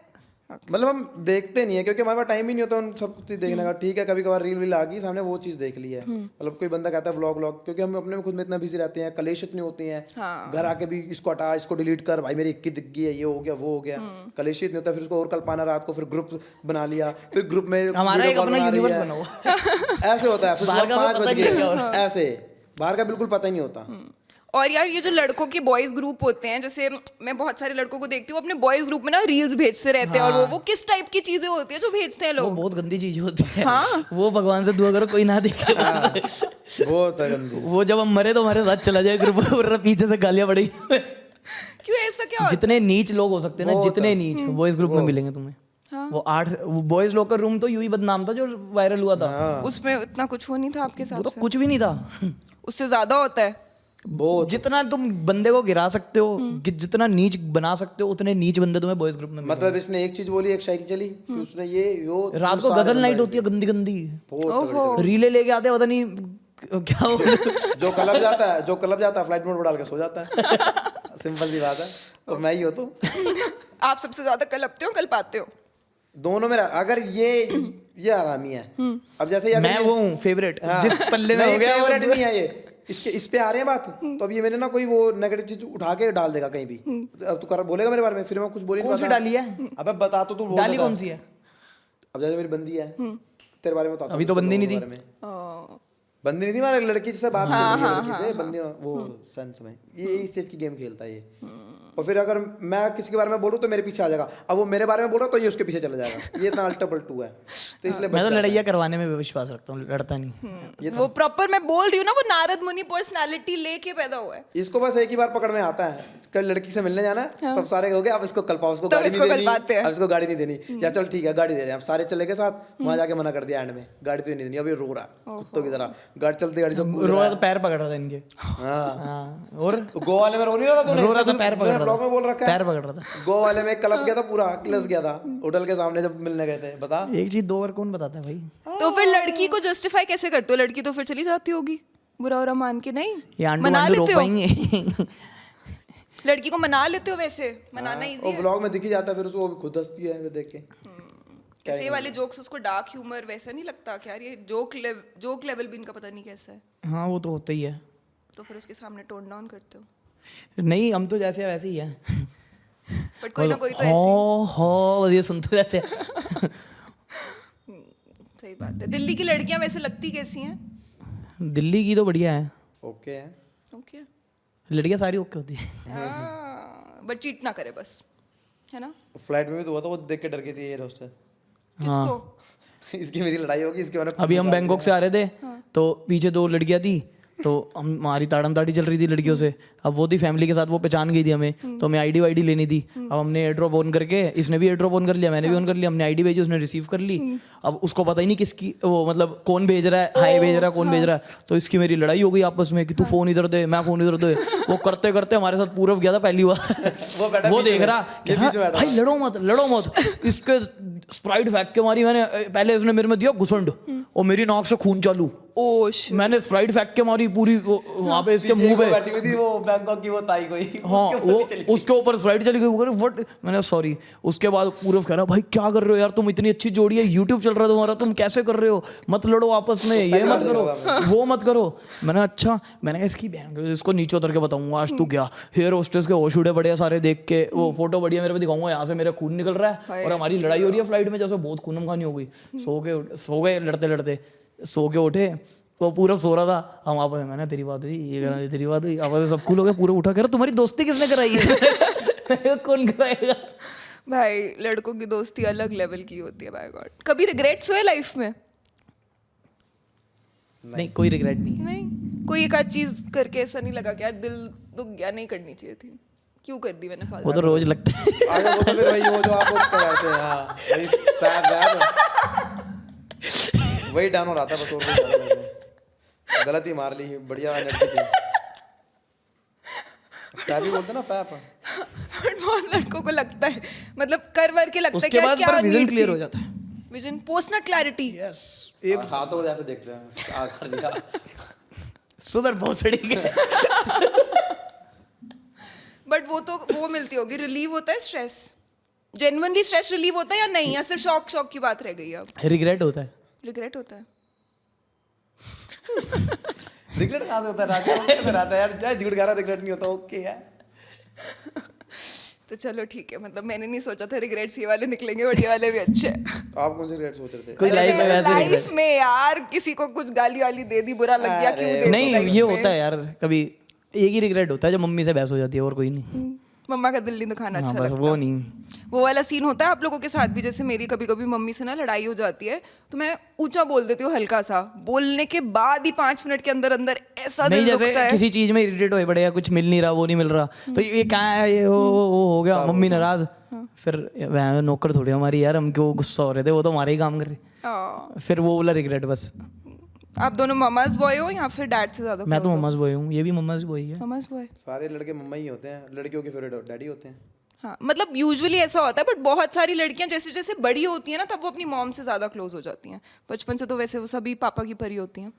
S3: मतलब हम देखते नहीं है क्योंकि हमारे पास टाइम ही नहीं होता उन सब कुछ देखने का। ठीक है कभी कभार रील वील आ गई सामने, वो चीज देख ली है। मतलब कोई बंदा कहता है व्लॉग, क्योंकि हम अपने में खुद में इतना बिजी रहते हैं, कलेश इतनी होती हैं।
S1: हाँ।
S3: घर आके भी इसको हटा, इसको डिलीट कर, भाई मेरी इक्की दिख गई है, ये हो गया वो हो गया, कलेश इतनी होता है। फिर उसको और कल पाना रात को, फिर ग्रुप बना लिया, फिर ग्रुप में
S2: हमारा
S3: video
S2: एक
S3: call
S2: अपना
S3: बना रही
S2: यूनिवर्स
S3: है।
S2: बना हुआ।
S3: ऐसे होता है, फिर
S2: बाहर का हमें
S3: 5
S2: पता
S3: बज
S2: नहीं है क्या हो
S3: गए, ऐसे बाहर का बिल्कुल पता ही नहीं होता।
S1: और यार ये जो लड़कों के बॉयज ग्रुप होते हैं, जैसे मैं बहुत सारे लड़कों को देखती हूँ अपने बॉयज ग्रुप में ना रील्स भेजते रहते हैं, और वो किस टाइप की चीजें होती है जो भेजते हैं
S2: वो
S1: लोग?
S2: बहुत गंदी चीज होती है।
S1: हाँ।
S2: वो भगवान से दुआ करो कोई ना देखे।
S3: बहुत है गंदी।
S2: वो जब हम मरे तो हमारे साथ चला जाए ग्रुप, वरना पीछे से गालियां पड़ेगी।
S1: क्यों ऐसा क्या होता
S2: जितने नीच लोग हो सकते हैं ना,
S3: बहुत
S2: जितने नीच बॉयज ग्रुप में मिलेंगे तुम्हें।
S1: हाँ।
S2: वो 8 बॉयज लोग का रूम तो यूं ही बदनाम था जो वायरल हुआ था।
S1: है? उसमें इतना कुछ हो नहीं था आपके
S2: वो
S1: साथ
S2: तो
S1: से?
S2: कुछ भी नहीं था।
S1: उससे ज्यादा होता है।
S2: जितना तुम बंदे को गिरा सकते हो, जितना नीच बना सकते हो, उतने नीच बंदे तुम्हें बॉयज ग्रुप में मिलेंगे।
S3: मतलब इसने एक चीज बोली, एक शायरी चली, फिर उसने यो
S2: रात को गजल नाइट होती है गंदी गंदी,
S3: बहुत
S2: रीले लेके आते हैं, पता नहीं क्या हो।
S3: जो क्लब जाता है फ्लाइट मोड पर डाल के सो जाता है। सिंपल सी बात है, और मैं ही हो तो।
S1: आप सबसे ज्यादा कलपते हो कल पाते हो?
S3: दोनों में अगर ये आरामी है। अब जैसे
S2: मैं वो हूँ फेवरेट, जिस पल्ले में हो गया वो
S3: फेवरेट नहीं है ये, इस पे आ रहे हैं बात, तो अब ये मैंने ना कोई वो नेगेटिव चीज उठा के डाल देगा कहीं भी। अब तू कर बोलेगा मेरे बारे में, फिर मैं कुछ बोल ही नहीं
S2: कौन सी
S3: पाता।
S2: डाली है?
S3: अबे बता तो, तू बोल
S2: डाली
S3: बता।
S2: कौन सी है?
S3: अब जैसे मेरी बंदी है, तेरे बारे में बताता
S2: अभी
S3: हूँ,
S2: तो
S3: उसके
S2: बंदी नहीं
S3: बारे
S2: थी।
S3: में। बंदी नहीं थी, हमारे लड़की से बात कर रही है, लड़की से बंदी वो सेंस में ये इस चीज की गेम खेलता है ये। और फिर अगर मैं किसी के बारे में बोलूँ तो मेरे पीछे आ जाएगा, अब वो मेरे बारे में बोल रहा तो ये उसके पीछे चला जाएगा। ये इतना अल्टा पल्टू है, तो इसलिए
S2: मैं तो
S3: बच जाता है।
S2: लड़ाइयाँ करवाने में विश्वास रखता हूँ, लड़ता नहीं।
S1: वो प्रॉपर मैं बोल रही हूँ ना, वो नारद मुनि पर्सनालिटी लेके पैदा हुआ है।
S3: इसको बस एक ही बार पकड़ में आता है, कल लड़की से मिलने जाना है, तब सारे हो गए अब इसको कल पाओ, उसको
S1: तब
S3: गाड़ी
S1: इसको
S3: नहीं
S1: कल्पाते
S3: देनी,
S1: हैं।
S3: अब इसको गाड़ी नहीं देनी, या चल ठीक है गाड़ी दे रहे हैं, अब सारे चले गए साथ, वहां जाके मना कर दिया एंड में, गाड़ी तो नहीं देनी, अब ये रो रहा है कुत्तों की तरह। गाड़ी चलती गाड़ी से कूद
S2: रो
S3: रहा
S2: रहा
S3: है।
S2: तो पैर पकड़ रहा था इनके।
S3: हाँ
S2: हाँ, और
S3: तो गोवा वाले में रो नहीं रहा था तूने?
S2: रो रहा था, पैर पकड़ रहा
S3: ब्लॉग में बोल
S2: था,
S3: रखा है
S2: पैर पकड़ रहा था।
S3: गोवा वाले में क्लब गया था, पूरा क्लस गया था होटल के सामने जब मिलने गए थे। बता
S2: एक चीज 2 बार कौन बताता है भाई?
S1: तो फिर लड़की को जस्टिफाई कैसे करते हो? लड़की तो फिर चली जाती होगी बुरा बुरा मान के, नहीं
S2: ये आंडू
S1: मना
S2: वांडू रो
S1: लेते हो?
S2: पाएंगे?
S1: लड़की को मना लेते हो? वैसे मनाना इजी
S3: वो
S1: है।
S3: ब्लॉग में दिख ही जाता है, फिर उसको वो भी खुद हंसती है फिर देख के।
S1: कैसे ये वाले जोक्स उसको डार्क ह्यूमर वैसा नहीं लगता क्या? यार ये जोक लेवल भी इनका पता नहीं कैसा है।
S2: हाँ वो तो होता ही है।
S1: तो फिर उसके सामने टोन डाउन करते हो?
S2: नहीं हम तो जैसे वैसे ही हैं।
S1: बट कोई ना कोई तो ऐसी
S2: हो बस ये सुनते रहते हैं।
S1: सही बात है। दिल्ली की लड़कियां वैसे लगती कैसी हैं?
S2: दिल्ली की तो बढ़िया है,
S3: ओके है।
S1: ओके
S2: लड़कियां सारी ओके होती है।
S1: बट चीट ना करे बस, है ना?
S3: फ्लाइट में भी तो हुआ था, वो देख के डर गई थी एयर होस्टेस।
S1: किसको?
S3: इसकी मेरी लड़ाई होगी, इसके मैंने
S2: अभी हम बैंकॉक से आ रहे थे तो पीछे 2 लड़कियां थी, तो हमारी ताड़म ताड़ी चल रही थी लड़कियों से। अब वो थी फैमिली के साथ, वो पहचान गई थी हमें, तो हमें आईडी वाईडी लेनी थी। अब हमने एयर ड्रॉप ऑन करके, इसने भी एयर ड्रॉप ऑन कर लिया, मैंने भी ऑन कर लिया, हमने आईडी भेजी, उसने रिसीव कर ली। अब उसको पता ही नहीं किसकी वो, मतलब कौन भेज रहा है, हाय भेज रहा है, कौन भेज रहा है। तो इसकी मेरी लड़ाई हो गई आपस में कि तू फोन इधर दे, मैं फोन इधर दे। वो करते करते हमारे साथ पूरव गया था पहली बार। वो देख रहा कि हाँ, भाई लड़ो मत लड़ो मत। इसके स्प्राइट फेंक के मारी मैंने, पहले उसने मेरे में दिया घुसंड और मेरी नाक से खून चालू।
S1: ओह
S2: मैंने स्प्राइट फेंक के मारी पूरी वहां पे इसके मुंह पे।
S3: बैठी हुई थी वो बैंकॉक की, वो ताई कोई
S2: हाँ वो उसके ऊपर स्प्राइट चली गई। व्हाट, मैंने सॉरी। उसके बाद पूरव कह रहा भाई क्या कर रहे हो यार, तुम इतनी अच्छी जोड़ी है, यूट्यूब चल रहा है तुम्हारा, तुम कैसे कर रहे हो, मत लड़ो आपस में, ये मत करो वो मत करो। मैंने अच्छा, मैंने कहा इसकी बहन, इसको नीचे उतर के बताऊंगा आज तू क्या। हेयर होस्टेस के होश उड़े बढ़िया सारे देख के, वो फोटो बढ़िया मेरे पे दिखाऊंगा, यहाँ से मेरा खून निकल रहा है और हमारी लड़ाई हो रही है फ्लाइट में, जैसे बहुत खून खानी हो गई। सो गए लड़ते लड़ते, सो के उठे, वो पूरा सो रहा था। हम आपस में, मैंने तेरी बात हुई, ये करा, तेरी बात हुई, आपस में सब कूल हो गए। पूरा उठा कर तुम्हारी दोस्ती किसने कराई है? कौन कराएगा?
S1: भाई लड़कों की दोस्ती अलग लेवल की होती है। बाय गॉड, कभी रिग्रेट्स हुए लाइफ में?
S2: नहीं कोई रिग्रेट नहीं है।
S1: नहीं, कोई एक आध चीज करके ऐसा नहीं लगा कि यार दिल दुख गया, नहीं करनी चाहिए थी, क्यों कर दी मैंने
S2: वो
S1: फालतू?
S2: तो रोज लगता है।
S3: आगे वो तो फिर वही, वो जो आप वो कराते हैं। हाँ वही सैड वही डाउन हो रहा था बस, और कोई ज्यादा नहीं है। गलत ही मार ली, बढ़िया एनर्जी थी। फैबी बोलते ना, फैप।
S1: बहुत लड़कों को लगता है, मतलब कर वर के लगता है
S2: उसके
S1: कि यार
S2: बाद
S1: क्या
S2: पर विजन
S1: need
S2: क्लियर
S1: थी?
S2: हो जाता है।
S1: विजन, पोस्ट नट क्लैरिटी।
S2: यस,
S3: एक हाथों को जैसे देखते हैं, आ कर दिया।
S2: सुधर भोसड़ी के।
S1: बट वो मिलती होगी, रिलीव होता है स्ट्रेस, जेन्युइनली स्ट्रेस रिलीव होता है या नहीं, या सिर्फ शौक की बात रह गई? अब
S2: रिग्रेट होता है।
S1: रिग्रेट होता है?
S3: रिग्रेट कहाँ से होता है? राजा होता रहता है यार, झूठ कह रहा, रिग्रेट नहीं होता। ओके है
S1: तो चलो ठीक है, मतलब मैंने नहीं सोचा था रिग्रेट्स ये वाले निकलेंगे, बट ये वाले भी अच्छे हैं।
S3: आप कौन से रिग्रेट सोच रहे थे?
S2: कोई लाइफ में वैसे
S1: लाइफ
S2: regret-
S1: में यार किसी को कुछ गाली वाली दे दी, बुरा लग गया, क्यों दे दी
S2: नहीं
S1: life
S2: ये
S1: में?
S2: होता है यार, कभी एक ही रिग्रेट होता है जब मम्मी से बहस हो जाती है, और कोई नहीं।
S1: मम्मा का दिल नहीं दुखाना
S2: हाँ
S1: अच्छा
S2: बस
S1: लगता।
S2: वो नहीं।
S1: वो वाला सीन होता है आप लोगों के साथ भी? जैसे मेरी कभी कभी मम्मी से ना लड़ाई हो जाती है, तो मैं ऊंचा बोल देती हूँ हल्का सा, बोलने के बाद ही 5 मिनट के अंदर अंदर ऐसा
S2: नहीं
S1: दिल दुखता
S2: जैसे
S1: है।
S2: किसी चीज में इरिटेट होए पड़े, या कुछ मिल नहीं रहा, वो नहीं मिल रहा, तो ये क्या है, ये वो हो गया, मम्मी नाराज। फिर वह नौकर थोड़ी हमारी यार, हम क्यों गुस्सा हो रहे थे, वो तो हमारे ही काम कर रहे।
S1: हाँ।
S2: फिर वो वाला रिग्रेट बस।
S1: आप दोनों ममाज बॉय हो या फिर डैड से ज्यादा?
S2: मैं तो मम्माज बॉय हूँ, ये भी मम्माज बॉय है।
S1: Mama's boy.
S3: सारे लड़के मम्मा ही होते हैं, लड़कियों के फेवरेट डैडी होते हैं।
S1: हाँ, मतलब यूजुअली ऐसा होता है, बट बहुत सारी लड़कियां जैसे जैसे बड़ी होती हैं ना, तब वो अपनी मॉम से ज्यादा क्लोज हो जाती हैं। बचपन से तो वैसे वो सभी पापा की परी होती हैं।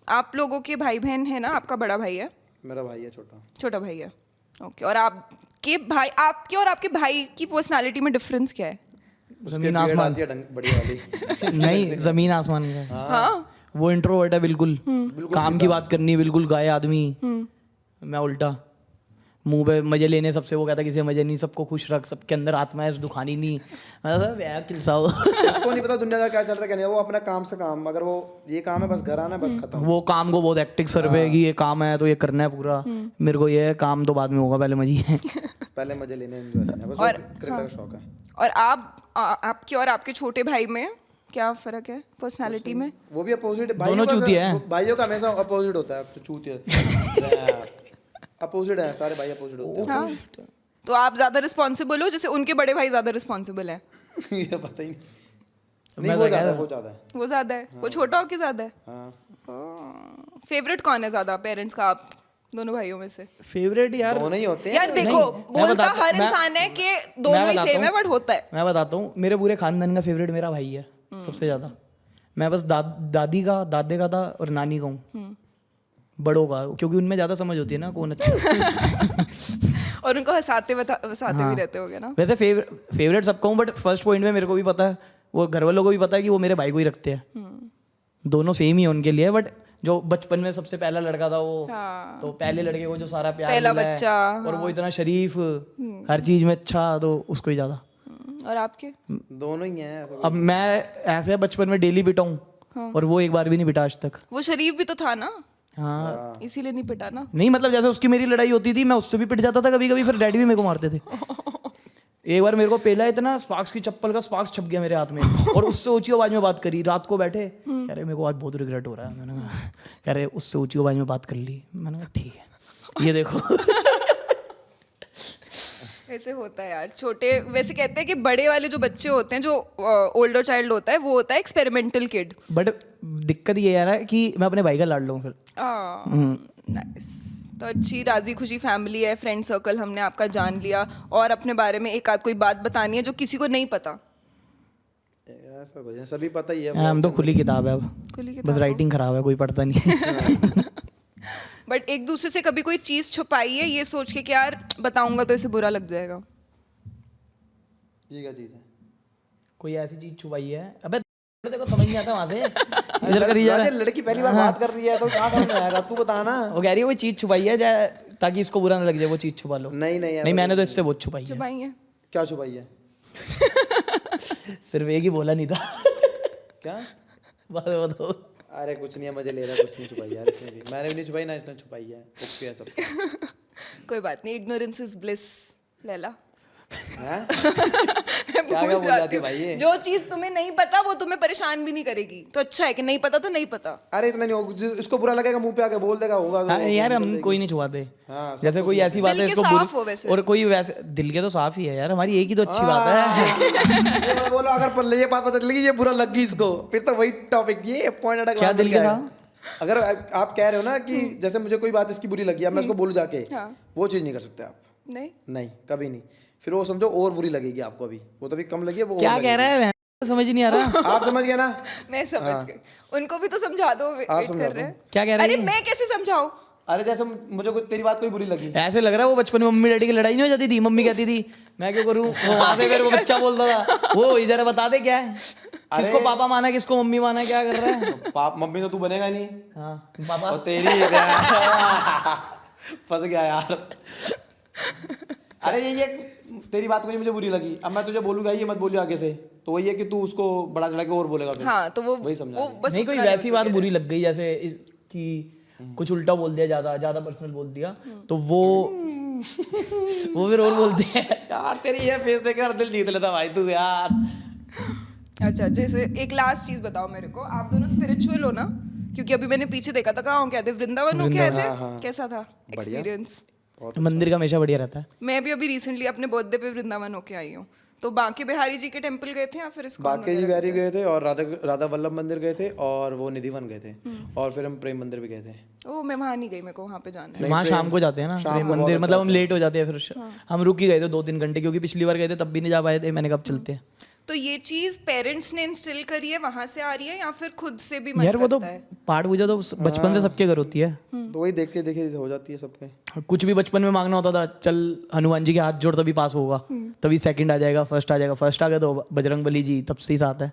S1: आप लोगों के भाई बहन है ना? आपका बड़ा भाई है?
S3: मेरा भाई है छोटा।
S1: छोटा भाई है, ओके। और आपके भाई, आपके और आपके भाई की पर्सनालिटी में डिफरेंस क्या है?
S2: जमीन आसमान।
S3: आती है बढ़िया वाली।
S2: नहीं जमीन आसमान का।
S1: हाँ,
S2: वो इंट्रोवर्ट है बिल्कुल, काम की बात करनी बिल्कुल गाय आदमी। मैं उल्टा, मुंह पे मजे लेने सबसे, वो कहता किसी मजे नहीं, सबको खुश रख, सबके अंदर आत्मा है, दुखानी नहीं। मैं किलसाओ।
S3: उसको नहीं पता दुनिया का क्या चल रहा है क्या नहीं, वो अपना काम से काम, अगर वो ये काम है बस घर आना है, बस खत्म।
S2: वो काम को बहुत एक्टिव सर्वे है कि ये काम है तो ये करना है पूरा। मेरे को ये है काम तो बाद में होगा, पहले मजे है।
S3: पहले मजे लेने, एंजॉय लेना, बस
S1: और
S3: क्रिकेट का शौक है।
S1: और आपके और आपके छोटे भाई में क्या फर्क है पर्सनालिटी में?
S3: वो भी अपोजिट है,
S2: दोनों चूतिया हैं।
S3: भाइयों का हमेशा अपोजिट होता है। तो चूतिया अपोजिट है, सारे भाई अपोजिट होते हैं।
S1: हाँ। तो आप ज्यादा रिस्पॉन्सिबल हो, जैसे उनके बड़े भाई ज्यादा रिस्पॉन्सिबल है?
S3: ये पता ही नहीं। नहीं वो ज़्यादा है, वो ज़्यादा है।
S1: वो ज्यादा है, वो छोटा हो कि ज्यादा है?
S3: हाँ
S1: फेवरेट कौन है ज्यादा पेरेंट्स का, आप दोनों भाइयों में से?
S2: फेवरेट यार,
S3: दोनों ही होते हैं।
S1: यार देखो, बोलता हर इंसान है कि दोनों ही सेम है, बट होता है।
S2: मैं बताता हूँ, मेरे पूरे खानदान का फेवरेट मेरा भाई है सबसे ज्यादा। मैं बस दादी का, दादे का था और नानी का हूँ, बड़ों का, क्योंकि उनमें ज्यादा समझ होती है ना कौन अच्छा है।
S1: और उनको हंसाते भी रहते होगे ना?
S2: वैसे फेवरेट सबका हूँ, बट फर्स्ट पॉइंट में मेरे को भी पता है, वो घर वालों को भी पता है कि वो मेरे भाई को ही रखते हैं। दोनों सेम ही है उनके लिए, बट जो बचपन में सबसे पहला लड़का था वो,
S1: हाँ।
S2: तो पहले लड़के को जो सारा प्यार
S1: पहला
S2: मिला है,
S1: बच्चा,
S2: और वो इतना शरीफ, हर चीज में अच्छा, तो उसको ही ज्यादा।
S1: और आपके?
S3: दोनों ही हैं ऐसा
S2: अब मैं ऐसे बचपन में डेली पिटा हूँ, और वो एक बार भी नहीं पिटा आज तक।
S1: वो शरीफ भी तो था ना,
S2: हाँ
S1: इसीलिए नहीं पिटा ना।
S2: नहीं, मतलब जैसे उसकी मेरी लड़ाई होती थी, मैं उससे भी पिट जाता था कभी कभी, फिर डैडी भी मेरे को मारते थे। एक बार मेरे को पेला इतना, स्पार्क्स की चप्पल का स्पार्क्स छप गया मेरे हाथ में, और उससे ऊंची आवाज में बात करी। रात को बैठे, कह रहे मेरे को आज बहुत रिग्रेट हो रहा है। मैंने कहा, कह रहे उससे ऊंची आवाज में बात कर ली। मैंने कहा ठीक है, ये देखो।
S1: ऐसे होता है यार छोटे। वैसे कहते हैं कि बड़े वाले जो बच्चे होते हैं, जो ओल्डर चाइल्ड होता है, वो होता है एक्सपेरिमेंटल किड।
S2: बट दिक्कत ये यार है कि मैं अपने भाई का लाड लूँ फिर।
S1: नाइस। तो अच्छी राजी खुशी फैमिली है, फ्रेंड सर्कल हमने आपका जान लिया, और अपने बारे में एक आध कोई बात बतानी है जो किसी को नहीं पता।
S3: ऐसा कुछ है, सभी पता ही है।
S2: हम तो खुली किताब है अब,
S1: खुली
S2: बस राइटिंग खराब है, कोई पढ़ता नहीं।
S1: बट एक दूसरे से कभी कोई चीज छुपाई है ये सोच के कि यार बताऊंगा तो इसे बुरा लग जाएगा?
S3: जी का चीज है।
S2: कोई ऐसी चीज छुपाई है? अबे तेरे को समझ नहीं आता वहां से, इधर करी जा रहा है।
S3: लड़की पहली बार बात कर रही है तो क्या समझ में आएगा, तू बता ना।
S2: वो कह रही है कोई चीज छुपाई है ताकि इसको बुरा ना लग जाए, वो चीज छुपा लो।
S3: नहीं नहीं
S2: नहीं, मैंने तो इससे बहुत छुपाई है।
S1: छुपाई है?
S3: क्या छुपाई है?
S2: सिर्फ एक ही बोला नहीं था।
S3: क्या?
S2: बताओ।
S3: अरे कुछ नहीं है, मजे ले रहा है, कुछ नहीं छुपाई यार इसने भी। मैंने भी नहीं छुपाई ना, इसने छुपाई है। ओके है सब।
S1: कोई बात नहीं, इग्नोरेंस इज ब्लिस। लैला
S3: हैं?
S1: मैं
S3: क्या
S1: भूल
S3: बोल
S1: जाती
S3: जाती
S1: हूँ।
S3: भाई ये?
S1: जो चीज तुम्हें नहीं पता वो तुम्हें परेशान भी नहीं करेगी, तो अच्छा है कि नहीं पता तो नहीं पता।
S3: अरे इतना नहीं होगा, इसको बुरा लगेगा मुंह पे आके बोल देगा, होगा
S2: हाँ यार, हम कोई नहीं छुपाते।
S3: हाँ, सब
S2: जैसे कोई ऐसी बात
S1: दिल
S2: है
S1: के
S2: इसको
S1: साफ हो वैसे।
S2: और कोई वैसे दिल के तो साफ ही है यार, हमारी एक ही तो अच्छी बात है।
S3: ये मैं बोला, अगर पर ये बात पता चलेगी ये बुरा लग गई इसको, फिर तो वही टॉपिक, ये पॉइंट अटक
S2: क्या दिल के था?
S3: अगर आप कह रहे हो ना कि जैसे मुझे कोई बात इसकी बुरी लगी, अब मैं उसको बोलूं जाके,
S1: हाँ।
S3: वो चीज नहीं कर सकते आप।
S1: नहीं
S3: नहीं, कभी नहीं। फिर वो समझो और बुरी लगेगी आपको, अभी वो तो अभी कम लगी है, वो
S2: क्या
S3: और
S2: कह रहा है? समझ ही नहीं आ रहा।
S3: आप समझ गए ना?
S1: मैं समझ गई। उनको भी तो समझा दो, वेट
S3: समझा
S1: कर
S3: दो।
S1: रहे हैं।
S2: क्या कह रही
S1: अरे
S2: है?
S1: मैं कैसे समझाऊं?
S3: अरे जैसे मुझे कोई तेरी बात कोई बुरी लगी,
S2: ऐसे लग रहा है वो बचपन में मम्मी डैडी की लड़ाई नहीं हो जाती थी, मम्मी कहती थी मैं क्यों करूं, वो वहां से मेरे को बच्चा बोलता था, वो इधर बता दे क्या है, किसको पापा माना किसको मम्मी माना, क्या कर रहा है?
S3: पाप मम्मी तो तू बनेगा नहीं।
S2: हाँ पापा।
S3: और तेरी फंस गया यार। अरे ये तेरी बात कोई मुझे बुरी लगी, अब मैं तुझे बोलूंगा ये मत बोलियो आगे से, तो वही है कि तू उसको बड़ा चढ़ा के और बोलेगा फिर।
S1: हाँ तो वो
S3: वही समझा
S1: वो
S3: रही।
S1: बस
S2: नहीं, कोई
S1: उतना
S2: वैसी
S1: level
S2: बात
S1: पे
S2: बुरी लग गई जैसे कि कुछ उल्टा बोल दिया, ज्यादा ज्यादा पर्सनल बोल दिया, तो वो फिर और बोलते हैं।
S3: यार तेरी ये फेस देखकर दिल जीत लेता भाई तू यार।
S1: अच्छा, जैसे एक लास्ट चीज बताओ मेरे को, आप दोनों स्पिरिचुअल हो ना? क्योंकि अभी मैंने पीछे देखा था, कहाँ हो क्या थे, वृंदावन हो क्या थे? कैसा था एक्सपीरियंस?
S2: मंदिर का हमेशा बढ़िया रहता है।
S1: मैं भी अभी रिसेंटली अपने बर्थडे पे वृंदावन होके आई हूँ। तो बांके बिहारी जी के टेम्पल गए थे या फिर इसको?
S3: बांके जी बिहारी गए थे, और राधा वल्लभ मंदिर गए थे, और वो निधिवन गए थे, और फिर हम प्रेम मंदिर भी गए थे।
S1: ओ मैं वहाँ नहीं गई, मेरे को वहाँ पे जाना है।
S2: वहाँ शाम को जाते हैं ना प्रेम मंदिर, मतलब हम लेट हो जाते हैं, फिर हम रुक ही गए थे 2-3 घंटे, क्योंकि पिछली बार गए थे तब भी नहीं जा पाए थे। मैंने कब चलते हैं।
S1: तो ये चीज पेरेंट्स ने इंस्टिल करी है, वहां से आ रही है, या फिर खुद से भी मन
S2: यार वो तो
S1: करता है?
S2: पाठ पूजा तो बचपन से सबके घर होती है।
S3: तो वही देखते देखे हो जाती है सबके।
S2: कुछ भी बचपन में मांगना होता था, चल हनुमान जी के हाथ जोड़ तभी पास होगा, तभी सेकंड आ जाएगा, फर्स्ट आ जाएगा, फर्स्ट आ गया तो बजरंगबली जी तब से ही साथ है।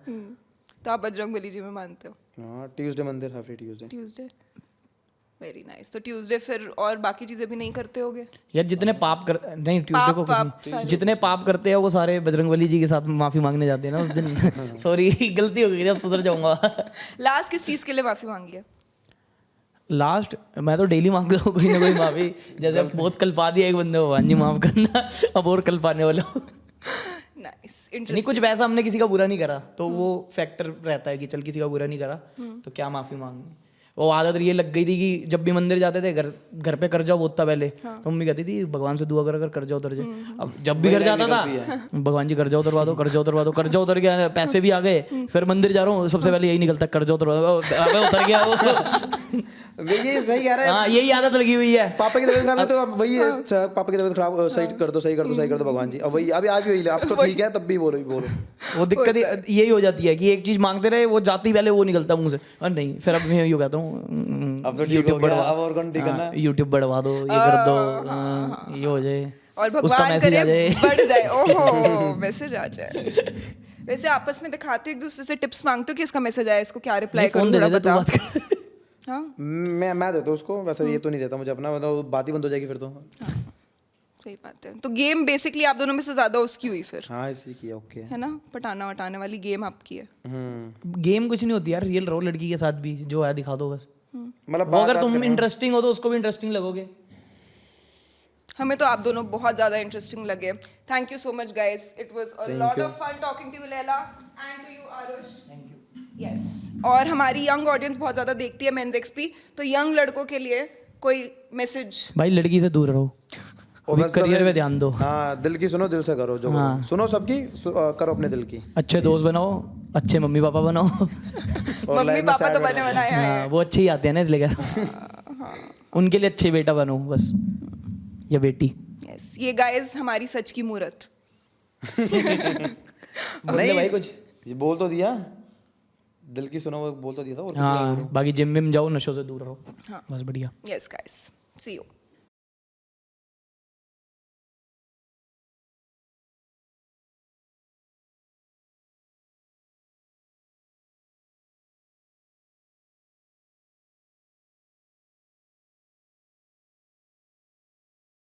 S1: तो आप बजरंगबली जी में मानते हो?
S3: हाँ, ट्यूसडे मंदिर, every Tuesday.
S1: Tuesday, very nice. तो ट्यूसडे फिर और बाकी चीजें भी नहीं करते होगे?
S2: यार जितने पाप कर नहीं, ट्यूसडे को कुछ नहीं, जितने पाप करते हैं वो सारे बजरंगबली जी के साथ माफी मांगने जाते हैं ना उस दिन। सॉरी गलती हो गई, अब सुधर जाऊंगा।
S1: लास्ट किस चीज के लिए माफी मांगी है?
S2: लास्ट मैं तो डेली मांगता हूँ कोई ना कोई माफी। जैसे बहुत कल्पा दिया एक बंदे को, हाँ जी माफ करना, अब और कल्पाने वाला हूँ।
S1: नाइस,
S2: नहीं,
S1: इंटरेस्टिंग।
S2: कुछ वैसा हमने किसी का बुरा नहीं करा, तो वो फैक्टर रहता है कि चल किसी का बुरा नहीं करा तो क्या माफी मांगनी। वो आदत ये लग गई थी कि जब भी मंदिर जाते थे घर पे कर जाओ बहुत था पहले, तो मम्मी कहती थी भगवान से दुआ कर जाओ उतर जाए। अब जब भी घर जाता था भगवान जी कर जाओ उतरवा दो, कर जाओ उतरवा दो, कर जाओ उतर गया, पैसे भी आ गए। फिर मंदिर जा रहा हूँ सबसे पहले यही निकलता कर जाओ उतरवा दो, अबे उतर गया वो।
S3: ये सही कह रहा है।
S2: हाँ यही आदत लगी हुई है।
S3: पापा की तबीयत खराब है तो अब वही है, पापा की तबीयत खराब, सही कर दो सही कर दो सही कर दो भगवान जी। अब वही अभी आज भी वही, अब तो ठीक है तब भी बोलो
S2: वो दिक्कत यही हो जाती है कि एक चीज मांगते रहे, वो जाती पहले वो निकलता मुंह से, और नहीं फिर अब मैं यूँ कहता हूँ
S3: अब तो ठीक हो गया, अब और कौन ठीक करना।
S2: यूट्यूब बढ़वा दो, ये कर दो, ये हो जाए,
S1: और
S2: उसका
S1: भगवान
S2: मैसेज आ
S1: करे
S2: जाए।
S1: बढ़ जाए। ओहो मैसेज आ जाए। वैसे आपस में दिखाते हो एक दूसरे से, टिप्स मांगते हो कि इसका मैसेज आया, इसको क्या रिप्लाई
S2: फोन
S1: करूं,
S2: दे
S1: थोड़ा
S2: देते तू
S1: बता।
S2: बात कर।
S1: हाँ
S3: मैं देता हूँ उसको, वैसे ये तो नहीं देता मुझे अपना, मतलब बात ही बंद हो जाएगी फिर तो।
S1: सही बात है। तो गेम बेसिकली आप दोनों में से ज्यादा उसकी हुई फिर,
S3: हाँ इसी की ओके।
S1: है ना, पटाना वटाने वाली गेम आपकी है।
S2: गेम कुछ नहीं होती यार, रियल रहो लड़की के साथ भी, जो है दिखा दो बस।
S3: मतलब
S2: वो अगर तुम इंटरेस्टिंग हो तो उसको भी इंटरेस्टिंग लगोगे।
S1: हमें तो आप दोनों बहुत ज्यादा इंटरेस्टिंग लगे। Thank you so much guys, it was a lot of fun talking to you Laila and to you Aarush. Thank you. Yes, और हमारी यंग ऑडियंस बहुत ज्यादा देखती है मेंस एक्सपी, तो यंग लड़कों के लिए कोई मैसेज?
S2: भाई लड़की से दूर रहो, करियर पे ध्यान दो।
S3: हाँ दिल की सुनो, दिल से करो जो करो। सुनो सबकी, करो अपने दिल की।
S2: अच्छे दोस्त बनाओ, अच्छे मम्मी पापा बनाओ।
S1: मम्मी पापा तो बने बनाए हैं।
S2: हाँ वो अच्छे ही आते हैं ना इसलिए उनके लिए अच्छे बेटा बनो बस, या बेटी।
S1: यस, ये गाइस हमारी सच की मूरत।
S3: नहीं
S2: भाई कुछ
S3: ये बोल तो दिया, दिल की सुनो वो बोल तो दिया था।
S2: हाँ बाकी जिम विम जाओ, नशों से दूर रहो।
S1: हाँ।
S2: बस बढ़िया।
S1: Yes guys, see you.